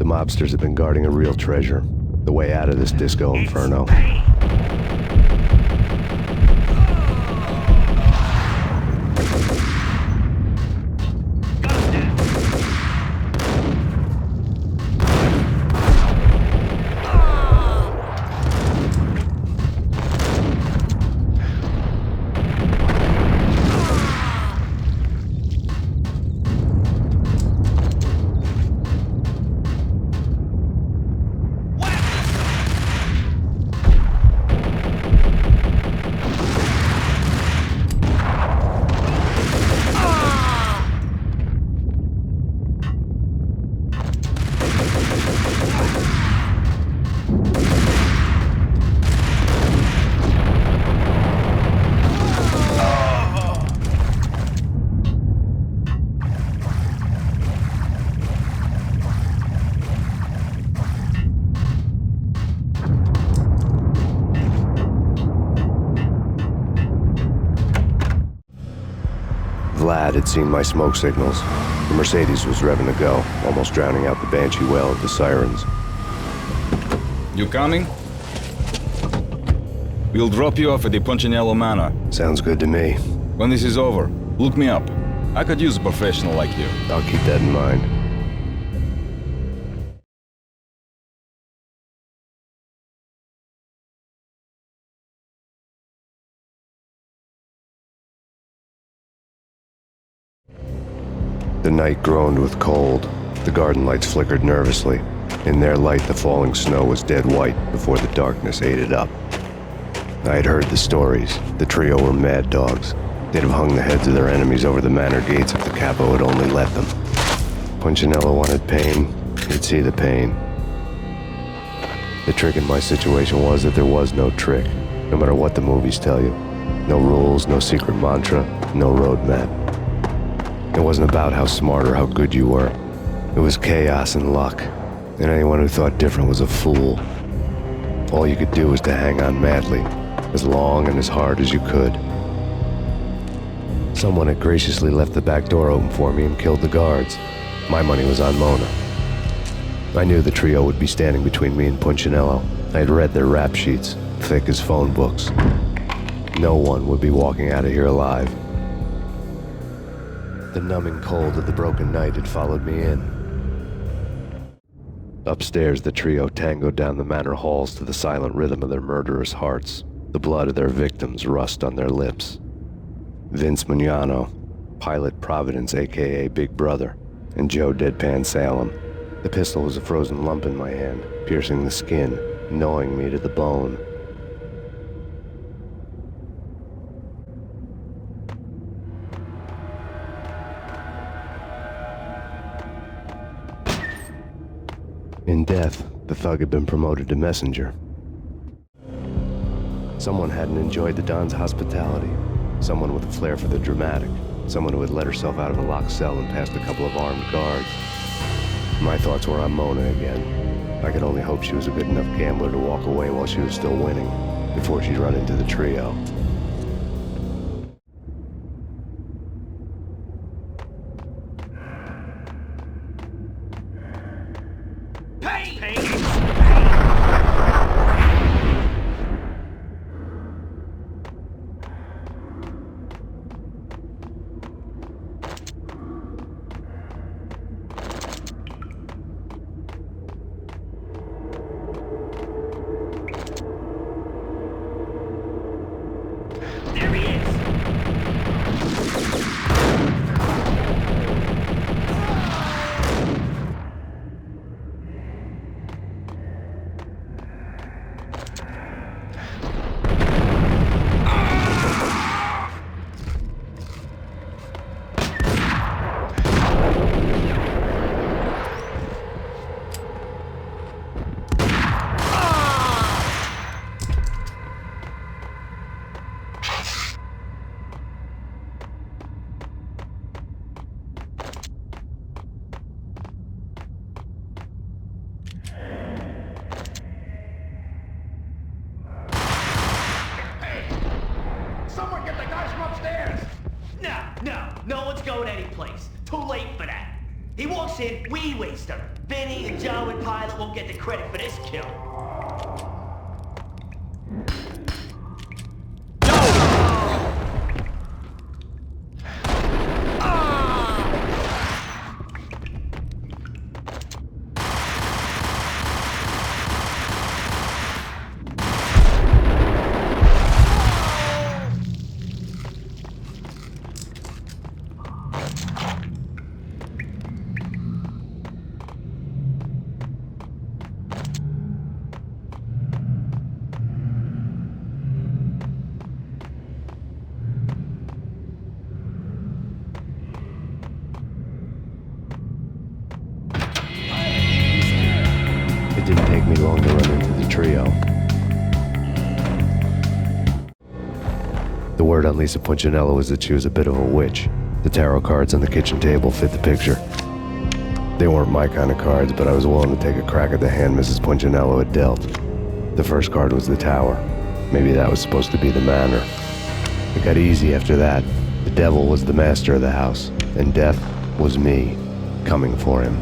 Mobsters have been guarding a real treasure, the way out of this disco inferno. Vlad had seen my smoke signals. The Mercedes was revving to go, almost drowning out the banshee wail of the sirens. You coming? We'll drop you off at the Punchinello Manor. Sounds good to me. When this is over, look me up. I could use a professional like you. I'll keep that in mind. The night groaned with cold. The garden lights flickered nervously. In their light, the falling snow was dead white before the darkness ate it up. I had heard the stories. The trio were mad dogs. They'd have hung the heads of their enemies over the manor gates if the capo had only let them. Punchinello wanted pain. He'd see the pain. The trick in my situation was that there was no trick, no matter what the movies tell you. No rules, no secret mantra, no roadmap. It wasn't about how smart or how good you were. It was chaos and luck, and anyone who thought different was a fool. All you could do was to hang on madly, as long and as hard as you could. Someone had graciously left the back door open for me and killed the guards. My money was on Mona. I knew the trio would be standing between me and Punchinello. I had read their rap sheets, thick as phone books. No one would be walking out of here alive. The numbing cold of the broken night had followed me in. Upstairs, the trio tangoed down the manor halls to the silent rhythm of their murderous hearts. The blood of their victims rust on their lips. Vince Mugnano, Pilot Providence aka Big Brother, and Joe Deadpan Salem. The pistol was a frozen lump in my hand, piercing the skin, gnawing me to the bone. In death, the thug had been promoted to messenger. Someone hadn't enjoyed the Don's hospitality. Someone with a flair for the dramatic. Someone who had let herself out of a locked cell and past a couple of armed guards. My thoughts were on Mona again. I could only hope she was a good enough gambler to walk away while she was still winning, before she'd run into the trio. No one's going anyplace. Too late for that. He walks in, we waste him. Vinny and Joe and Pilot won't get the credit for this kill. It didn't take me long to run into the trio. The word on Lisa Punchinello was that she was a bit of a witch. The tarot cards on the kitchen table fit the picture. They weren't my kind of cards, but I was willing to take a crack at the hand Mrs. Punchinello had dealt. The first card was the tower. Maybe that was supposed to be the manor. It got easy after that. The devil was the master of the house, and death was me, coming for him.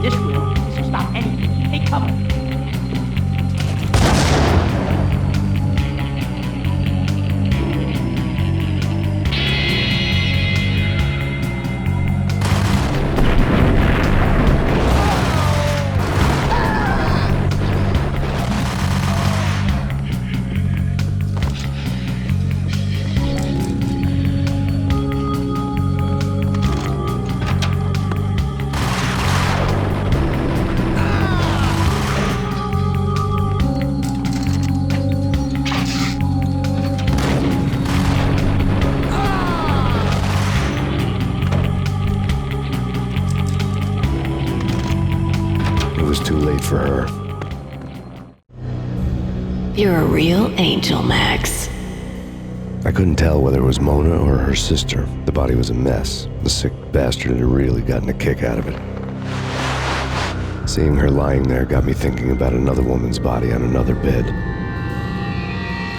This will, so stop anything. Take cover. Too late for her. You're a real angel, Max. I couldn't tell whether it was Mona or her sister. The body was a mess. The sick bastard had really gotten a kick out of it. Seeing her lying there got me thinking about another woman's body on another bed.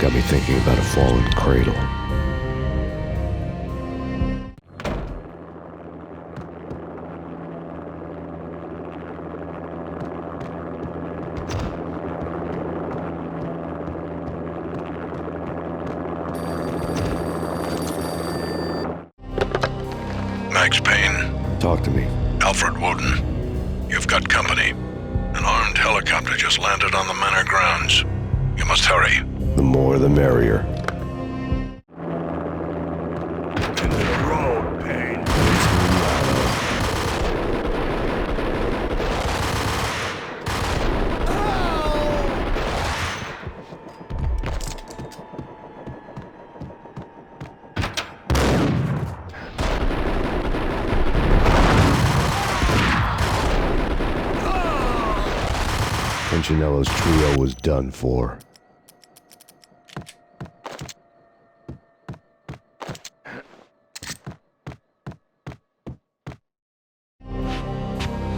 Got me thinking about a fallen cradle. Max Payne. Talk to me. Alfred Woden. You've got company. An armed helicopter just landed on the manor grounds. You must hurry. The more the merrier. Into the road, Payne. Punchinello's trio was done for.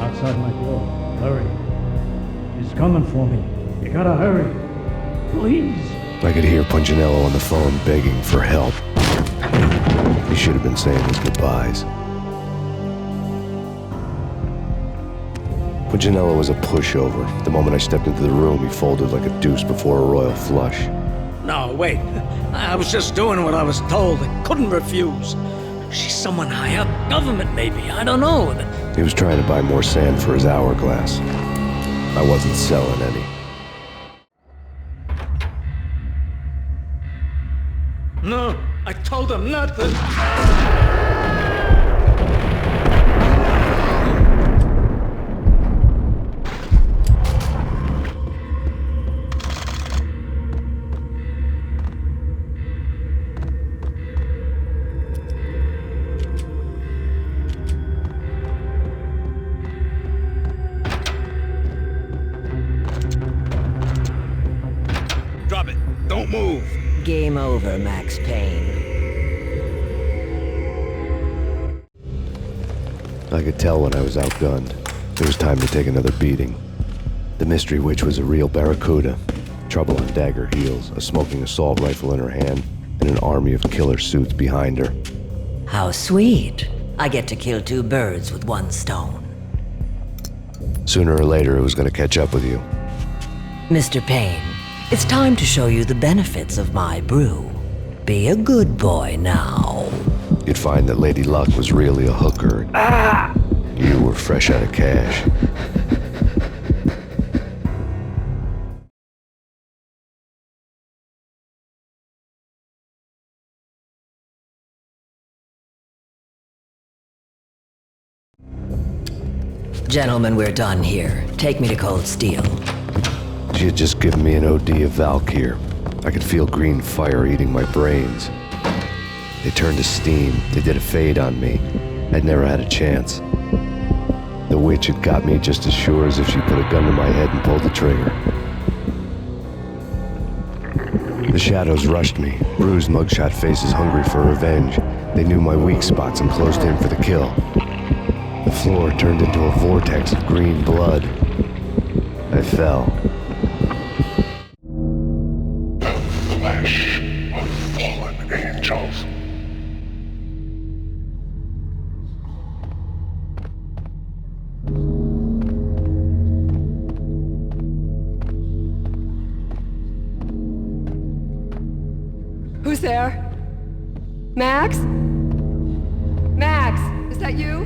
Outside my door. Hurry. He's coming for me. You gotta hurry. Please. I could hear Punchinello on the phone begging for help. He should have been saying his goodbyes. Punchinello was a pushover. The moment I stepped into the room, he folded like a deuce before a royal flush. No, wait. I was just doing what I was told. I couldn't refuse. She's someone high up. Government, maybe. I don't know. He was trying to buy more sand for his hourglass. I wasn't selling any. No, I told him not to. Drop it. Don't move. Game over, Max Payne. I could tell when I was outgunned. It was time to take another beating. The mystery witch was a real barracuda. Trouble on dagger heels, a smoking assault rifle in her hand, and an army of killer suits behind her. How sweet. I get to kill two birds with one stone. Sooner or later, it was going to catch up with you. Mr. Payne, it's time to show you the benefits of my brew. Be a good boy now. You'd find that Lady Luck was really a hooker. You were fresh out of cash. Gentlemen, we're done here. Take me to Cold Steel. She had just given me an OD of Valkyr. I could feel green fire eating my brains. They turned to steam. They did a fade on me. I'd never had a chance. The witch had got me just as sure as if she put a gun to my head and pulled the trigger. The shadows rushed me, bruised mugshot faces hungry for revenge. They knew my weak spots and closed in for the kill. The floor turned into a vortex of green blood. I fell. The flesh of fallen angels. there? Max? Max, is that you?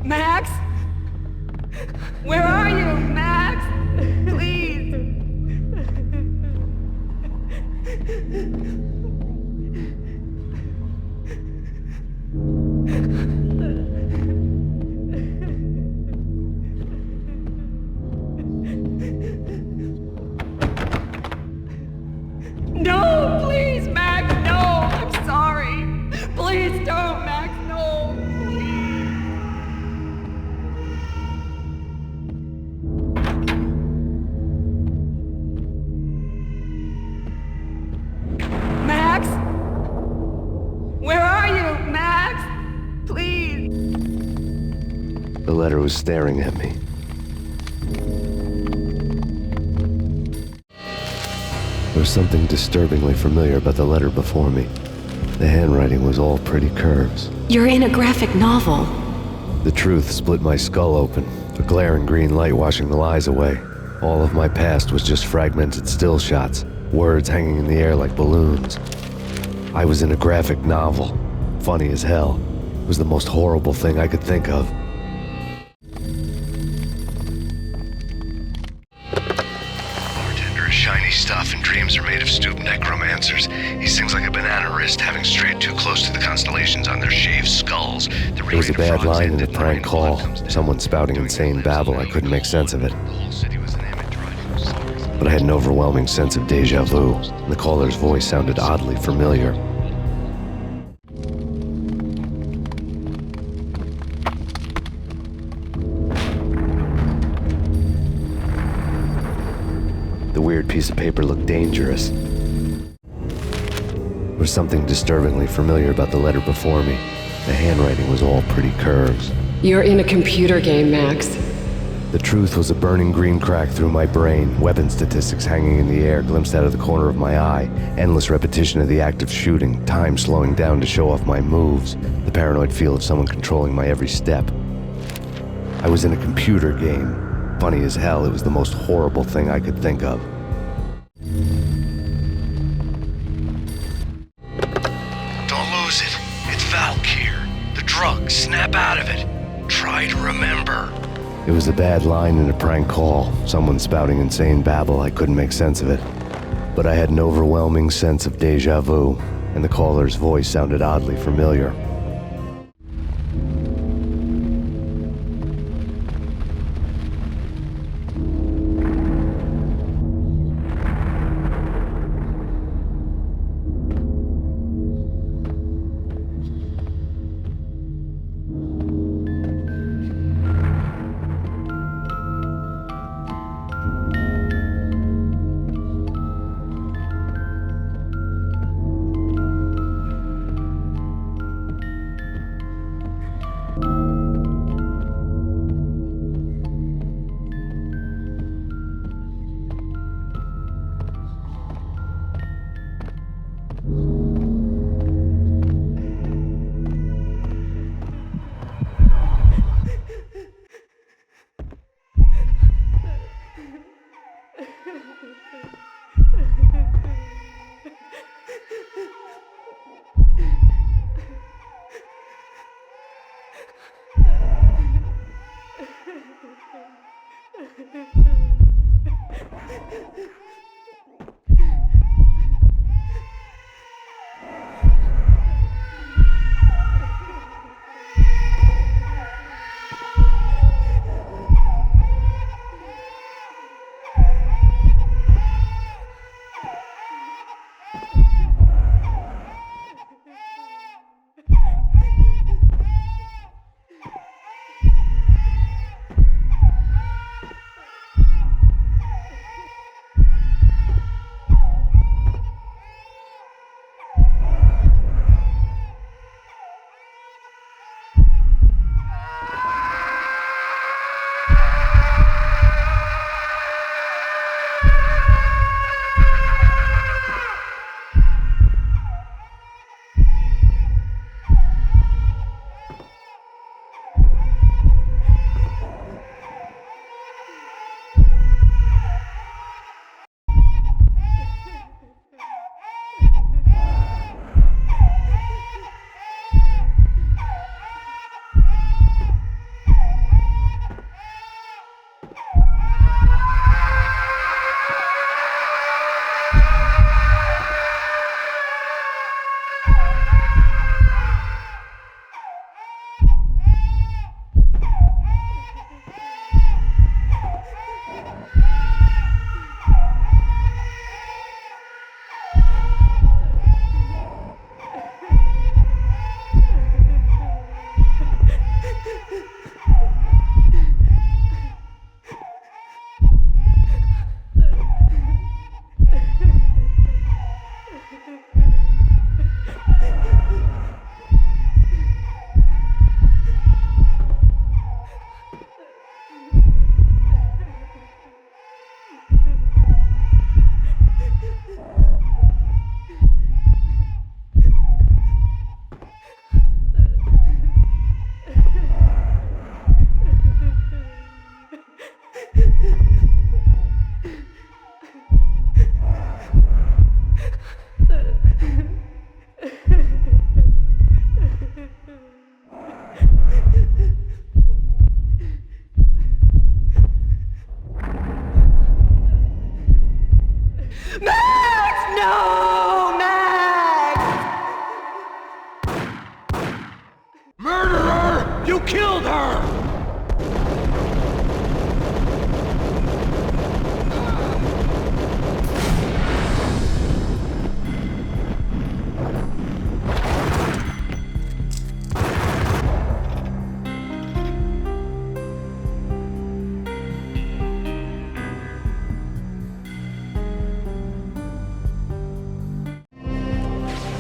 Max? Where are you, Max? Please. No, please, Max, no. I'm sorry. Please don't, Max, no. Max? Where are you, Max? Please. The letter was staring at me. There was something disturbingly familiar about the letter before me. The handwriting was all pretty curves. You're in a graphic novel. The truth split my skull open, a glaring green light washing the lies away. All of my past was just fragmented still shots, words hanging in the air like balloons. I was in a graphic novel. Funny as hell. It was the most horrible thing I could think of. Shiny stuff and dreams are made of stooped necromancers. He sings like a banana wrist, having strayed too close to the constellations on their shaved skulls. There was a bad line in a prank call. Someone spouting insane babble. I couldn't make sense of it. But I had an overwhelming sense of deja vu. The caller's voice sounded oddly familiar. The weird piece of paper looked dangerous. There was something disturbingly familiar about the letter before me. The handwriting was all pretty curves. You're in a computer game, Max. The truth was a burning green crack through my brain, weapon statistics hanging in the air, glimpsed out of the corner of my eye, endless repetition of the act of shooting, time slowing down to show off my moves, the paranoid feel of someone controlling my every step. I was in a computer game. Funny as hell, it was the most horrible thing I could think of. Don't lose it. It's Valkyr. The drug. Snap out of it. Try to remember. It was a bad line in a prank call. Someone spouting insane babble. I couldn't make sense of it. But I had an overwhelming sense of deja vu, and the caller's voice sounded oddly familiar. Max! No! Max! Murderer! You killed her!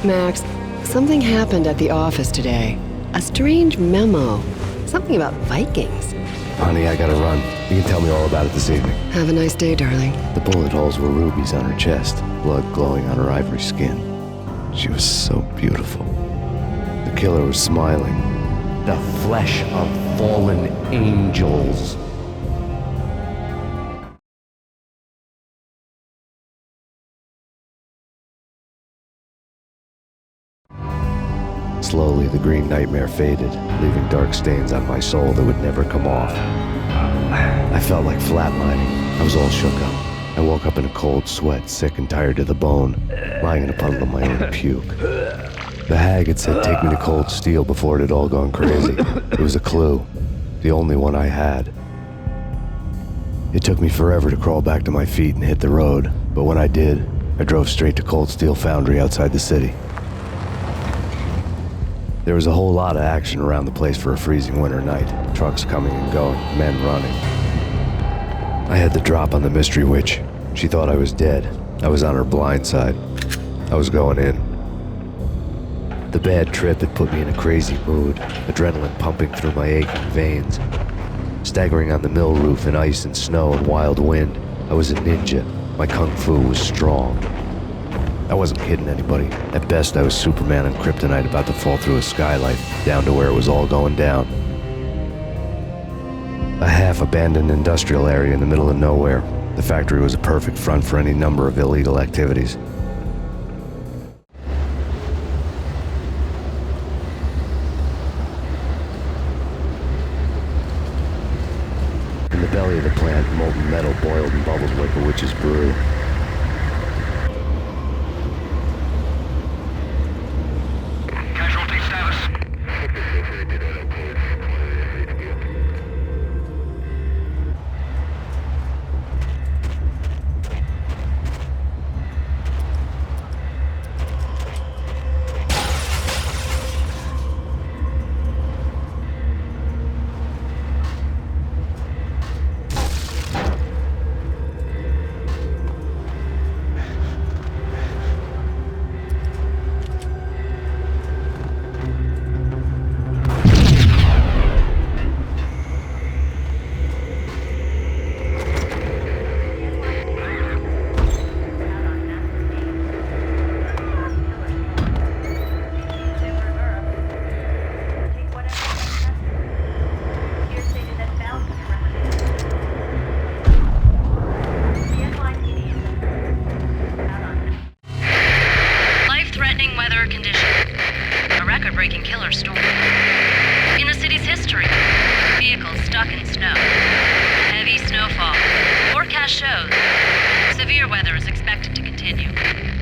Max, something happened at the office today. A strange memo. Something about Vikings. Honey, I gotta run. You can tell me all about it this evening. Have a nice day, darling. The bullet holes were rubies on her chest, blood glowing on her ivory skin. She was so beautiful. The killer was smiling. The flesh of fallen angels. Slowly, the green nightmare faded, leaving dark stains on my soul that would never come off. I felt like flatlining. I was all shook up. I woke up in a cold sweat, sick and tired to the bone, lying in a puddle of my own puke. The hag had said take me to Cold Steel before it had all gone crazy. It was a clue, the only one I had. It took me forever to crawl back to my feet and hit the road, but when I did, I drove straight to Cold Steel Foundry outside the city. There was a whole lot of action around the place for a freezing winter night. Trucks coming and going, men running. I had the drop on the mystery witch. She thought I was dead. I was on her blind side. I was going in. The bad trip had put me in a crazy mood, adrenaline pumping through my aching veins. Staggering on the mill roof in ice and snow and wild wind, I was a ninja. My kung fu was strong. I wasn't kidding anybody. At best, I was Superman on kryptonite about to fall through a skylight, down to where it was all going down. A half-abandoned industrial area in the middle of nowhere. The factory was a perfect front for any number of illegal activities. In the belly of the plant, molten metal boiled and bubbled like a witch's brew.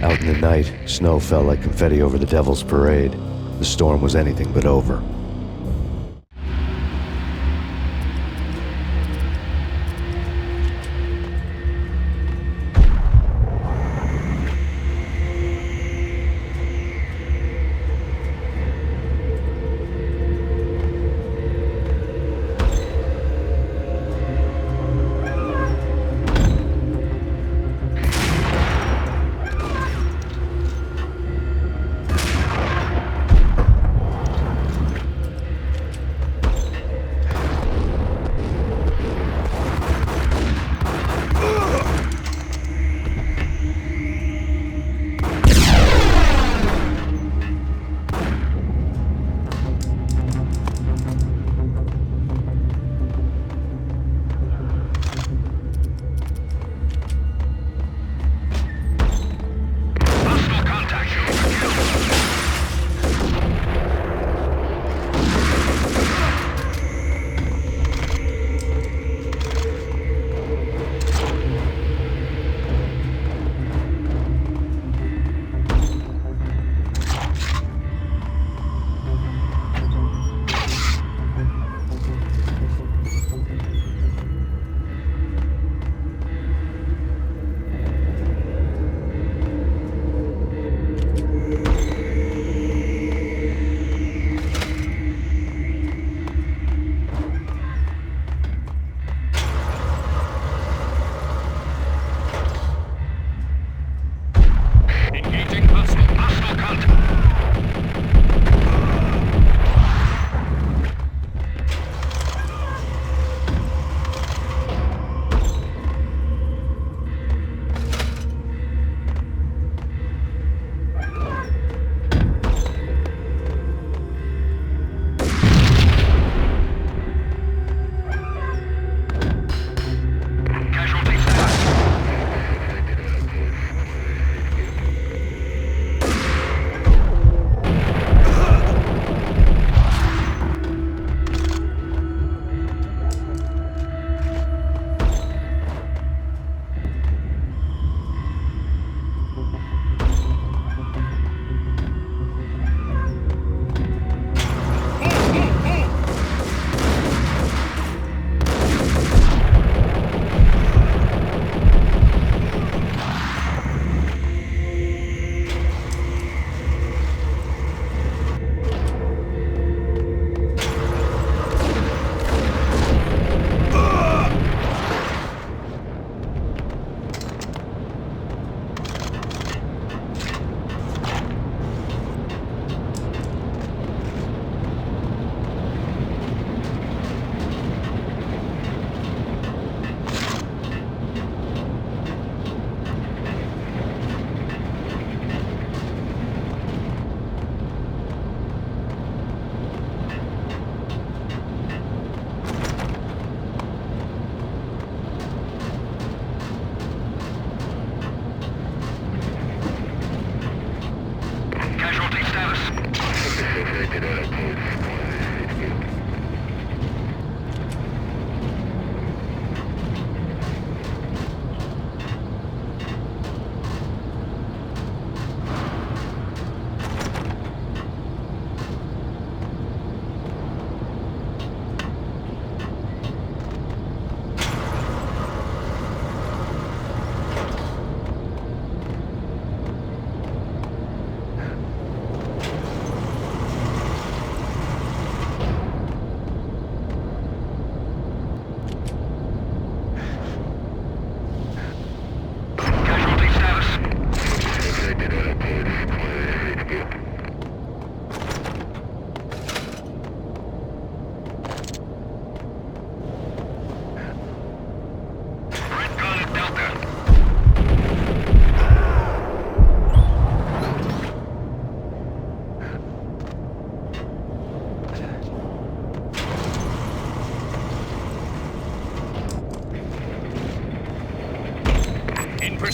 Out in the night, snow fell like confetti over the Devil's Parade. The storm was anything but over.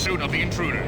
pursuit of the intruder.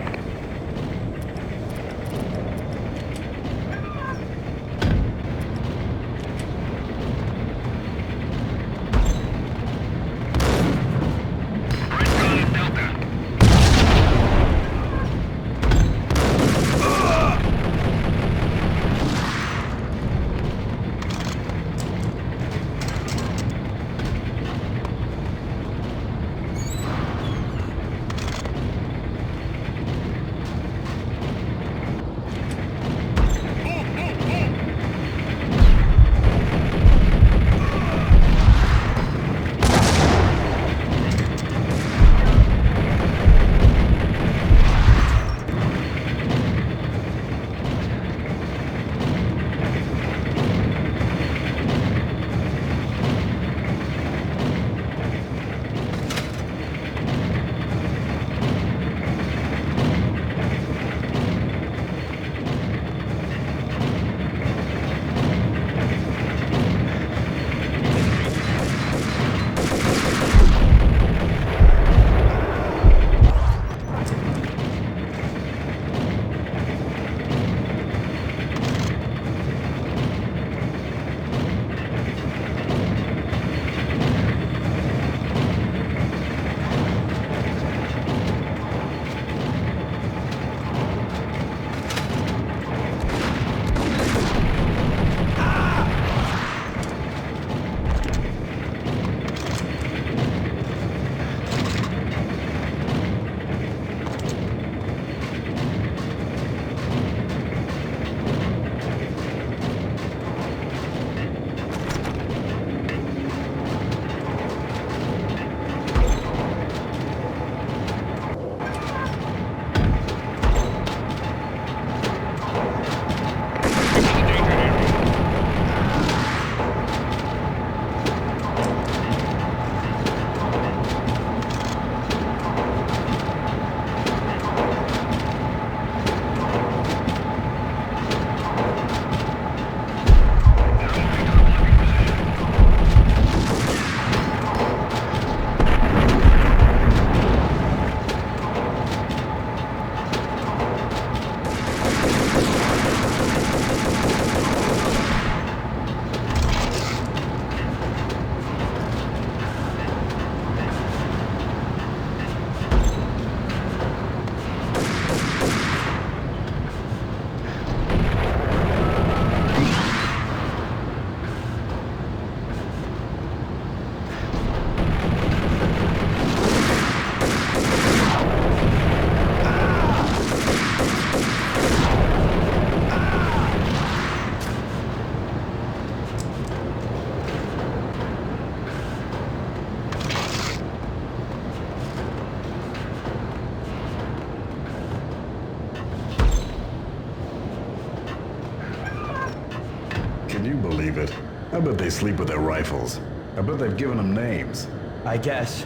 Can you believe it? I bet they sleep with their rifles. I bet they've given them names. I guess.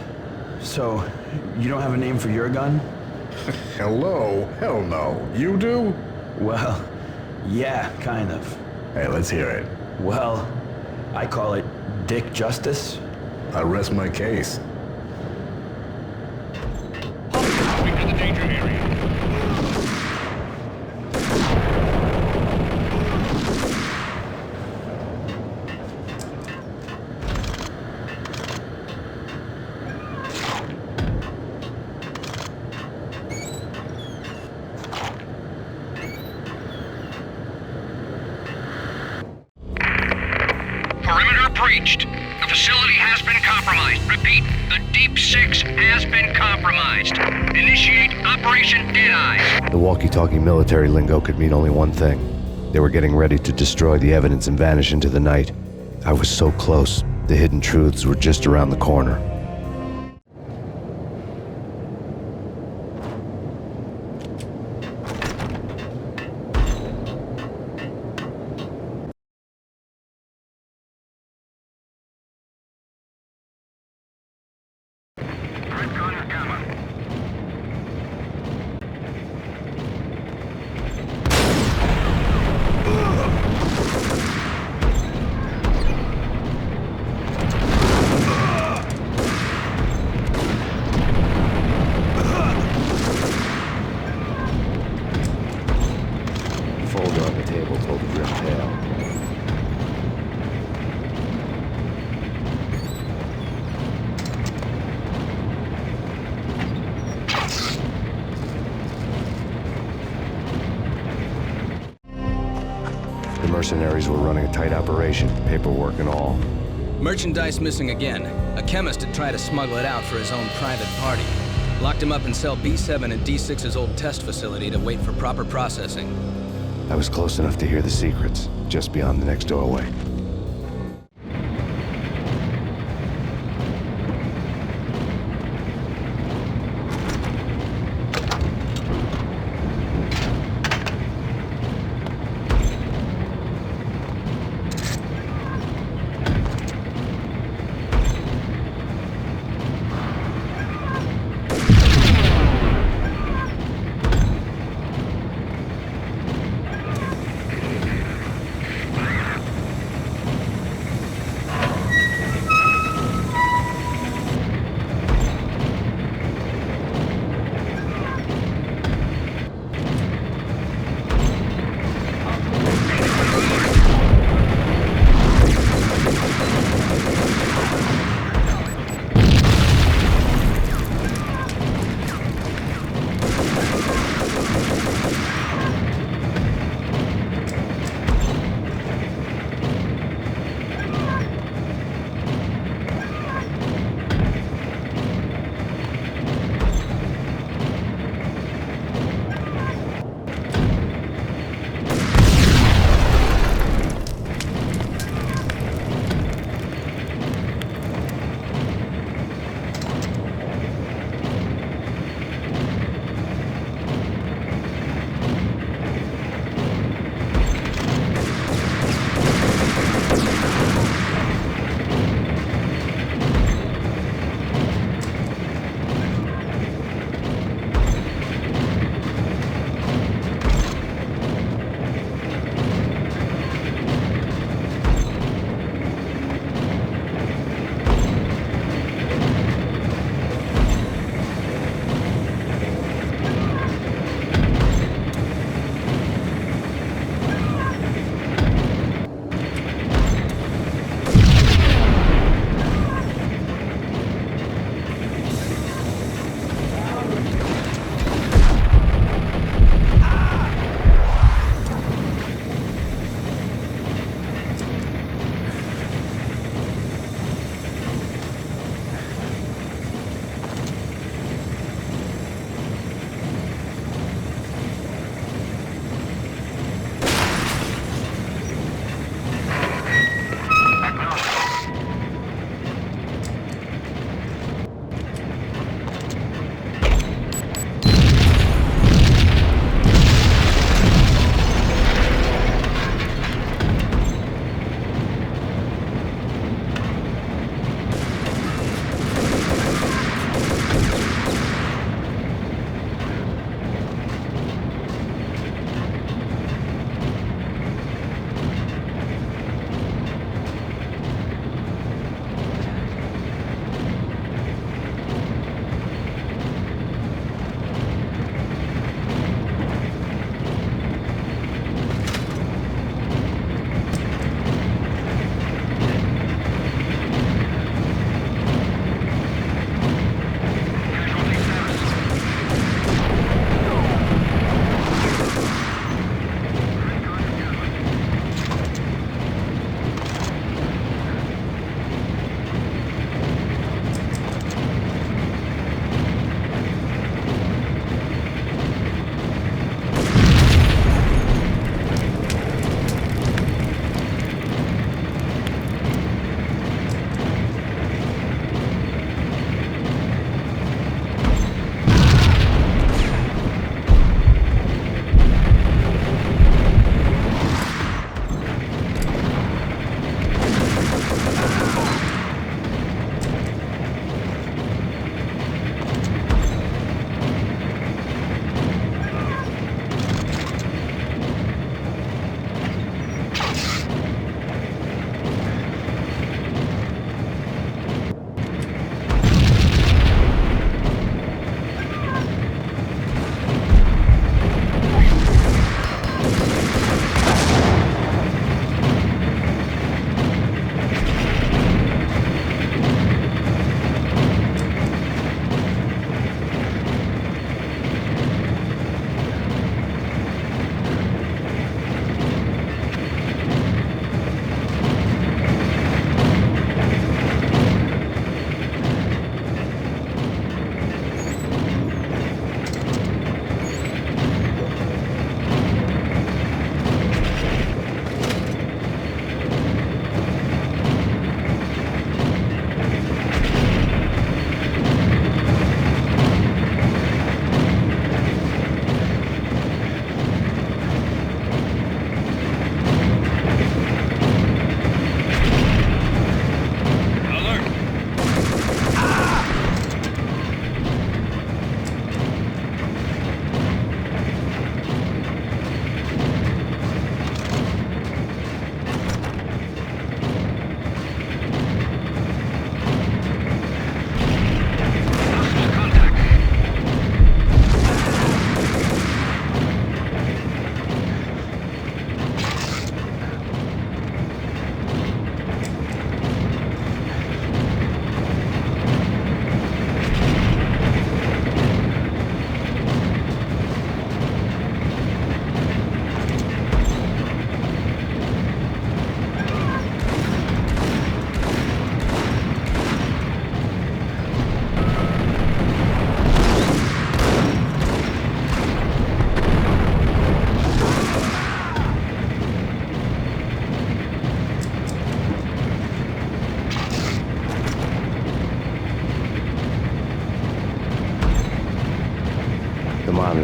So, you don't have a name for your gun? Hello? Hell no. You do? Well, yeah, kind of. Hey, let's hear it. Well, I call it Dick Justice. I rest my case. Moving to the danger area. Perimeter breached. The facility has been compromised. Repeat, the Deep Six has been compromised. Initiate Operation Deadeye. The walkie-talkie military lingo could mean only one thing. They were getting ready to destroy the evidence and vanish into the night. I was so close. The hidden truths were just around the corner. mercenaries were running a tight operation, paperwork and all. Merchandise missing again. A chemist had tried to smuggle it out for his own private party. Locked him up in cell B7 in D6's old test facility to wait for proper processing. I was close enough to hear the secrets, just beyond the next doorway.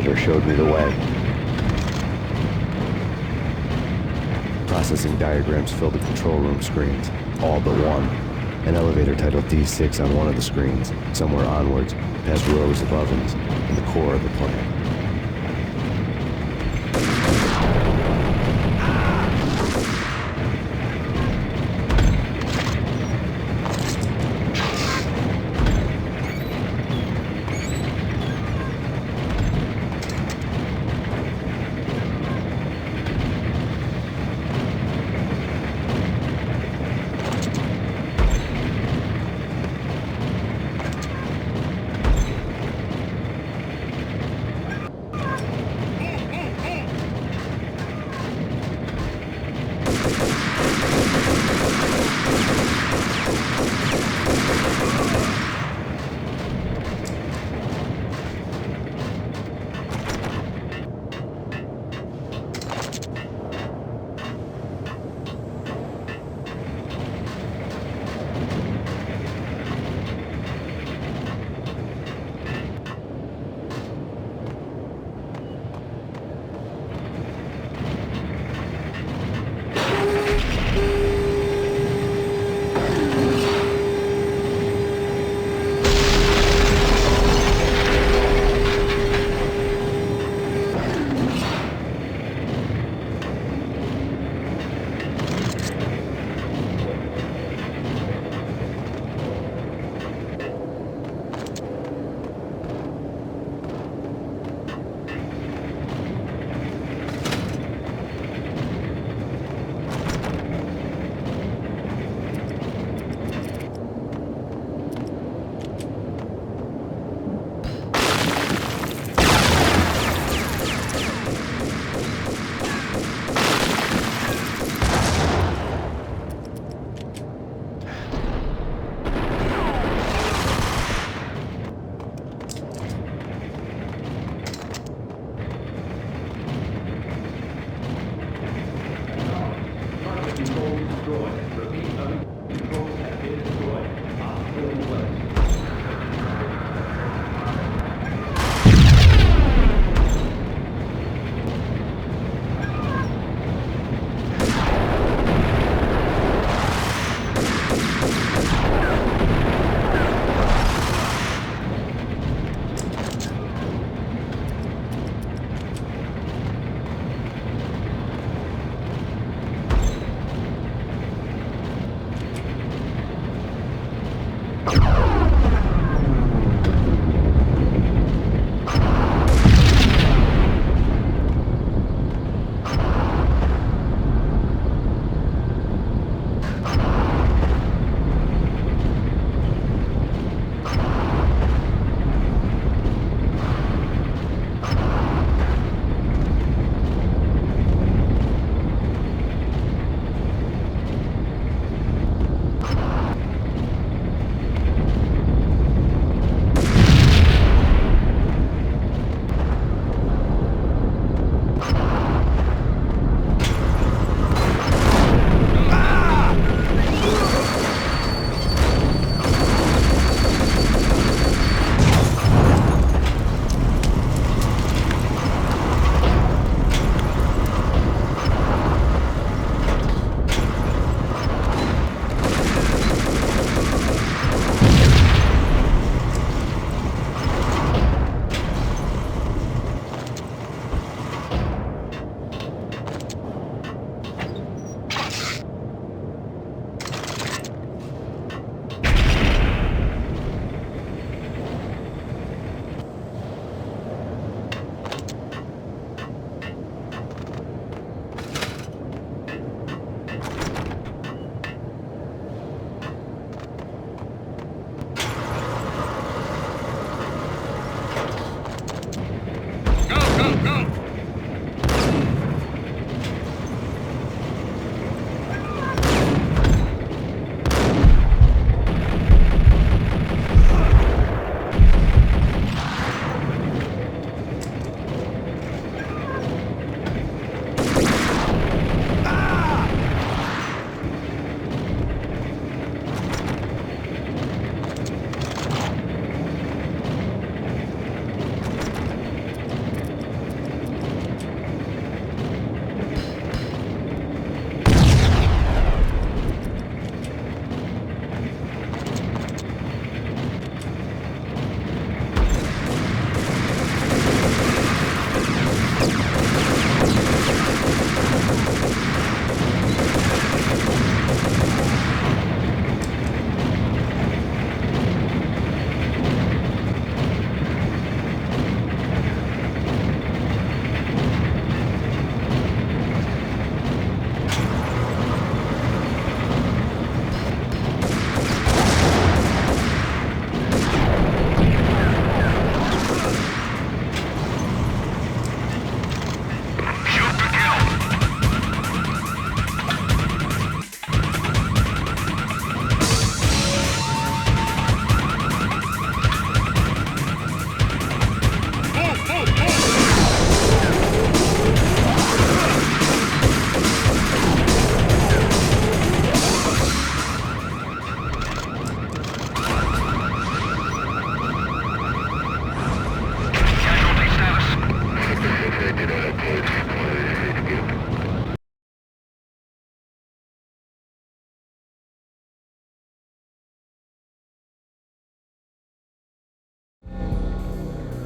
monitor showed me the way. Processing diagrams filled the control room screens, all but one. An elevator titled D6 on one of the screens, somewhere onwards, past rows of ovens, in the core of the plant.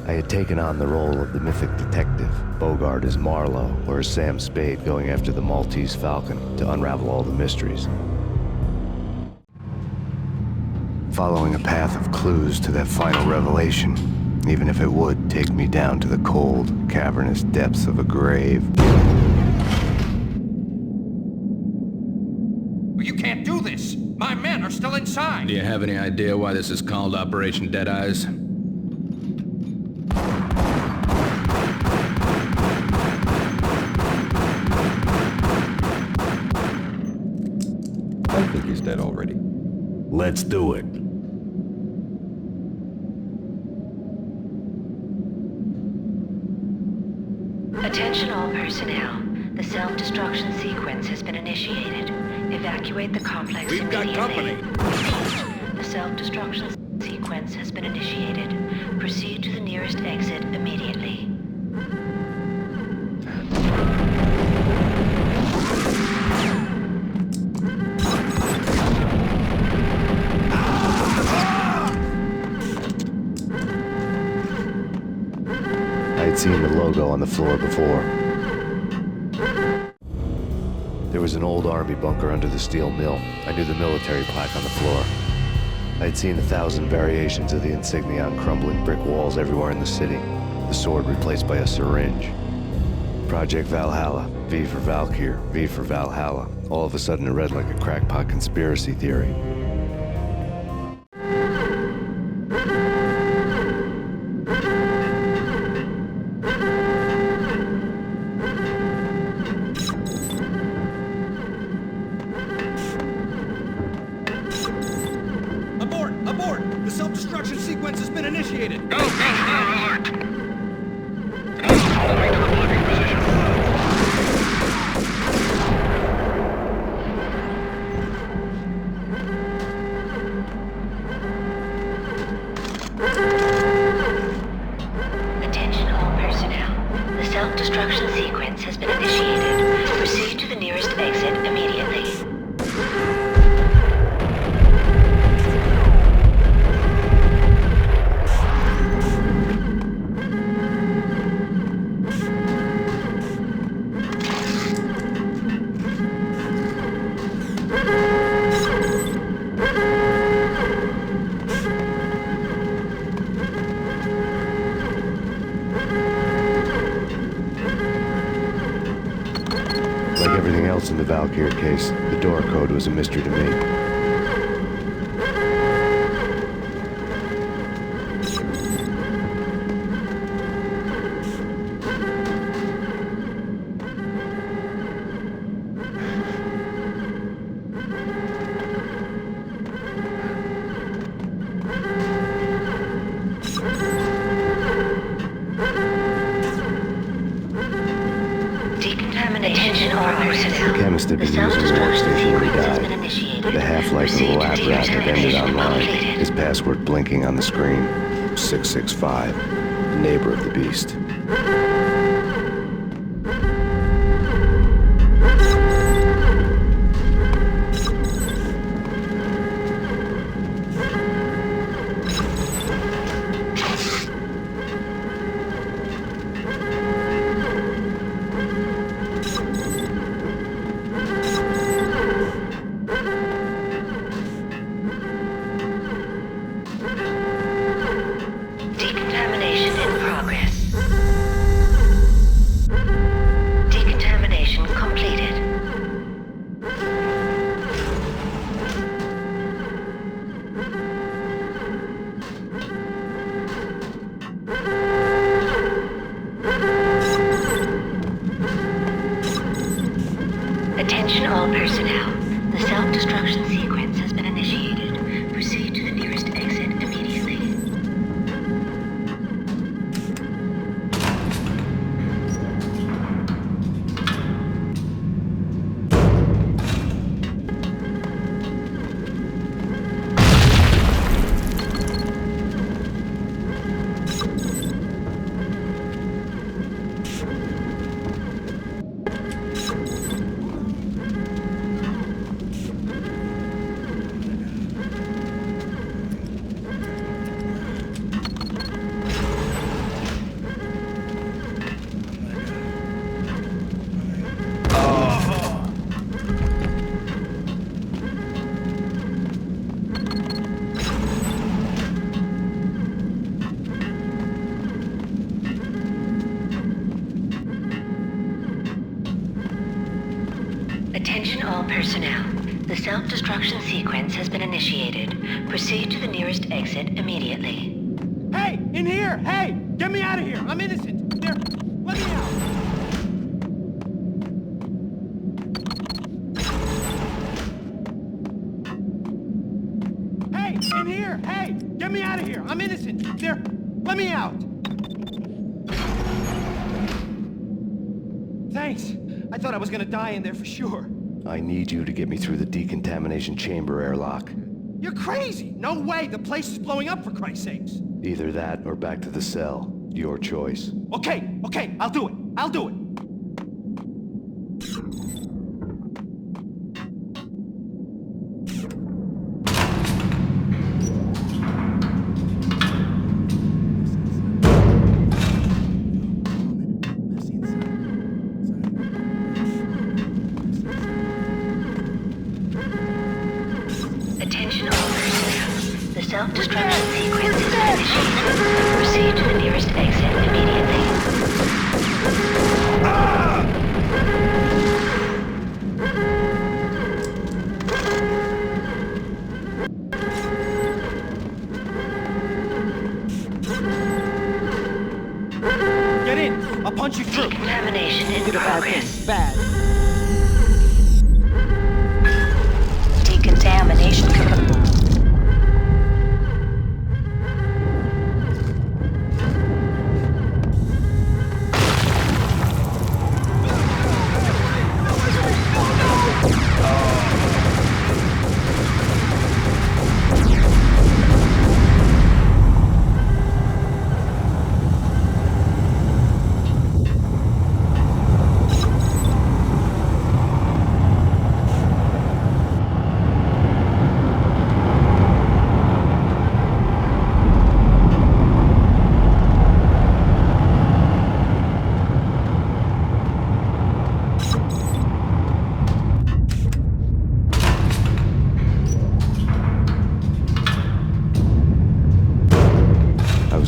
I had taken on the role of the mythic detective, Bogart as Marlowe, or as Sam Spade going after the Maltese Falcon to unravel all the mysteries. Following a path of clues to that final revelation, even if it would take me down to the cold, cavernous depths of a grave. You can't do this! My men are still inside! Do you have any idea why this is called Operation Deadeyes? I think he's dead already. Let's do it. Attention all personnel. The self-destruction sequence has been initiated. Evacuate the complex immediately. We've got company! The self-destruction sequence has been initiated. Proceed to the nearest exit immediately. I'd seen the logo on the floor before. There was an old army bunker under the steel mill. I knew the military plaque on the floor. I'd seen 1,000 variations of the insignia on crumbling brick walls everywhere in the city. The sword replaced by a syringe. Project Valhalla, V for Valkyr, V for Valhalla. All of a sudden it read like a crackpot conspiracy theory. Abort! The self-destruction sequence has been initiated! Go, alert! Moving to the blocking position. Attention all personnel. The self-destruction sequence has been initiated. Proceed to the nearest exit immediately. Like everything else in the Valkyr case, the door code was a mystery to me. The chemist had been using the workstation when he died. The half-life of the lab rat had ended online, his password blinking on the screen. 665, the neighbor of the beast. Decontamination in progress. Decontamination completed. Attention all personnel. The self-destruction sequence has been initiated. Proceed to the nearest exit immediately. personnel. The self-destruction sequence has been initiated. Proceed to the nearest exit immediately. Hey! In here! Hey! Get me out of here! I'm innocent! There! Let me out! Hey! In here! Hey! Get me out of here! I'm innocent! There! Let me out! Thanks! I thought I was gonna die in there for sure. I need you to get me through the decontamination chamber airlock. You're crazy! No way! The place is blowing up, for Christ's sakes! Either that or back to the cell. Your choice. Okay, I'll do it. I'll do it. Attention all personnel. The self-destruction sequence has been initiated. Proceed to the nearest exit immediately. Get in! I'll punch you through! Decontamination in progress. Bad. Decontamination.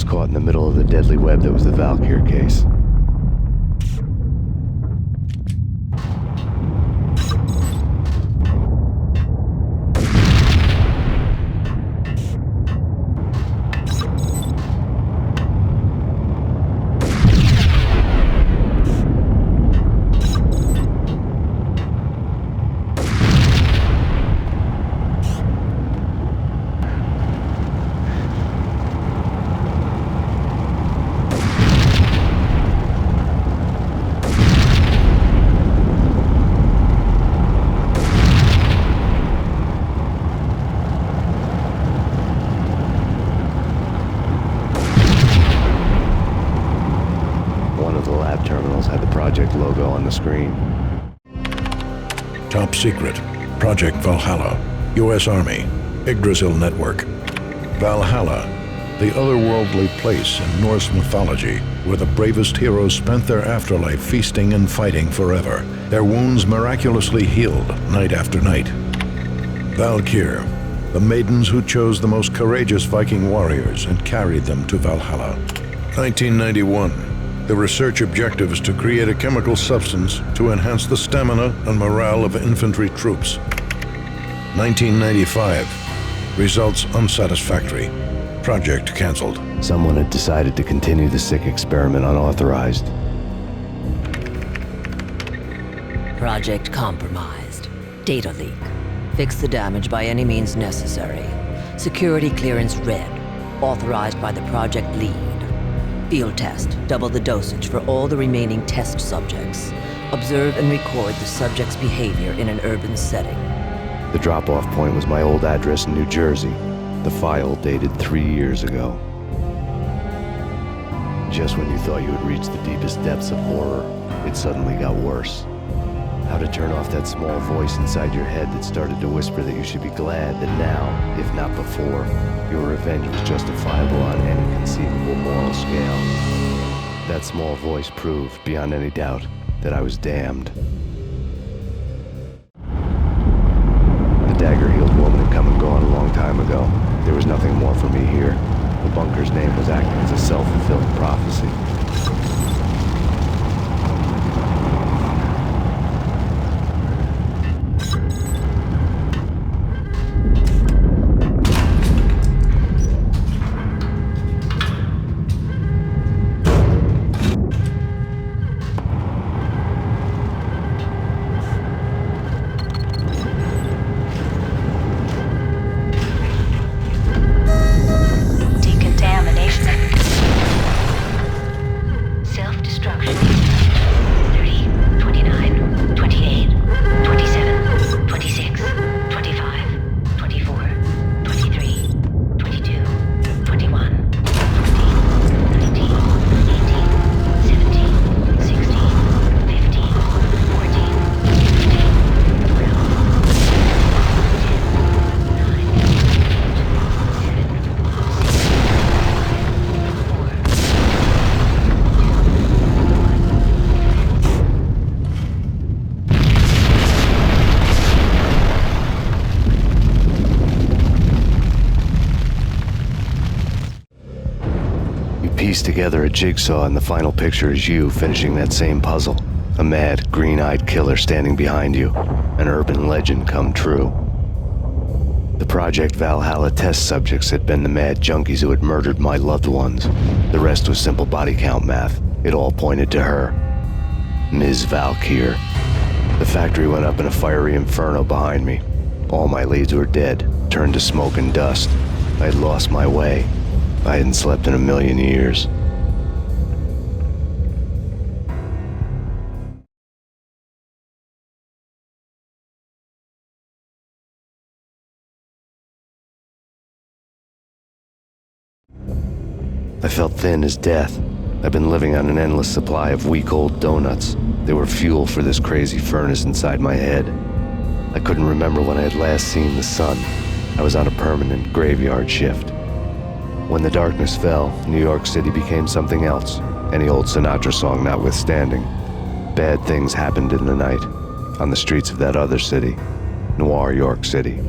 Caught in the middle of the deadly web that was the Valkyr case. Logo on the screen. Top secret. Project Valhalla. U.S. Army. Yggdrasil Network. Valhalla, the otherworldly place in Norse mythology where the bravest heroes spent their afterlife feasting and fighting forever, their wounds miraculously healed night after night. Valkyr, the maidens who chose the most courageous Viking warriors and carried them to Valhalla. 1991. The research objective is to create a chemical substance to enhance the stamina and morale of infantry troops. 1995. Results unsatisfactory. Project canceled. Someone had decided to continue the sick experiment unauthorized. Project compromised. Data leak. Fix the damage by any means necessary. Security clearance red. Authorized by the project lead. Field test. Double the dosage for all the remaining test subjects. Observe and record the subject's behavior in an urban setting. The drop-off point was my old address in New Jersey. The file dated 3 years ago. Just when you thought you had reached the deepest depths of horror, it suddenly got worse. How to turn off that small voice inside your head that started to whisper that you should be glad that now, if not before, your revenge was justifiable on any conceivable moral scale. That small voice proved, beyond any doubt, that I was damned. The dagger-heeled woman had come and gone a long time ago. There was nothing more for me here. The bunker's name was acting as a self-fulfilling prophecy. piece together a jigsaw, and the final picture is you finishing that same puzzle. A mad, green-eyed killer standing behind you. An urban legend come true. The Project Valhalla test subjects had been the mad junkies who had murdered my loved ones. The rest was simple body count math. It all pointed to her. Ms. Valkyr. The factory went up in a fiery inferno behind me. All my leads were dead, turned to smoke and dust. I had lost my way. I hadn't slept in a million years. I felt thin as death. I've been living on an endless supply of week-old donuts. They were fuel for this crazy furnace inside my head. I couldn't remember when I had last seen the sun. I was on a permanent graveyard shift. When the darkness fell, New York City became something else, any old Sinatra song notwithstanding. Bad things happened in the night, on the streets of that other city, Noir York City.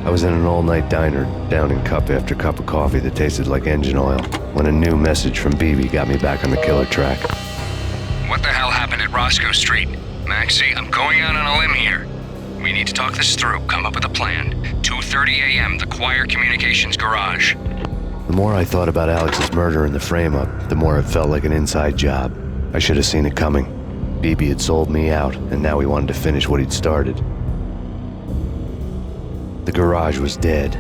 I was in an all-night diner, downing cup after cup of coffee that tasted like engine oil, when a new message from BB got me back on the killer track. What the hell happened at Rosco Street? Maxie, I'm going out on a limb here. We need to talk this through, come up with a plan. 2:30 a.m., the Choir Communications Garage. The more I thought about Alex's murder and the frame-up, the more it felt like an inside job. I should have seen it coming. BB had sold me out, and now he wanted to finish what he'd started. The garage was dead.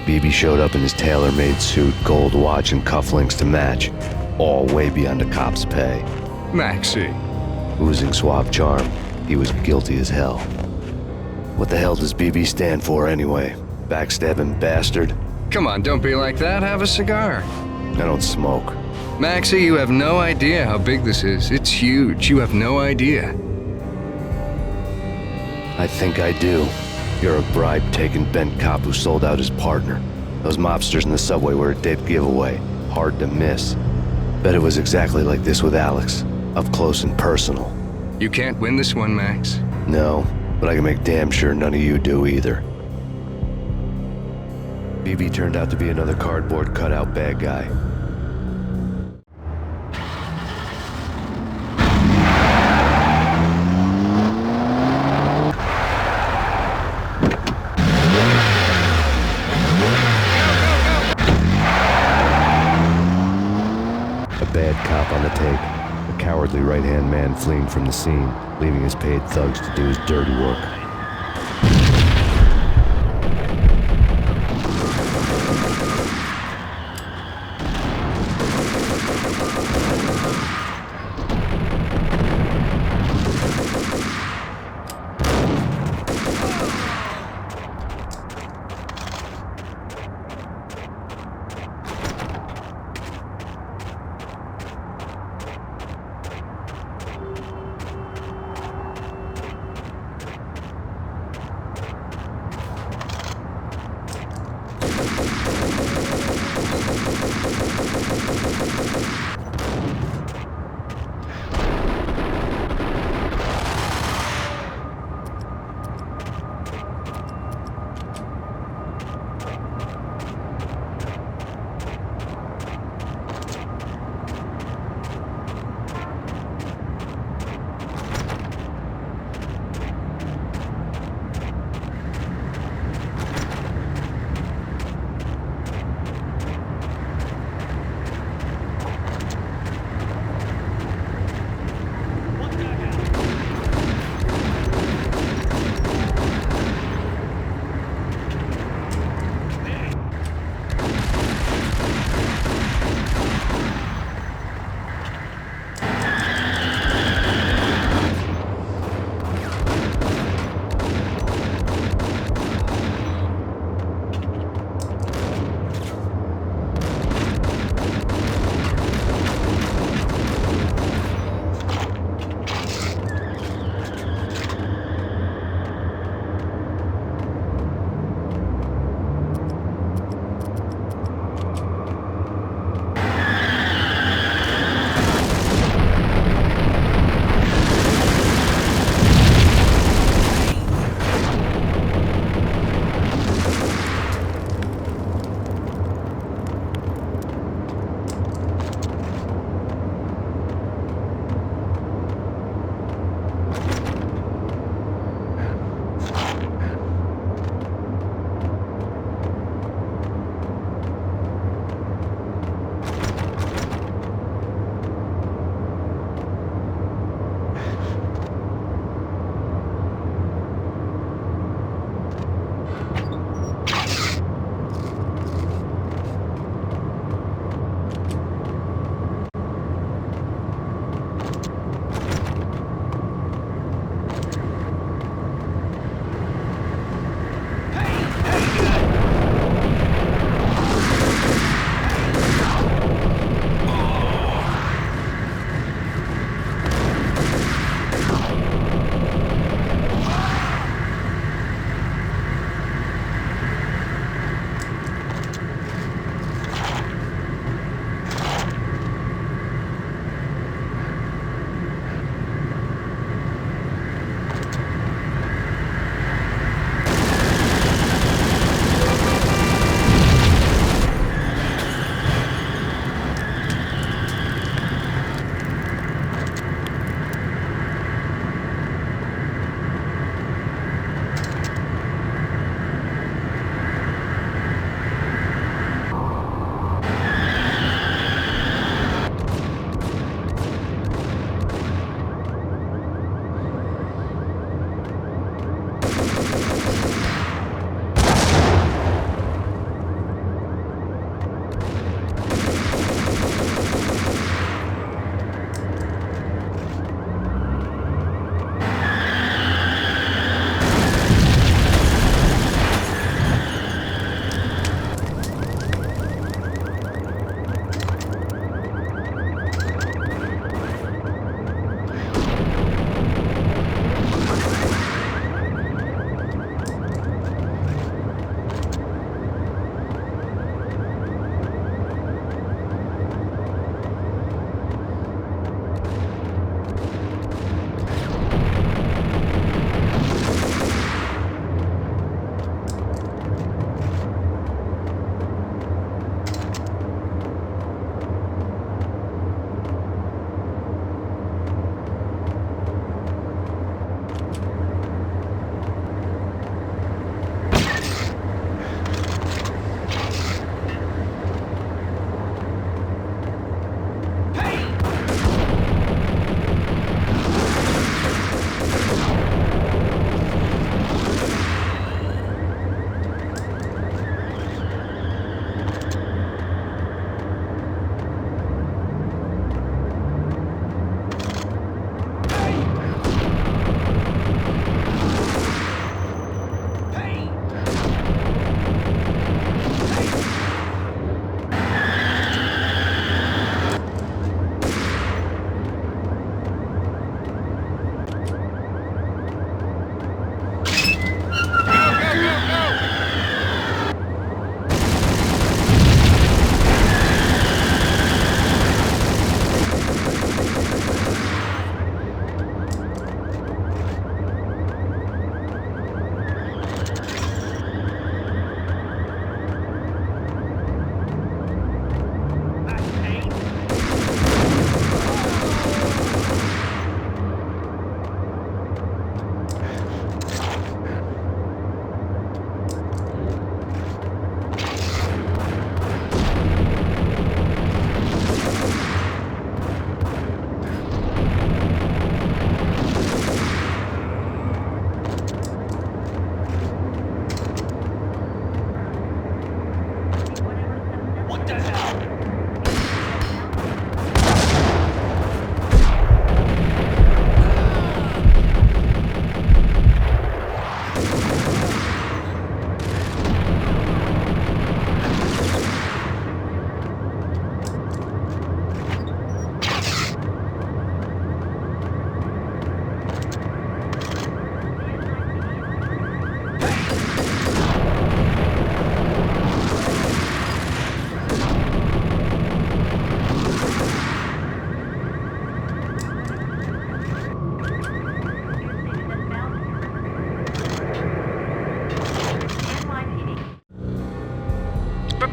BB showed up in his tailor-made suit, gold watch, and cufflinks to match, all way beyond a cop's pay. Maxie. Oozing suave charm, he was guilty as hell. What the hell does BB stand for anyway? Backstabbing bastard? Come on, don't be like that. Have a cigar. I don't smoke. Maxie, you have no idea how big this is. It's huge. You have no idea. I think I do. You're a bribe-taking bent cop who sold out his partner. Those mobsters in the subway were a dead giveaway. Hard to miss. Bet it was exactly like this with Alex. Up close and personal. You can't win this one, Max. No, but I can make damn sure none of you do either. BB turned out to be another cardboard cutout bad guy. Bad cop on the take, a cowardly right-hand man fleeing from the scene, leaving his paid thugs to do his dirty work.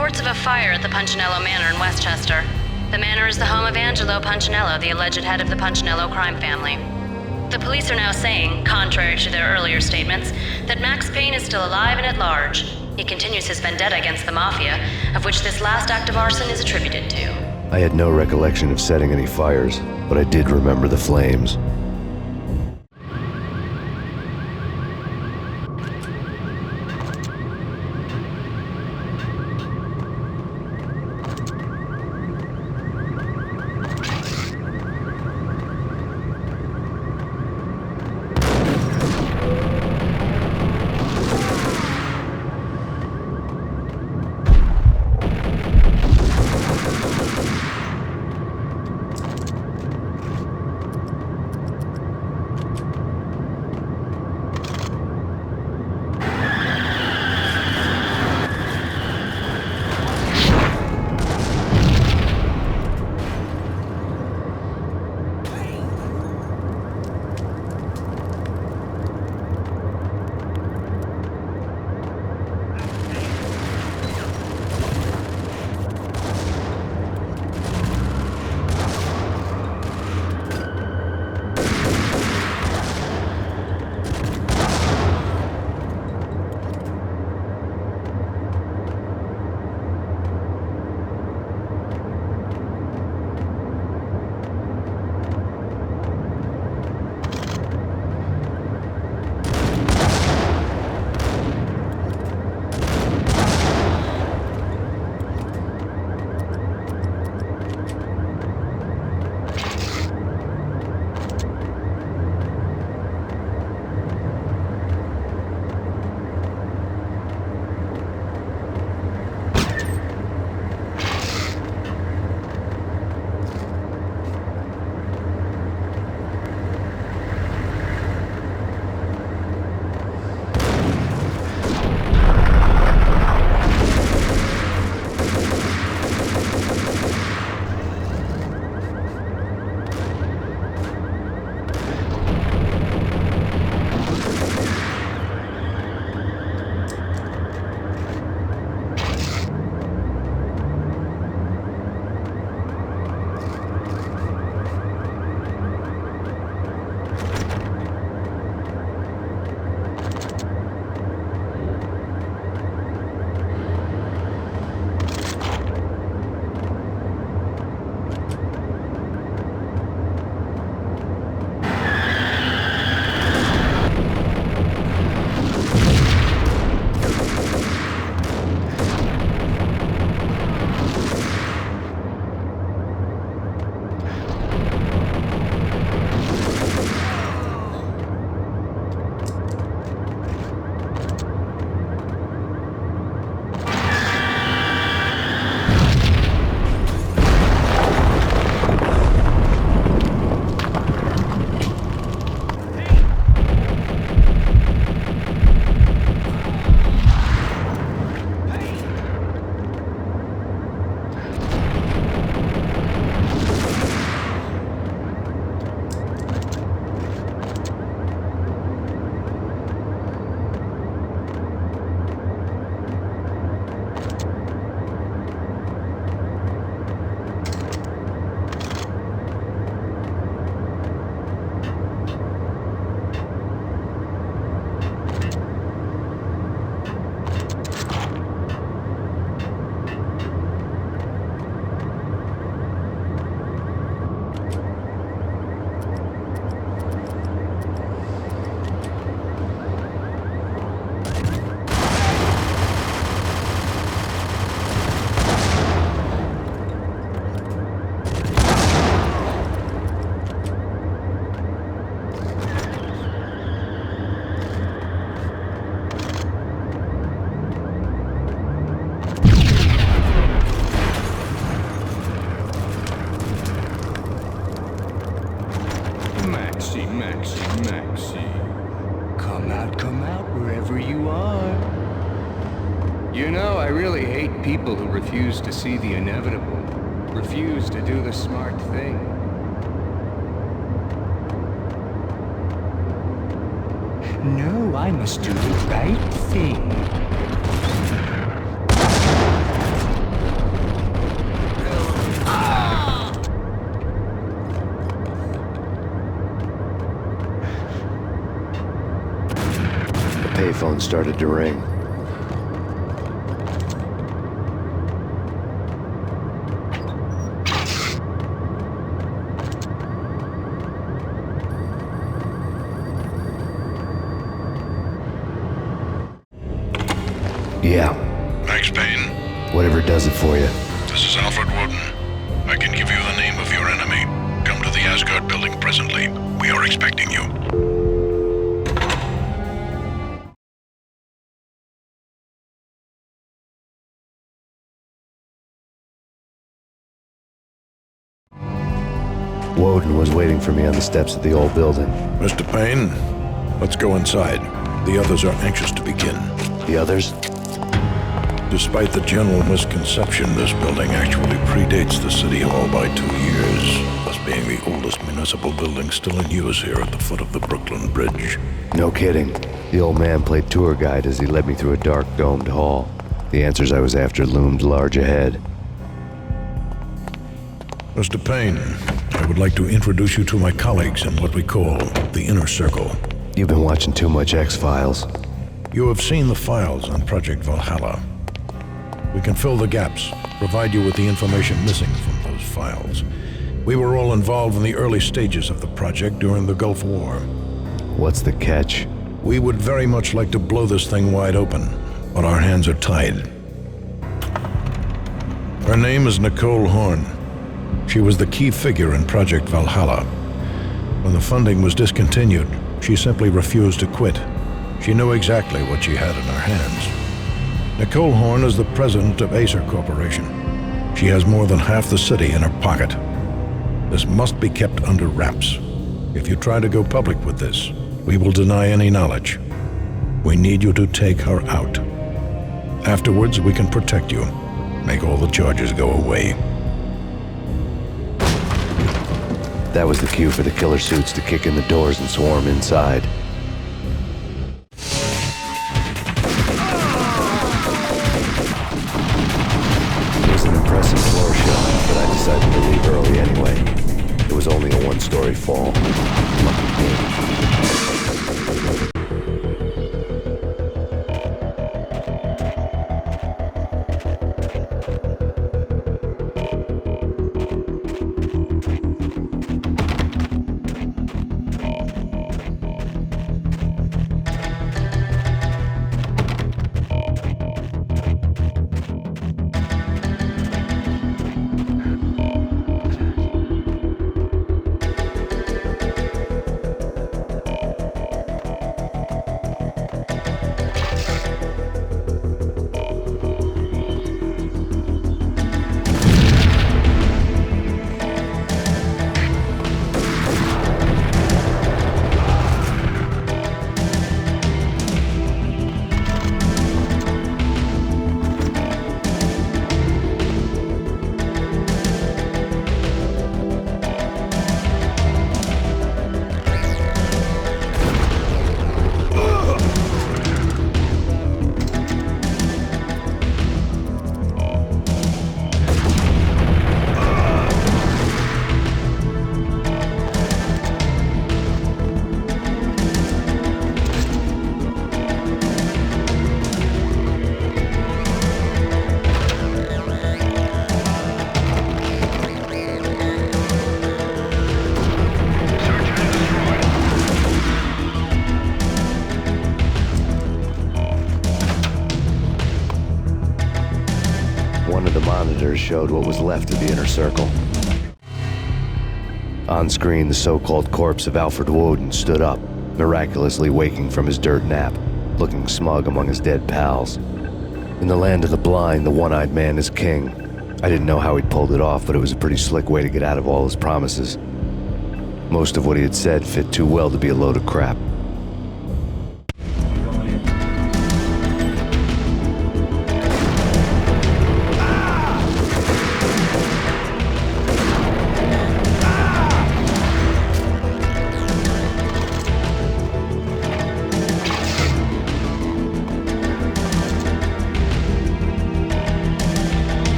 reports of a fire at the Punchinello Manor in Westchester. The manor is the home of Angelo Punchinello, the alleged head of the Punchinello crime family. The police are now saying, contrary to their earlier statements, that Max Payne is still alive and at large. He continues his vendetta against the mafia, of which this last act of arson is attributed to. I had no recollection of setting any fires, but I did remember the flames. You know, I really hate people who refuse to see the inevitable, refuse to do the smart thing. No, I must do the right thing. phone started to ring. Yeah. Max Payne? Whatever does it for you. This is Alfred Woden. I can give you the name of your enemy. Come to the Asgard building presently. We are expecting you. Woden was waiting for me on the steps of the old building. Mr. Payne, let's go inside. The others are anxious to begin. The others? Despite the general misconception, this building actually predates the City Hall by 2 years, thus being the oldest municipal building still in use here at the foot of the Brooklyn Bridge. No kidding. The old man played tour guide as he led me through a dark domed hall. The answers I was after loomed large ahead. Mr. Payne, I would like to introduce you to my colleagues in what we call the Inner Circle. You've been watching too much X-Files. You have seen the files on Project Valhalla. We can fill the gaps, provide you with the information missing from those files. We were all involved in the early stages of the project during the Gulf War. What's the catch? We would very much like to blow this thing wide open, but our hands are tied. Her name is Nicole Horn. She was the key figure in Project Valhalla. When the funding was discontinued, she simply refused to quit. She knew exactly what she had in her hands. Nicole Horn is the president of Acer Corporation. She has more than half the city in her pocket. This must be kept under wraps. If you try to go public with this, we will deny any knowledge. We need you to take her out. Afterwards, we can protect you. Make all the charges go away. That was the cue for the killer suits to kick in the doors and swarm inside. It was an impressive floor show, but I decided to leave early anyway. It was only a one-story fall. Lucky me. Showed what was left of the Inner Circle. On screen, the so-called corpse of Alfred Woden stood up, miraculously waking from his dirt nap, looking smug among his dead pals. In the land of the blind, the one-eyed man is king. I didn't know how he'd pulled it off, but it was a pretty slick way to get out of all his promises. Most of what he had said fit too well to be a load of crap.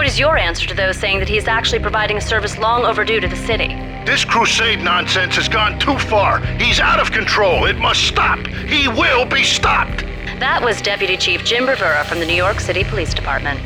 is your answer to those saying that he is actually providing a service long overdue to the city? This crusade nonsense has gone too far. He's out of control. It must stop. He will be stopped. That was Deputy Chief Jim Rivera from the New York City Police Department.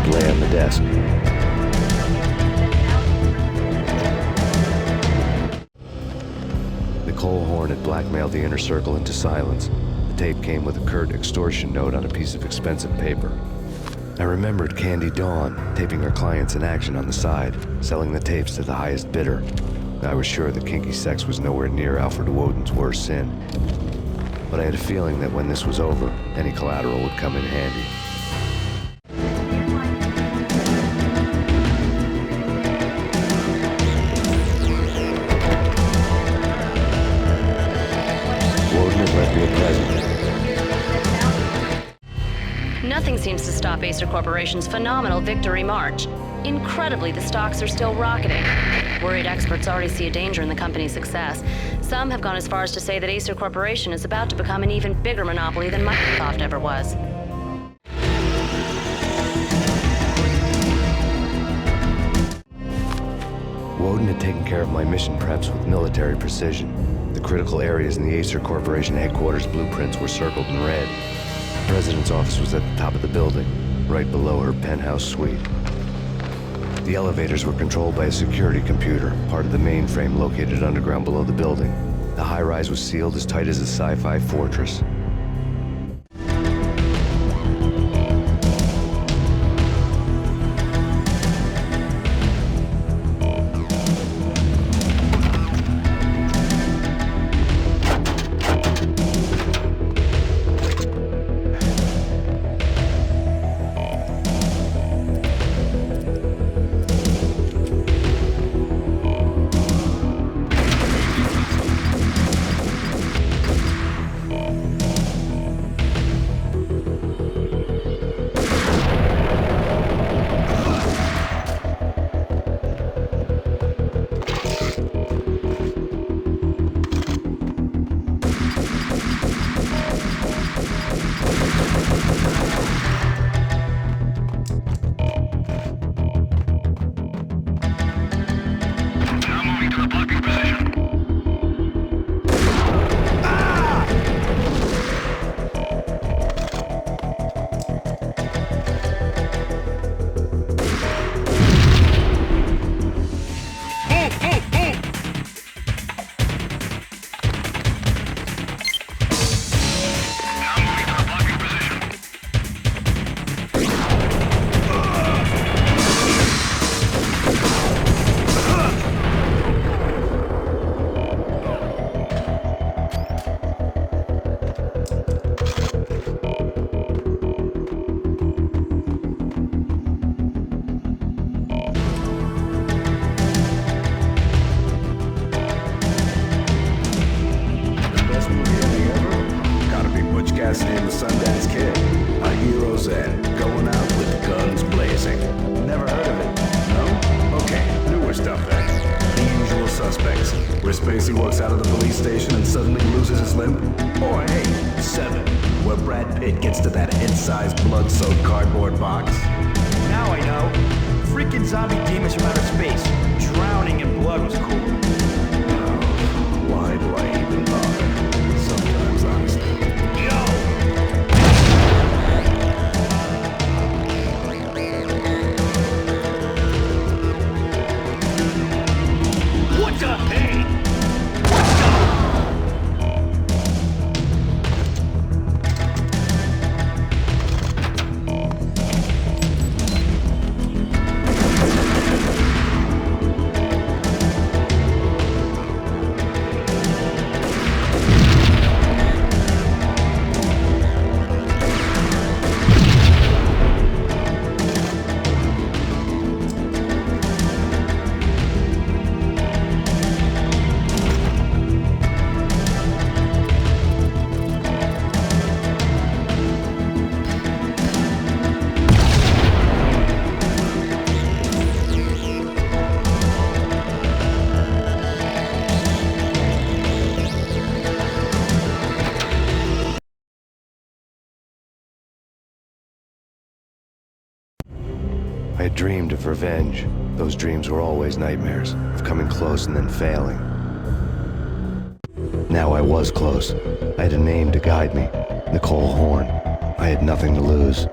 Lay on the desk. Nicole Horn had blackmailed the inner circle into silence. The tape came with a curt extortion note on a piece of expensive paper. I remembered Candy Dawn taping her clients in action on the side, selling the tapes to the highest bidder. I was sure that kinky sex was nowhere near Alfred Woden's worst sin. But I had a feeling that when this was over, any collateral would come in handy. Nothing seems to stop Acer Corporation's phenomenal victory march. Incredibly, the stocks are still rocketing. Worried experts already see a danger in the company's success. Some have gone as far as to say that Acer Corporation is about to become an even bigger monopoly than Microsoft ever was. Woden had taken care of my mission preps with military precision. The critical areas in the Acer Corporation headquarters blueprints were circled in red. The president's office was at the top of the building, right below her penthouse suite. The elevators were controlled by a security computer, part of the mainframe located underground below the building. The high-rise was sealed as tight as a sci-fi fortress. Why do I even bother? So dreamed of revenge. Those dreams were always nightmares, of coming close and then failing. Now I was close. I had a name to guide me, Nicole Horn. I had nothing to lose.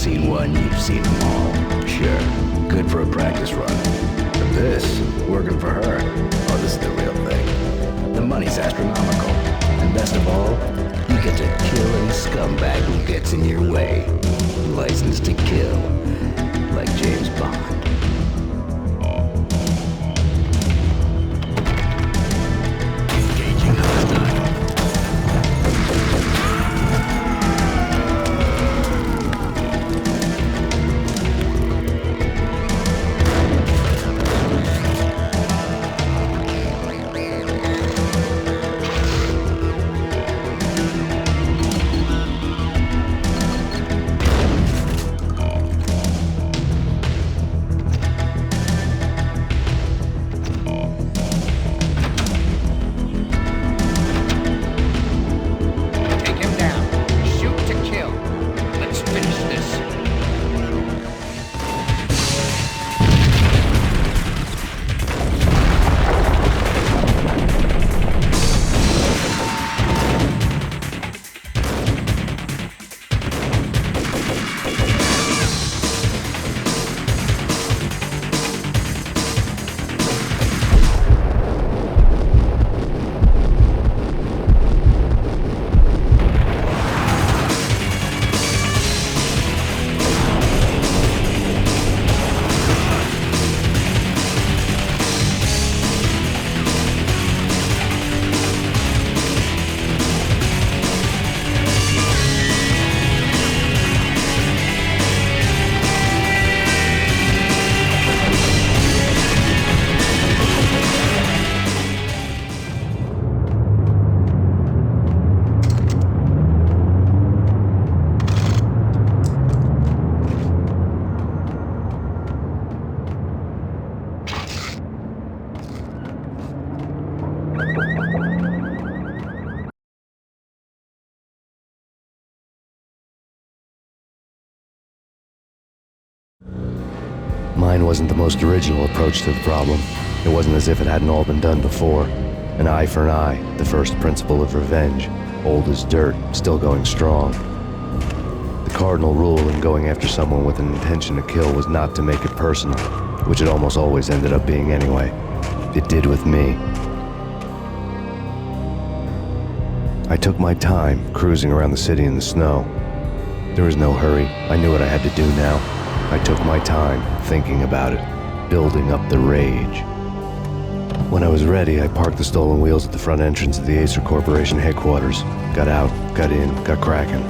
seen one, you've seen them all. Sure, good for a practice run. But this, working for her, oh, this is the real thing. The money's astronomical. And best of all, you get to kill any scumbag who gets in your way. License to kill, like James Bond. Mine wasn't the most original approach to the problem. It wasn't as if it hadn't all been done before. An eye for an eye, the first principle of revenge. Old as dirt, still going strong. The cardinal rule in going after someone with an intention to kill was not to make it personal, which it almost always ended up being anyway. It did with me. I took my time, cruising around the city in the snow. There was no hurry. I knew what I had to do now. I took my time, thinking about it, building up the rage. When I was ready, I parked the stolen wheels at the front entrance of the Acer Corporation headquarters. Got out, got in, got cracking.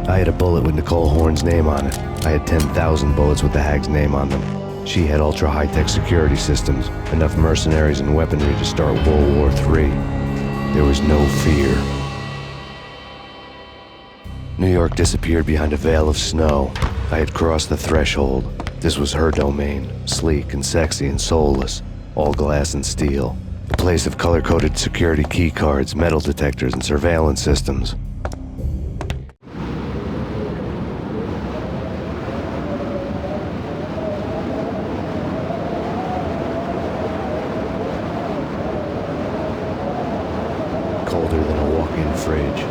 I had a bullet with Nicole Horn's name on it. I had 10,000 bullets with the Hag's name on them. She had ultra-high-tech security systems, enough mercenaries and weaponry to start World War III. There was no fear. New York disappeared behind a veil of snow. I had crossed the threshold. This was her domain, sleek and sexy and soulless, all glass and steel. A place of color-coded security keycards, metal detectors, and surveillance systems. Colder than a walk-in fridge.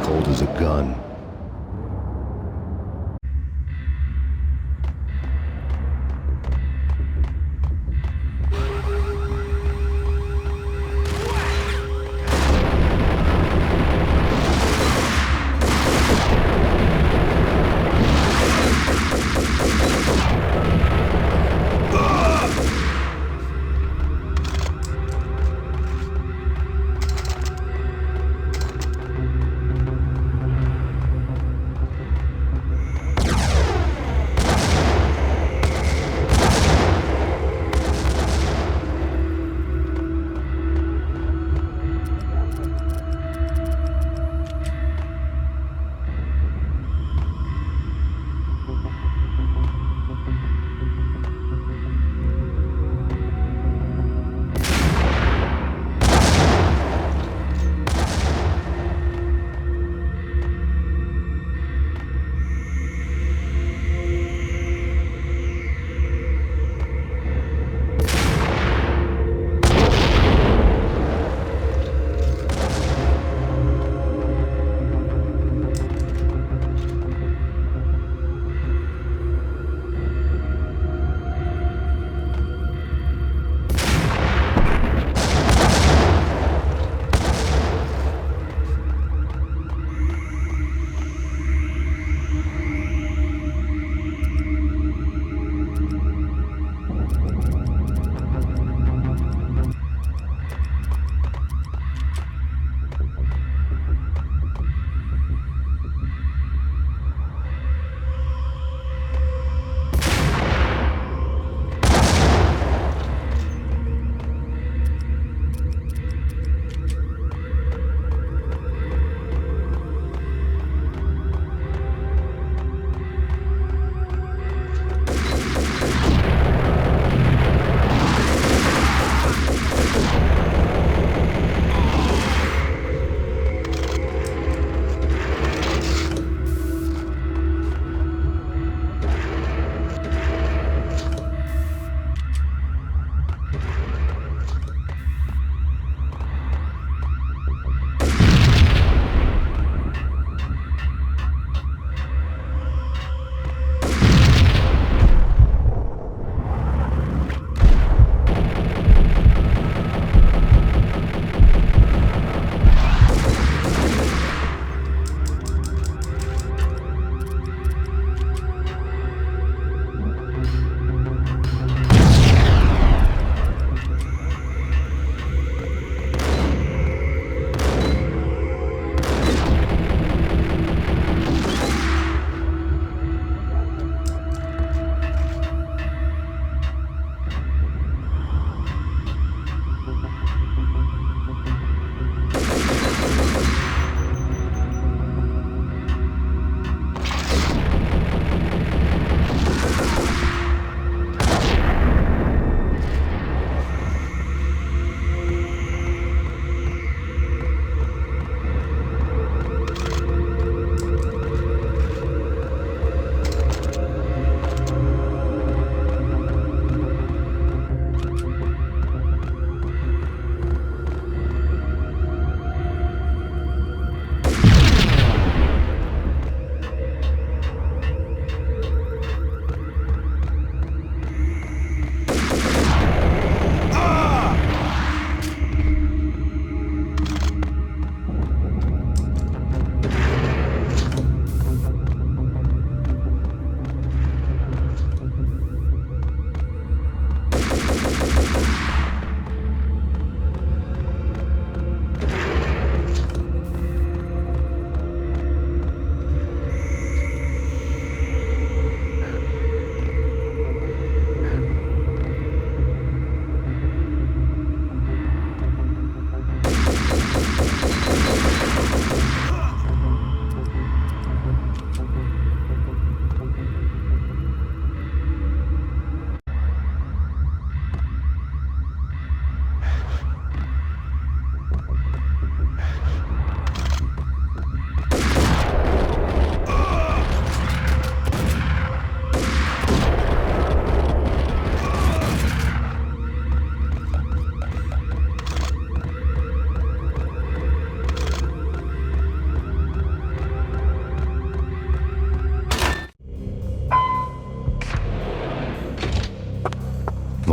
Cold as a gun.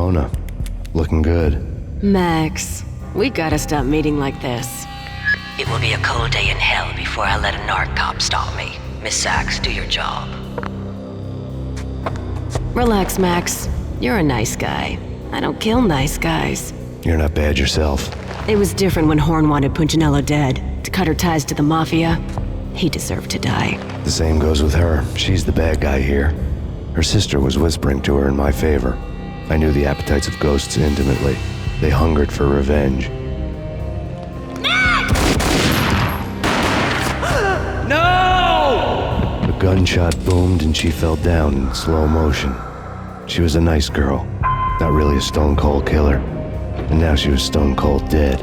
Mona. Looking good. Max, we gotta stop meeting like this. It will be a cold day in hell before I let a narc cop stop me. Miss Sachs, do your job. Relax, Max. You're a nice guy. I don't kill nice guys. You're not bad yourself. It was different when Horn wanted Punchinello dead, to cut her ties to the mafia. He deserved to die. The same goes with her. She's the bad guy here. Her sister was whispering to her in my favor. I knew the appetites of ghosts intimately. They hungered for revenge. No! A gunshot boomed and she fell down in slow motion. She was a nice girl, not really a stone-cold killer. And now she was stone-cold dead.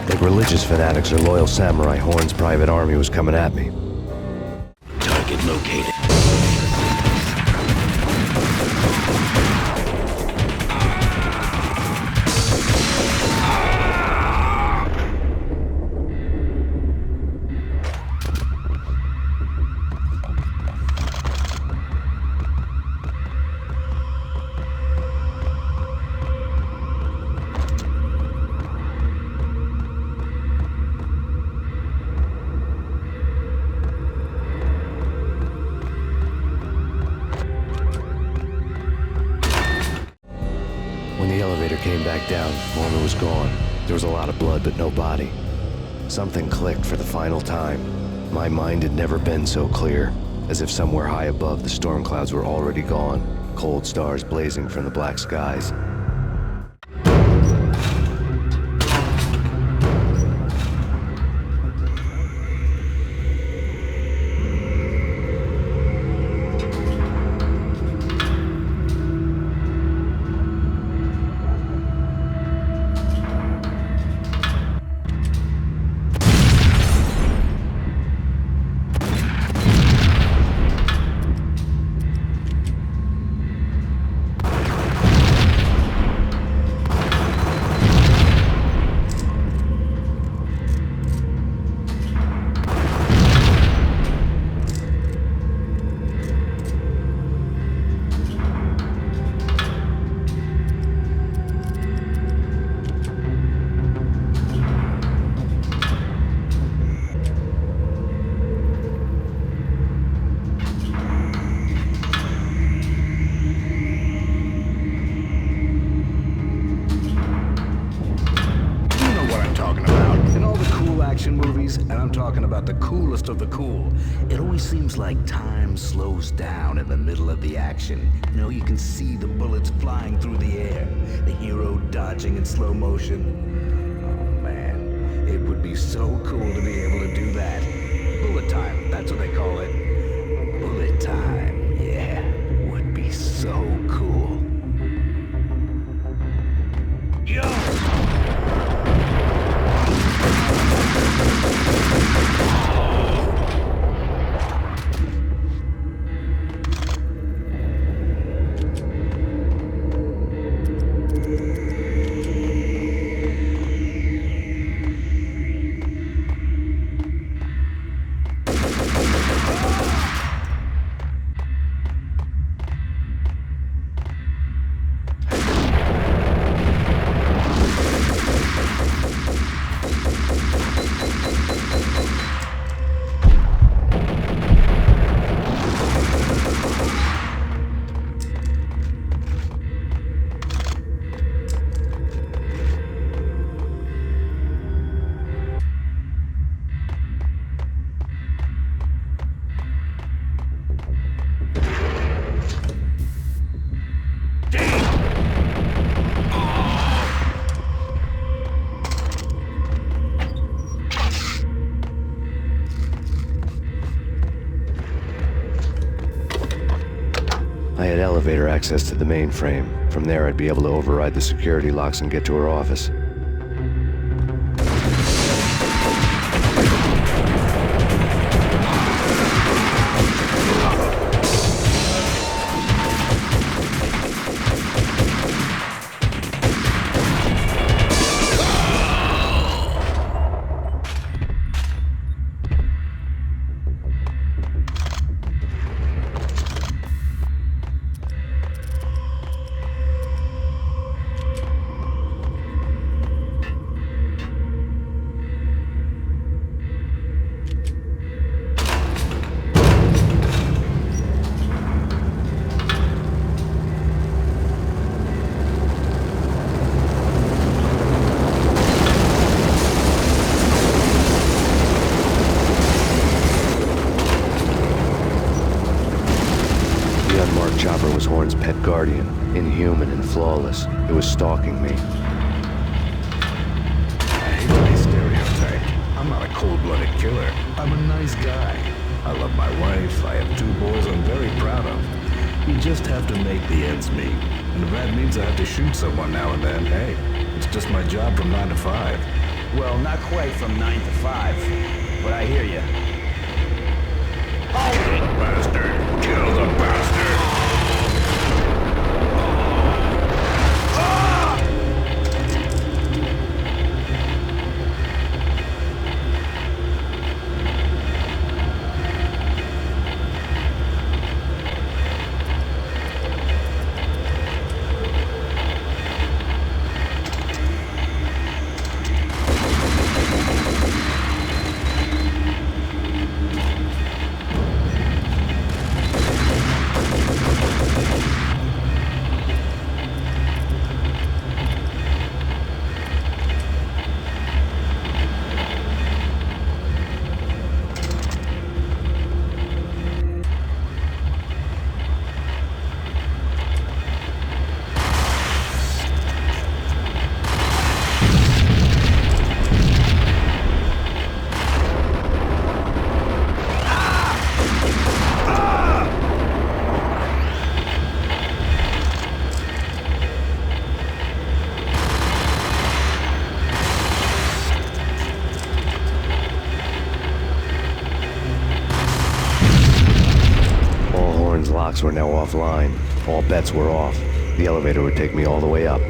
Like religious fanatics or loyal samurai, Horn's private army was coming at me. Target located. When the elevator came back down, Mona was gone. There was a lot of blood, but no body. Something clicked for the final time. My mind had never been so clear, as if somewhere high above the storm clouds were already gone, cold stars blazing from the black skies. Movies, and I'm talking about the coolest of the cool. It always seems like time slows down in the middle of the action. You know, you can see the bullets flying through the air, the hero dodging in slow motion. Oh man, it would be so cool to be able to do that. Bullet time, that's what they call it. Bullet time, yeah, would be so cool. Yo! I had elevator access to the mainframe. From there, I'd be able to override the security locks and get to her office. inhuman and flawless. It was stalking me. I hate to be stereotyped. I'm not a cold-blooded killer. I'm a nice guy. I love my wife. I have 2 boys I'm very proud of. You just have to make the ends meet. And if that means I have to shoot someone now and then, hey, it's just my job from 9 to 5. Well, not quite from 9 to 5, but I hear you. Kill the bastard! Kill the bastard! Locks were now offline. All bets were off. The elevator would take me all the way up.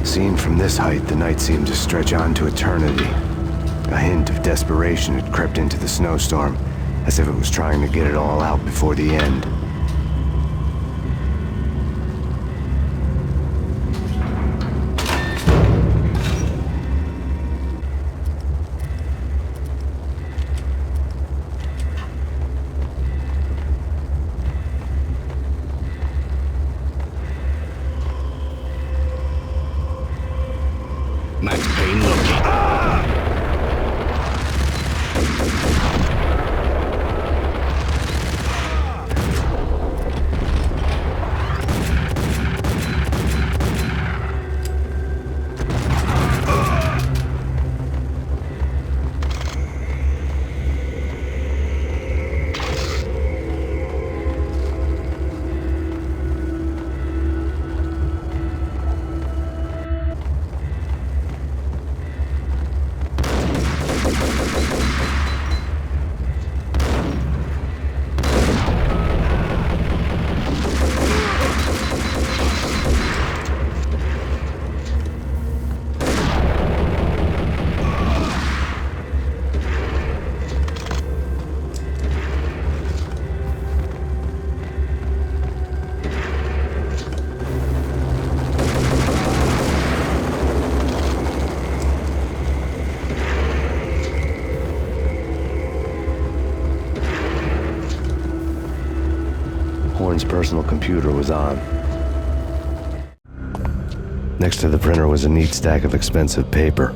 Seen from this height, the night seemed to stretch on to eternity. A hint of desperation had crept into the snowstorm, as if it was trying to get it all out before the end. Max Payne looking. Horn's personal computer was on. Next to the printer was a neat stack of expensive paper.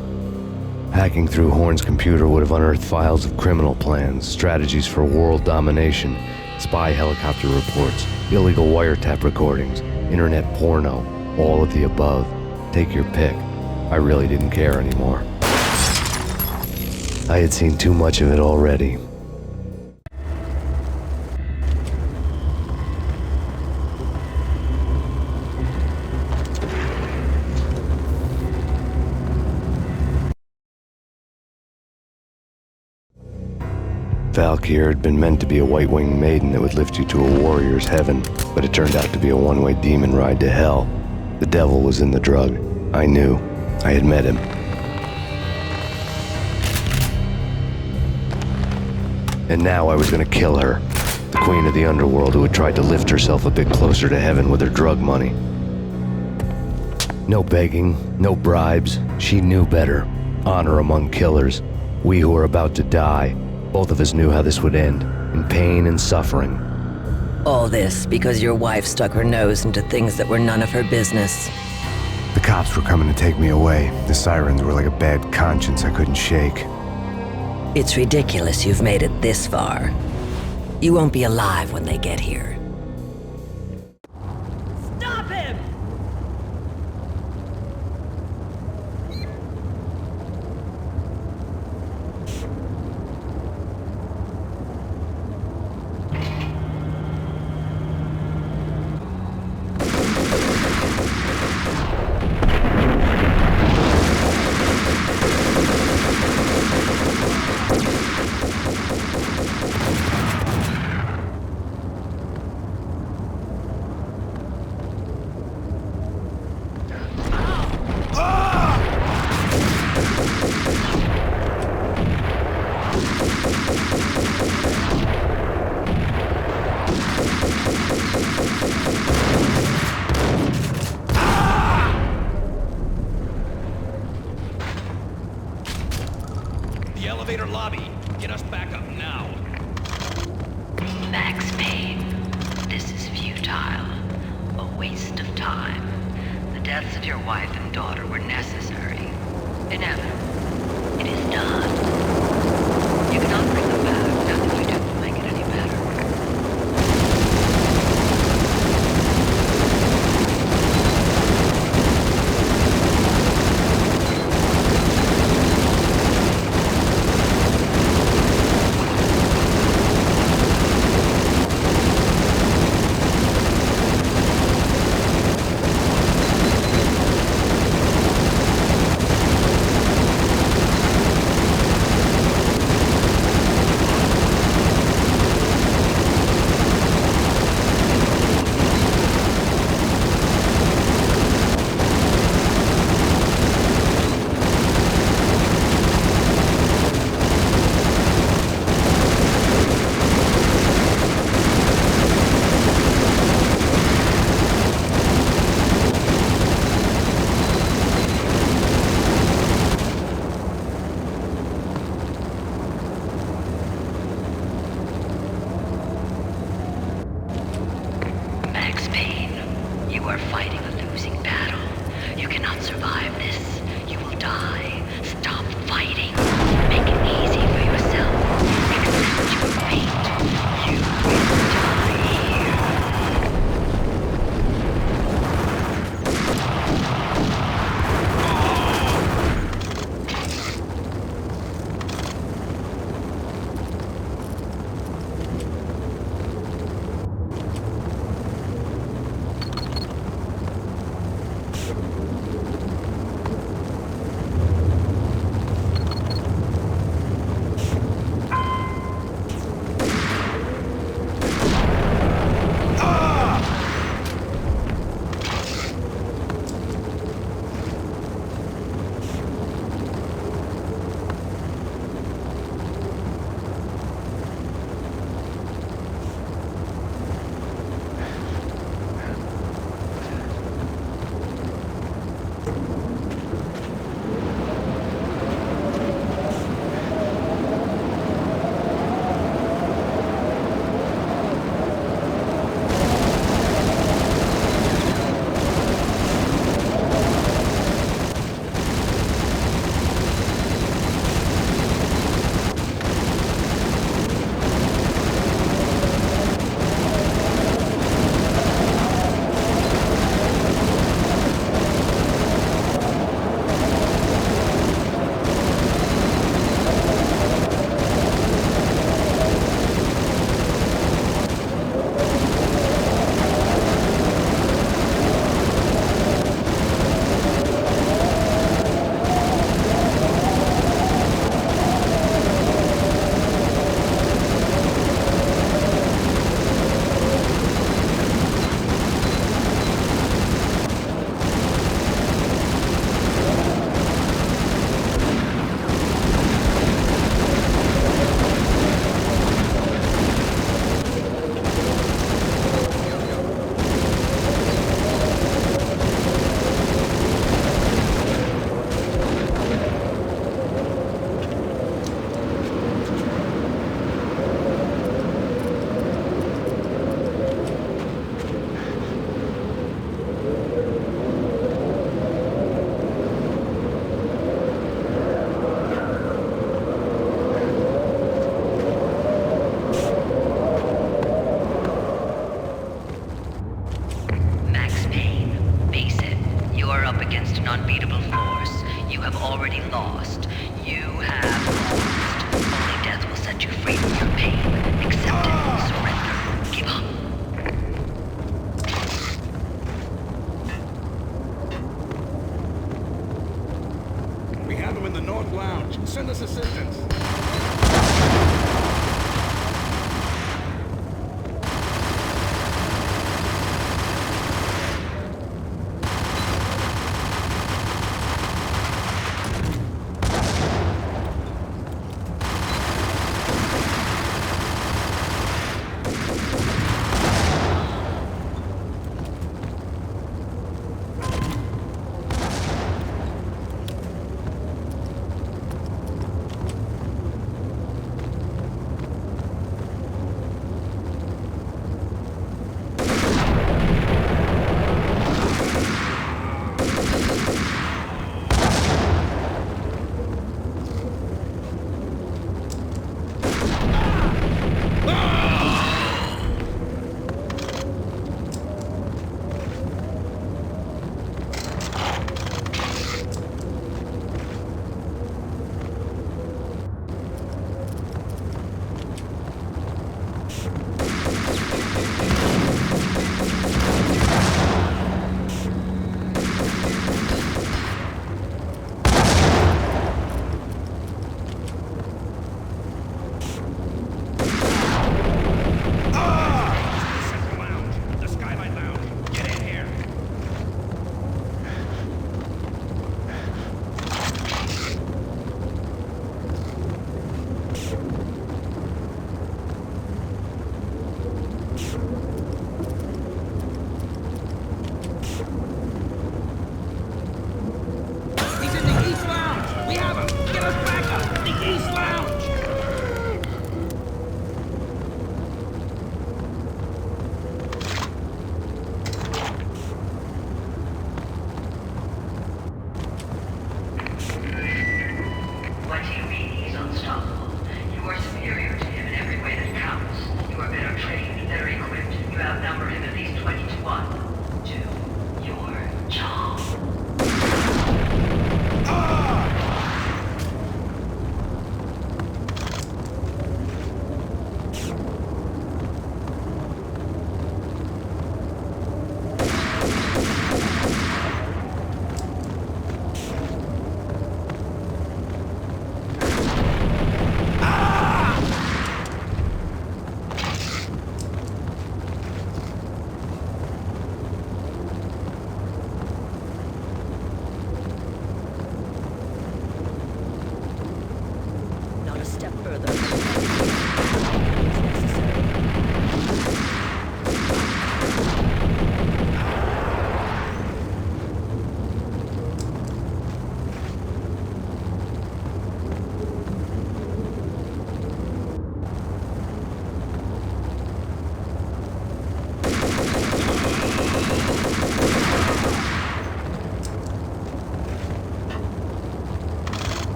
Hacking through Horn's computer would have unearthed files of criminal plans, strategies for world domination, spy helicopter reports, illegal wiretap recordings, internet porno, all of the above. Take your pick. I really didn't care anymore. I had seen too much of it already. Valkyr had been meant to be a white-winged maiden that would lift you to a warrior's heaven, but it turned out to be a one-way demon ride to hell. The devil was in the drug. I knew. I had met him. And now I was gonna kill her. The queen of the underworld who had tried to lift herself a bit closer to heaven with her drug money. No begging, no bribes. She knew better. Honor among killers. We who were about to die, both of us knew how this would end. In pain and suffering. All this because your wife stuck her nose into things that were none of her business. The cops were coming to take me away. The sirens were like a bad conscience I couldn't shake. It's ridiculous you've made it this far. You won't be alive when they get here. Stop him! The elevator lobby. Get us back up now. Max Payne, this is futile. A waste of time. The deaths of your wife and daughter were necessary. Inevitable. It is done. You cannot bring them back. Nothing you do will make it any better. free from your pain. Accept it. Surrender. Give up. We have them in the North Lounge. Send us assistance.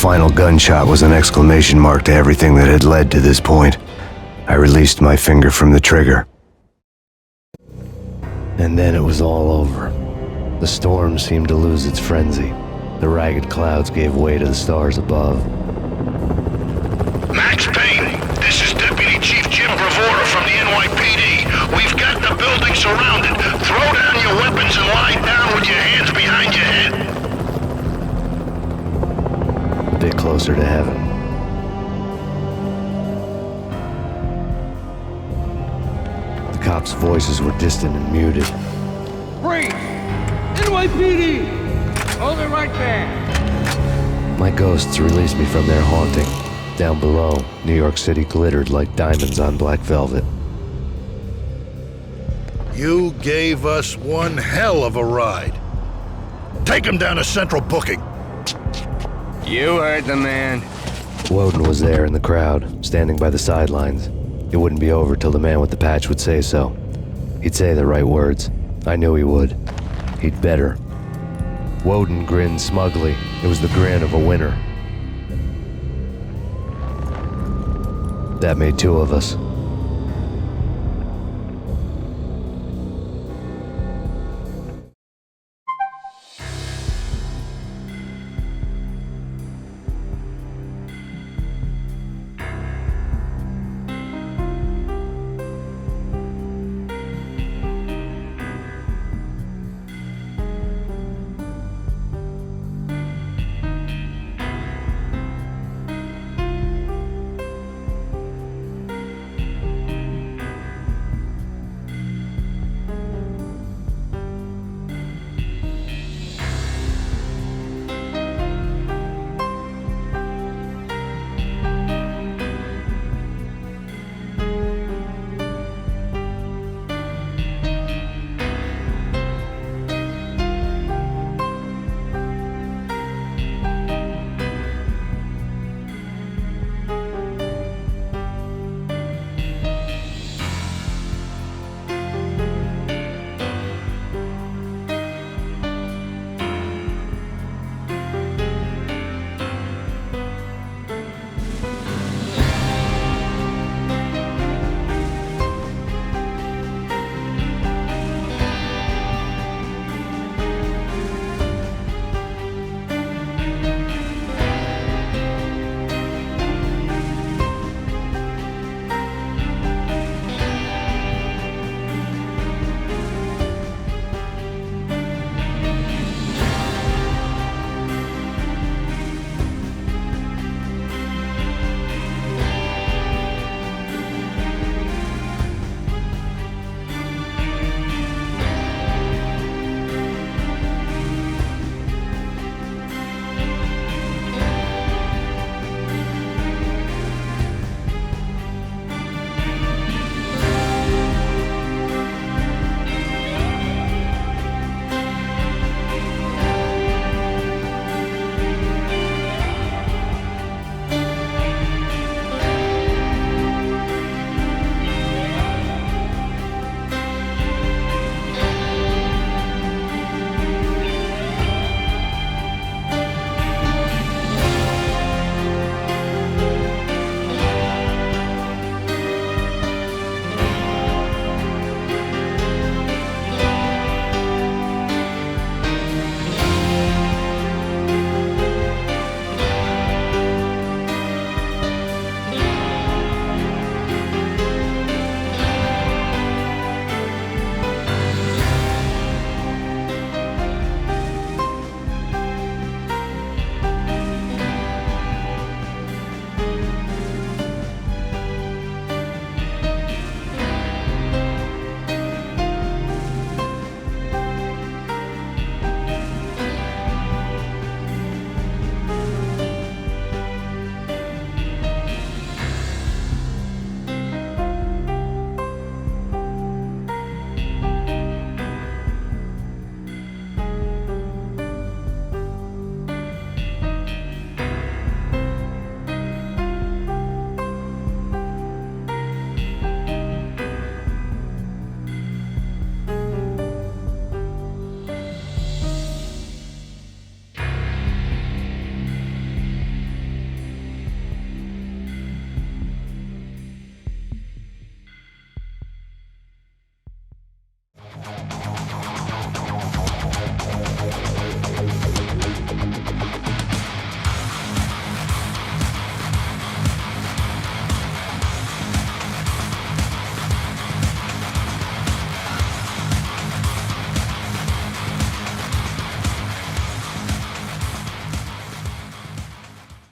final gunshot was an exclamation mark to everything that had led to this point. I released my finger from the trigger. And then it was all over. The storm seemed to lose its frenzy. The ragged clouds gave way to the stars above. Max Payne, this is Deputy Chief Jim Bravura from the NYPD. We've got the building surrounded. Throw down your weapons and lie down with your hands behind your head. A bit closer to heaven. The cops' voices were distant and muted. Freeze! NYPD! Hold it right there! My ghosts released me from their haunting. Down below, New York City glittered like diamonds on black velvet. You gave us one hell of a ride. Take him down to Central Booking. You heard the man. Woden was there in the crowd, standing by the sidelines. It wouldn't be over till the man with the patch would say so. He'd say the right words. I knew he would. He'd better. Woden grinned smugly. It was the grin of a winner. That made two of us.